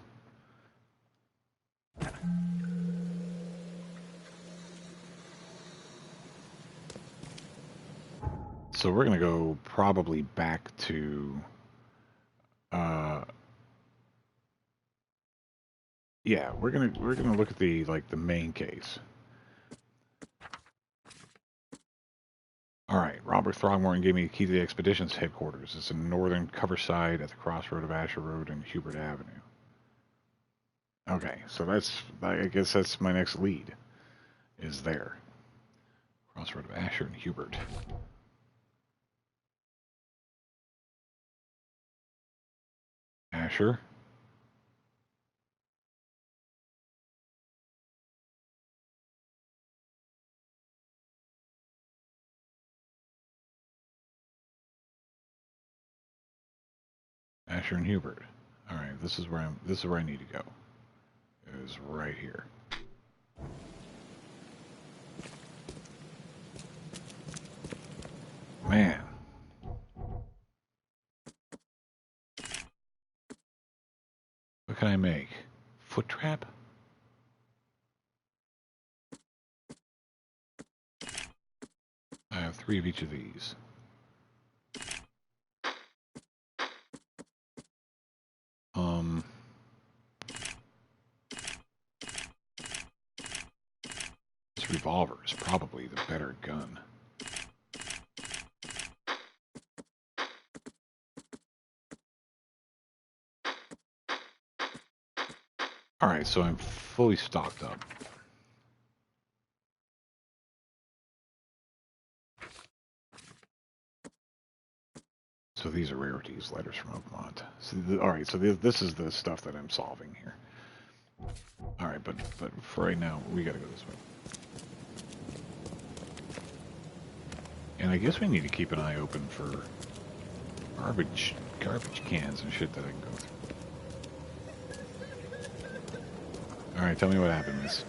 So we're gonna go probably back to yeah, we're gonna look at the main case. All right, Robert Throgmorton gave me the key to the expedition's headquarters. It's in the northern cover side at the crossroad of Asher Road and Hubert Avenue. Okay, so I guess that's my next lead, is there. Crossroad of Asher and Hubert. Asher. Asher and Hubert. All right, this is where I need to go. It is right here. Man. What can I make? Foot trap? I have 3 of each of these. This revolver is probably the better gun. Alright, so I'm fully stocked up. So these are rarities, letters from Oakmont. So alright, so this is the stuff that I'm solving here. Alright, but for right now, we gotta go this way. And I guess we need to keep an eye open for garbage cans and shit that I can go through. Alright, tell me what happens.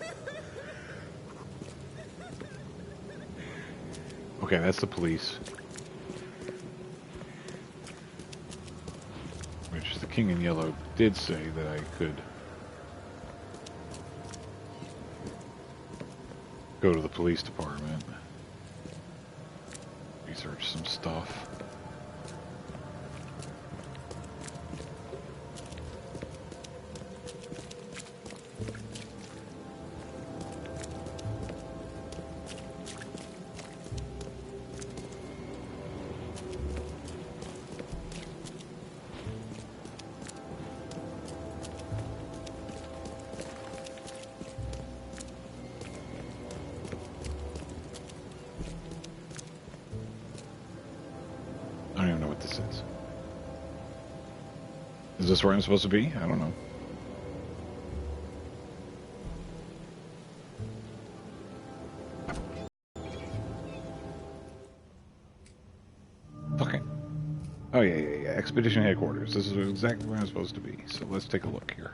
Okay, that's the police. Which the King in Yellow did say that I could go to the police department, research some stuff. I don't even know what this is. Is this where I'm supposed to be? I don't know. Okay. Oh, yeah. Expedition headquarters. This is exactly where I'm supposed to be. So let's take a look here.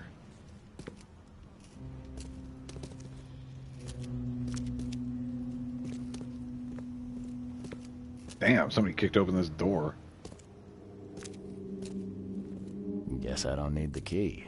Damn, somebody kicked open this door. Guess I don't need the key.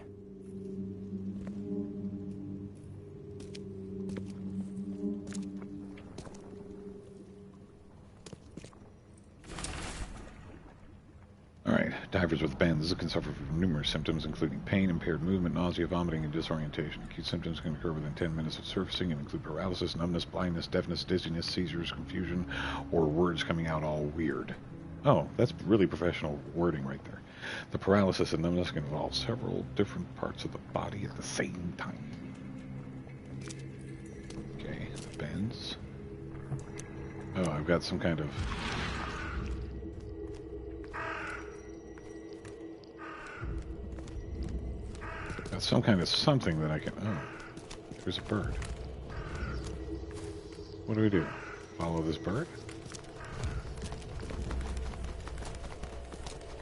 Alright, divers with bends can suffer from numerous symptoms, including pain, impaired movement, nausea, vomiting, and disorientation. Acute symptoms can occur within 10 minutes of surfacing and include paralysis, numbness, blindness, deafness, dizziness, seizures, confusion, or words coming out all weird. Oh, that's really professional wording right there. The paralysis and numbness can involve several different parts of the body at the same time. Okay, the bends. Oh, I've got some kind of... got some kind of something that I can... Oh, there's a bird. What do we do? Follow this bird?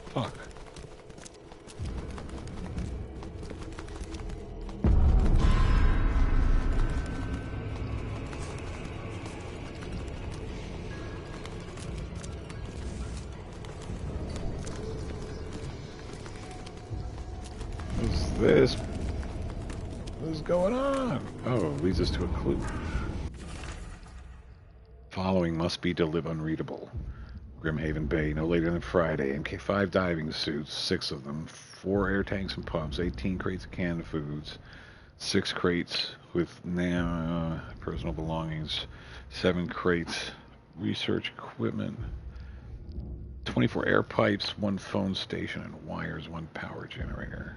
Fuck. This? What is going on? Oh, it leads us to a clue. Following must be unreadable. Grimhaven Bay, no later than Friday. MK5 diving suits, 6 of them. 4 air tanks and pumps, 18 crates of canned foods, 6 crates with personal belongings, 7 crates, research equipment, 24 air pipes, 1 phone station and wires, 1 power generator.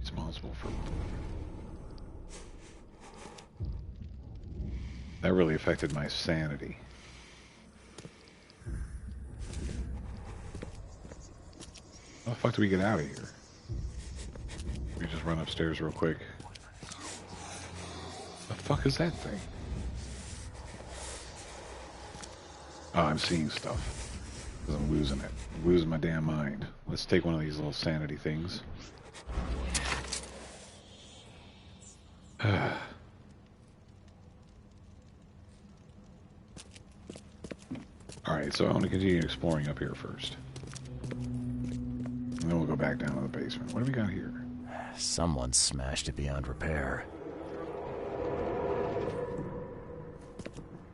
Responsible for... That really affected my sanity. How the fuck do we get out of here? We just run upstairs real quick. The fuck is that thing? Oh, I'm seeing stuff. Because I'm losing it. I'm losing my damn mind. Let's take one of these little sanity things. Alright, so I want to continue exploring up here first. And then we'll go back down to the basement. What do we got here? Someone smashed it beyond repair.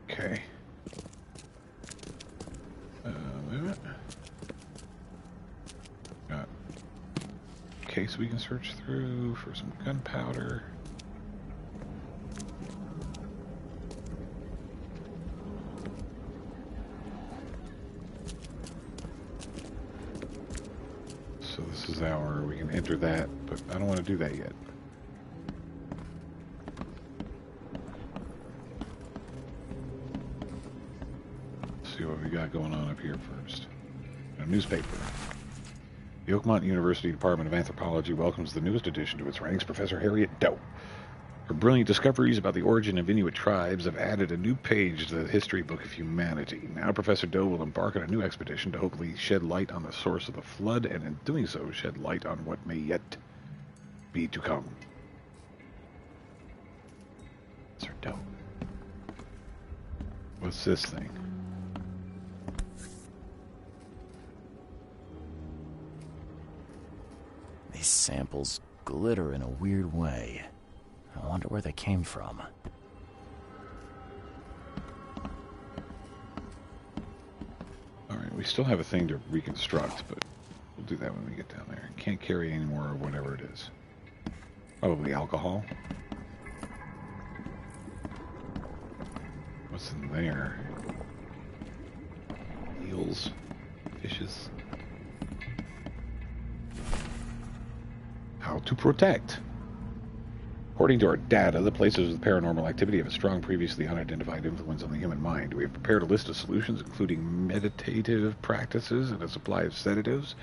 Okay. Wait a minute. Got a case we can search through for some gunpowder. So this is our, we can enter that, but I don't want to do that yet. See what we got going on up here first. A newspaper. The Oakmont University Department of Anthropology welcomes the newest addition to its ranks, Professor Harriet Doe. Her brilliant discoveries about the origin of Inuit tribes have added a new page to the history book of humanity. Now Professor Doe will embark on a new expedition to hopefully shed light on the source of the flood, and in doing so, shed light on what may yet be to come. Professor Doe. What's this thing? These samples glitter in a weird way. I wonder where they came from. Alright, we still have a thing to reconstruct, but we'll do that when we get down there. Can't carry any more of whatever it is. Probably alcohol. What's in there? Eels. Fishes. How to protect. According to our data, the places with paranormal activity have a strong previously unidentified influence on the human mind. We have prepared a list of solutions, including meditative practices and a supply of sedatives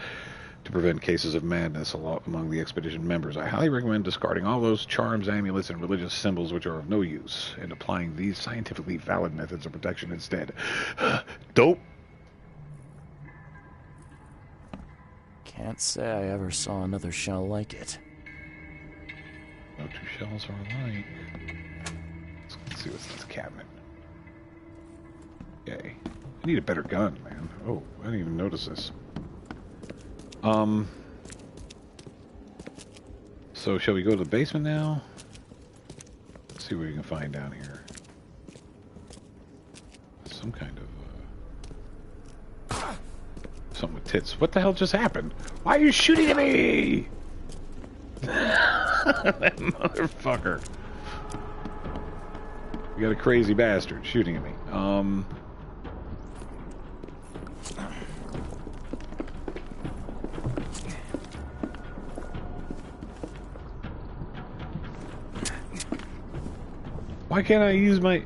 to prevent cases of madness among the expedition members. I highly recommend discarding all those charms, amulets, and religious symbols which are of no use, and applying these scientifically valid methods of protection instead. Dope. Can't say I ever saw another shell like it. No two shells are alike. Let's see what's in this cabinet. Yay. I need a better gun, man. Oh, I didn't even notice this. So shall we go to the basement now? Let's see what we can find down here. Some kind of, something with tits. What the hell just happened? Why are you shooting at me? That motherfucker. We got a crazy bastard shooting at me. Why can't I use my...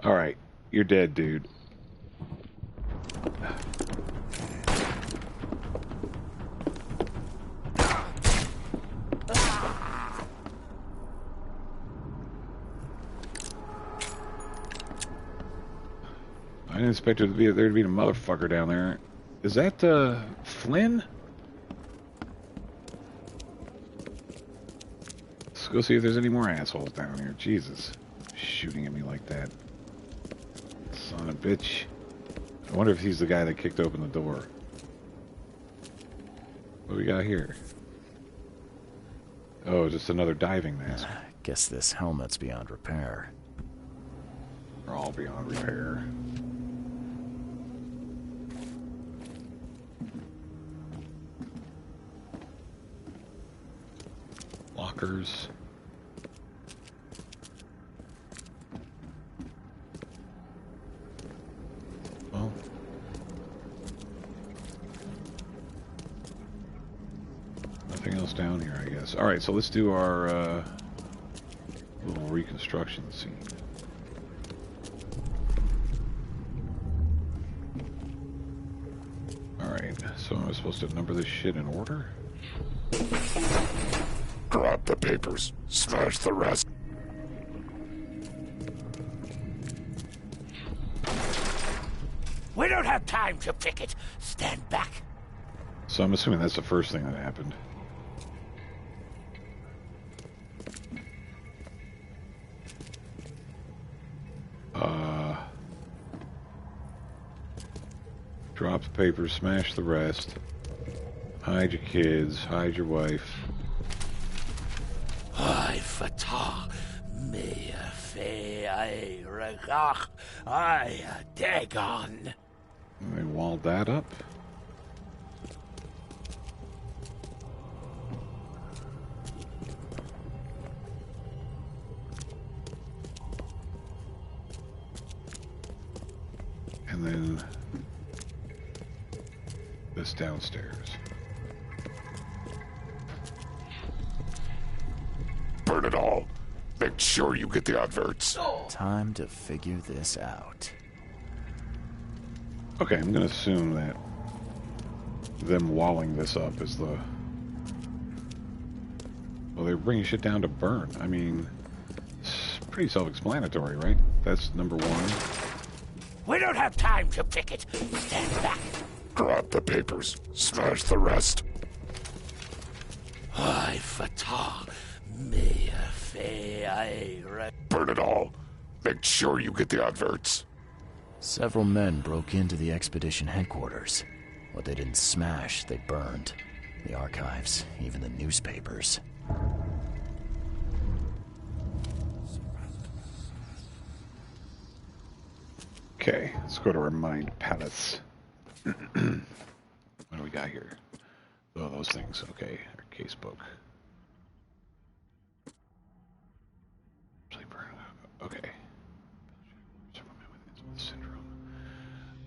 Alright, you're dead, dude. I didn't expect there to be a motherfucker down there. Is that, Flynn? Let's go see if there's any more assholes down here. Jesus. Shooting at me like that. Son of a bitch. I wonder if he's the guy that kicked open the door. What do we got here? Oh, just another diving mask. Guess this helmet's beyond repair. They're all beyond repair. Lockers. Well. Nothing else down here, I guess. Alright, so let's do our little reconstruction scene. Alright, so am I supposed to number this shit in order? Grab the papers, smash the rest. We don't have time to pick it. Stand back. So I'm assuming that's the first thing that happened. Drop the papers, smash the rest. Hide your kids, hide your wife. I fata me fe I regach I dagon. They walled that up. And then this downstairs. Burn it all. Make sure you get the adverts. Time to figure this out. Okay, I'm gonna assume that them walling this up is the... Well, they're bringing shit down to burn. I mean, it's pretty self-explanatory, right? That's number one. We don't have time to pick it. Stand back. Grab the papers. Smash the rest. I fatal. Me fe Burn it all. Make sure you get the adverts. Several men broke into the expedition headquarters. What they didn't smash, they burned. The archives, even the newspapers. Okay, let's go to our mind palace. What do we got here? Oh, those things. Okay, our case book. Okay.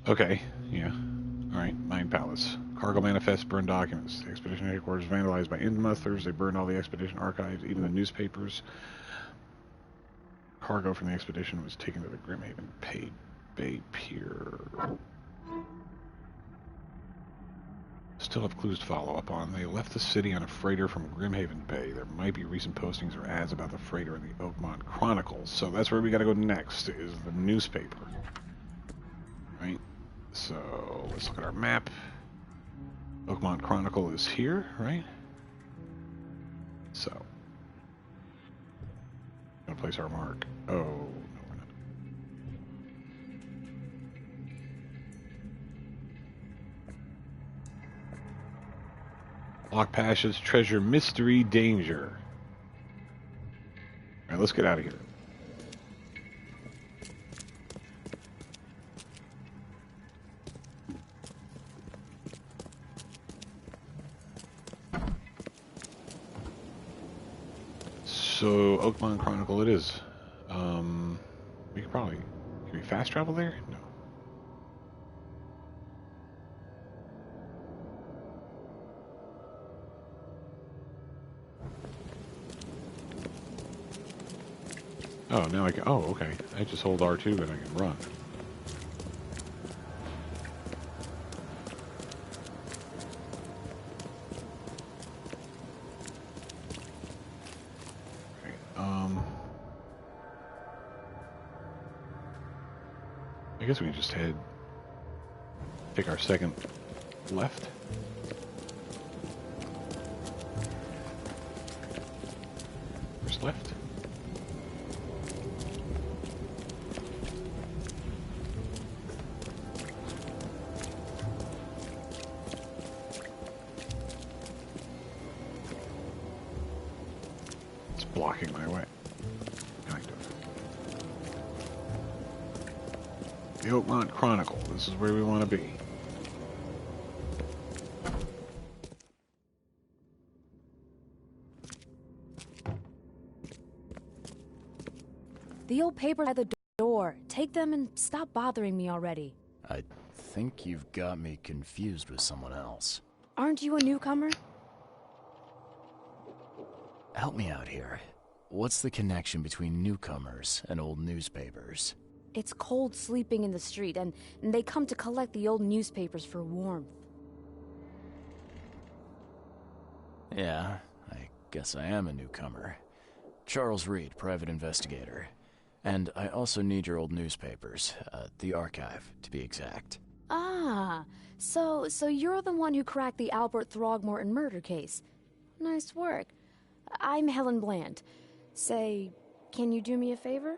Okay, yeah. Alright, Mind Palace. Cargo manifest, burned documents. The expedition headquarters vandalized by Inmuthers. They burned all the expedition archives, even the newspapers. Cargo from the expedition was taken to the Grimhaven Bay Pier. Still have clues to follow up on. They left the city on a freighter from Grimhaven Bay. There might be recent postings or ads about the freighter in the Oakmont Chronicles. So that's where we gotta go next, is the newspaper. Right? So let's look at our map. Oakmont Chronicle is here, right? So gonna place our mark. Oh, no, we're not. Lock Pasha's treasure mystery danger. Alright, let's get out of here. So, Oakmont Chronicle it is. We could probably... Can we fast travel there? No. Oh, now I can... Oh, okay. I just hold R2 and I can run. I guess we can just take our second left. First left. It's blocking my way. The Oakmont Chronicle. This is where we want to be. The old paper at the door. Take them and stop bothering me already. I think you've got me confused with someone else. Aren't you a newcomer? Help me out here. What's the connection between newcomers and old newspapers? It's cold sleeping in the street, and they come to collect the old newspapers for warmth. Yeah, I guess I am a newcomer. Charles Reed, private investigator. And I also need your old newspapers, the archive, to be exact. Ah, so you're the one who cracked the Albert Throgmorton murder case. Nice work. I'm Helen Bland. Say, can you do me a favor?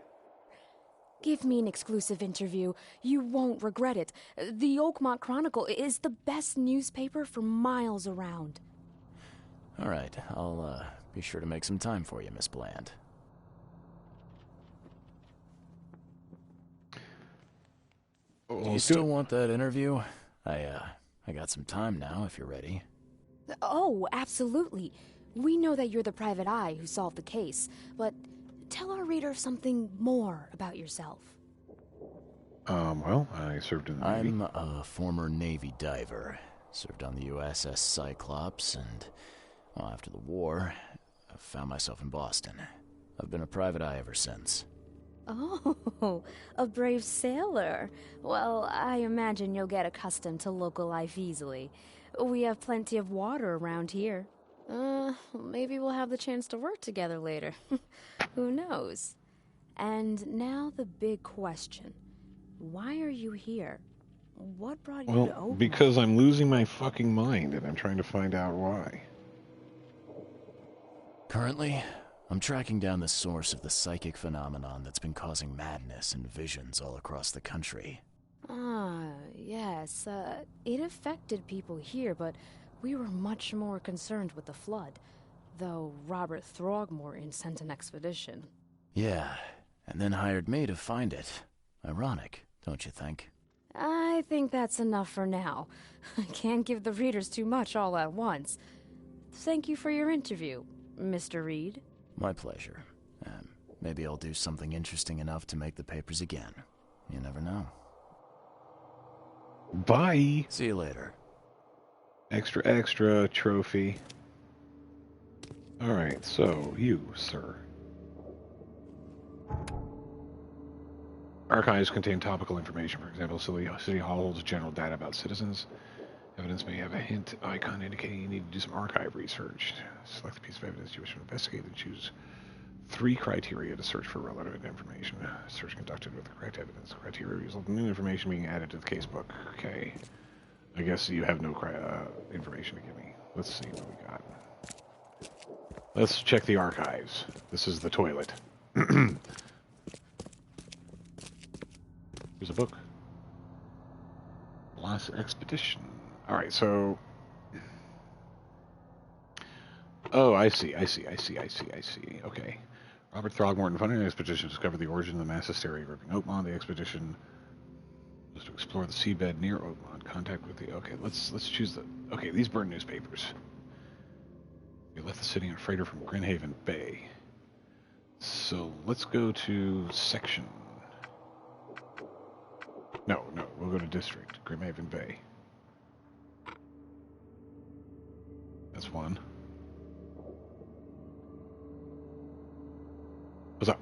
Give me an exclusive interview. You won't regret it. The Oakmont Chronicle is the best newspaper for miles around. All right, I'll be sure to make some time for you, Miss Bland. Do you still want that interview? I got some time now, if you're ready. Oh, absolutely. We know that you're the private eye who solved the case, but tell our reader something more about yourself. Well, I served in the Navy. I'm a former Navy diver. Served on the USS Cyclops, and, well, after the war, I found myself in Boston. I've been a private eye ever since. Oh, a brave sailor. Well, I imagine you'll get accustomed to local life easily. We have plenty of water around here. Maybe we'll have the chance to work together later. Who knows? And now the big question. Why are you here? What brought you to Well, Oakmont? because I'm losing my fucking mind and I'm trying to find out why. Currently, I'm tracking down the source of the psychic phenomenon that's been causing madness and visions all across the country. Ah, yes. It affected people here, but we were much more concerned with the flood. Though Robert Throgmorton sent an expedition. Yeah, and then hired me to find it. Ironic, don't you think? I think that's enough for now. I can't give the readers too much all at once. Thank you for your interview, Mr. Reed. My pleasure. Maybe I'll do something interesting enough to make the papers again. You never know. Bye. See you later. Extra, extra trophy. Alright, so you, sir. Archives contain topical information. For example, City Hall holds general data about citizens. Evidence may have a hint icon indicating you need to do some archive research. Select the piece of evidence you wish to investigate and choose 3 criteria to search for relevant information. Search conducted with the correct evidence. Criteria result in new information being added to the casebook. Okay. I guess you have no information to give me. Let's see what we got. Let's check the archives. This is the toilet. Here's a book. Last Expedition. Alright, so... Oh, I see. Okay. Robert Throgmorton funded an expedition to discover the origin of the mass hysteria gripping Oakmont. The expedition was to explore the seabed near Oakmont. Contact with the... Okay, let's choose the... Okay, these burn newspapers. We left the city on a freighter from Grimhaven Bay. So let's go to section. No, we'll go to district. Grimhaven Bay. That's one. What's up?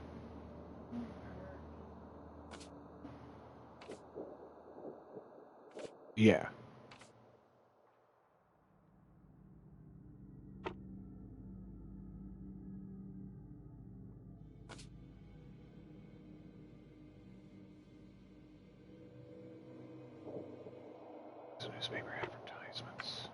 Yeah. Newspaper advertisements.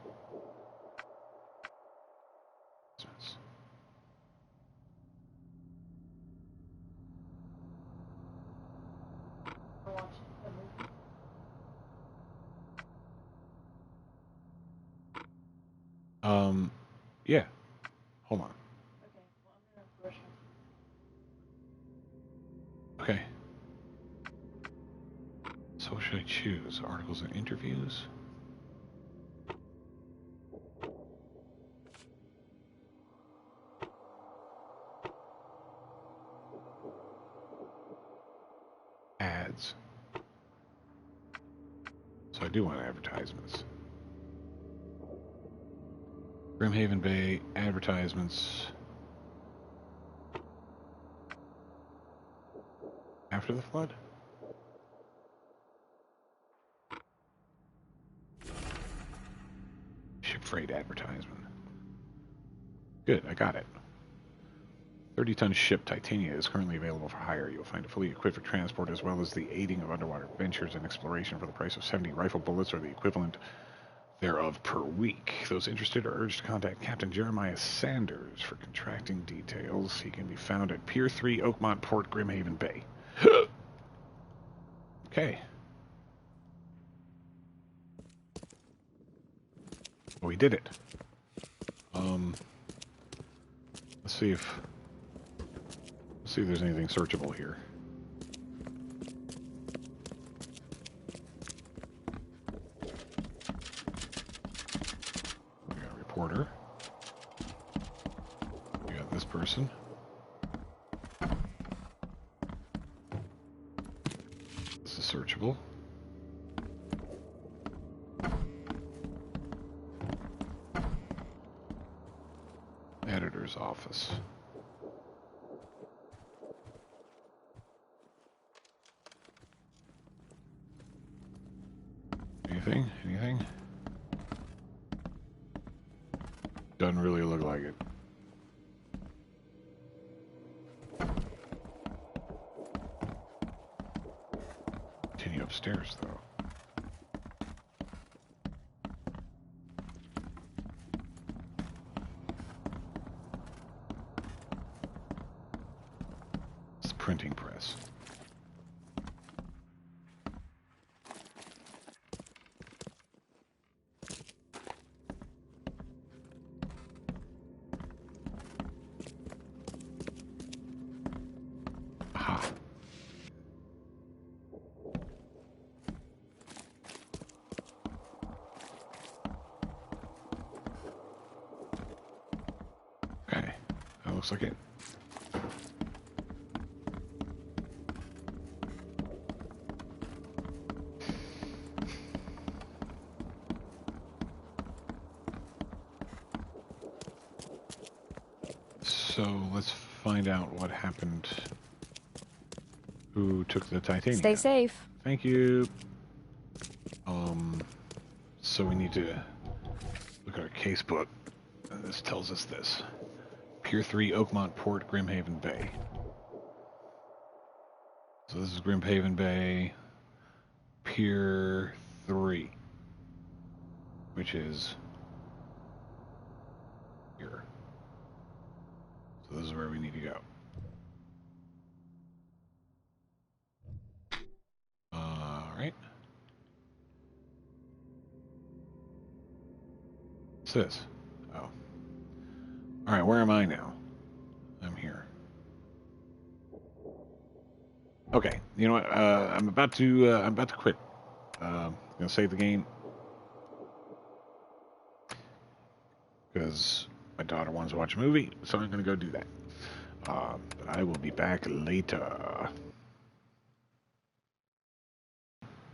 Yeah. Hold on. Okay. So what should I choose? Articles and interviews? Ads. So I do want advertisements. Grimhaven Bay, advertisements. After the flood? Ship freight advertisement. Good, I got it. 30-ton ship Titania is currently available for hire. You'll find it fully equipped for transport as well as the aiding of underwater ventures and exploration for the price of 70 rifle bullets or the equivalent thereof per week. Those interested are urged to contact Captain Jeremiah Sanders for contracting details. He can be found at Pier 3, Oakmont Port, Grimhaven Bay. Okay. Oh, we did it. Let's see if there's anything searchable here. We got a reporter. We got this person. This is searchable. Editor's office. Anything? Anything? Doesn't really look like it. Continue upstairs, though. It's the printing press. Looks like it. So let's find out what happened. Who took the titanium? Stay safe. Thank you. So we need to look at our case book. And this tells us this. Pier 3, Oakmont Port, Grimhaven Bay. So this is Grimhaven Bay, Pier 3, which is here. So this is where we need to go. Alright. What's this? Oh. Alright, where am I now? I'm here. Okay, you know what? I'm about to quit. I'm gonna save the game because my daughter wants to watch a movie, so I'm gonna go do that. But I will be back later.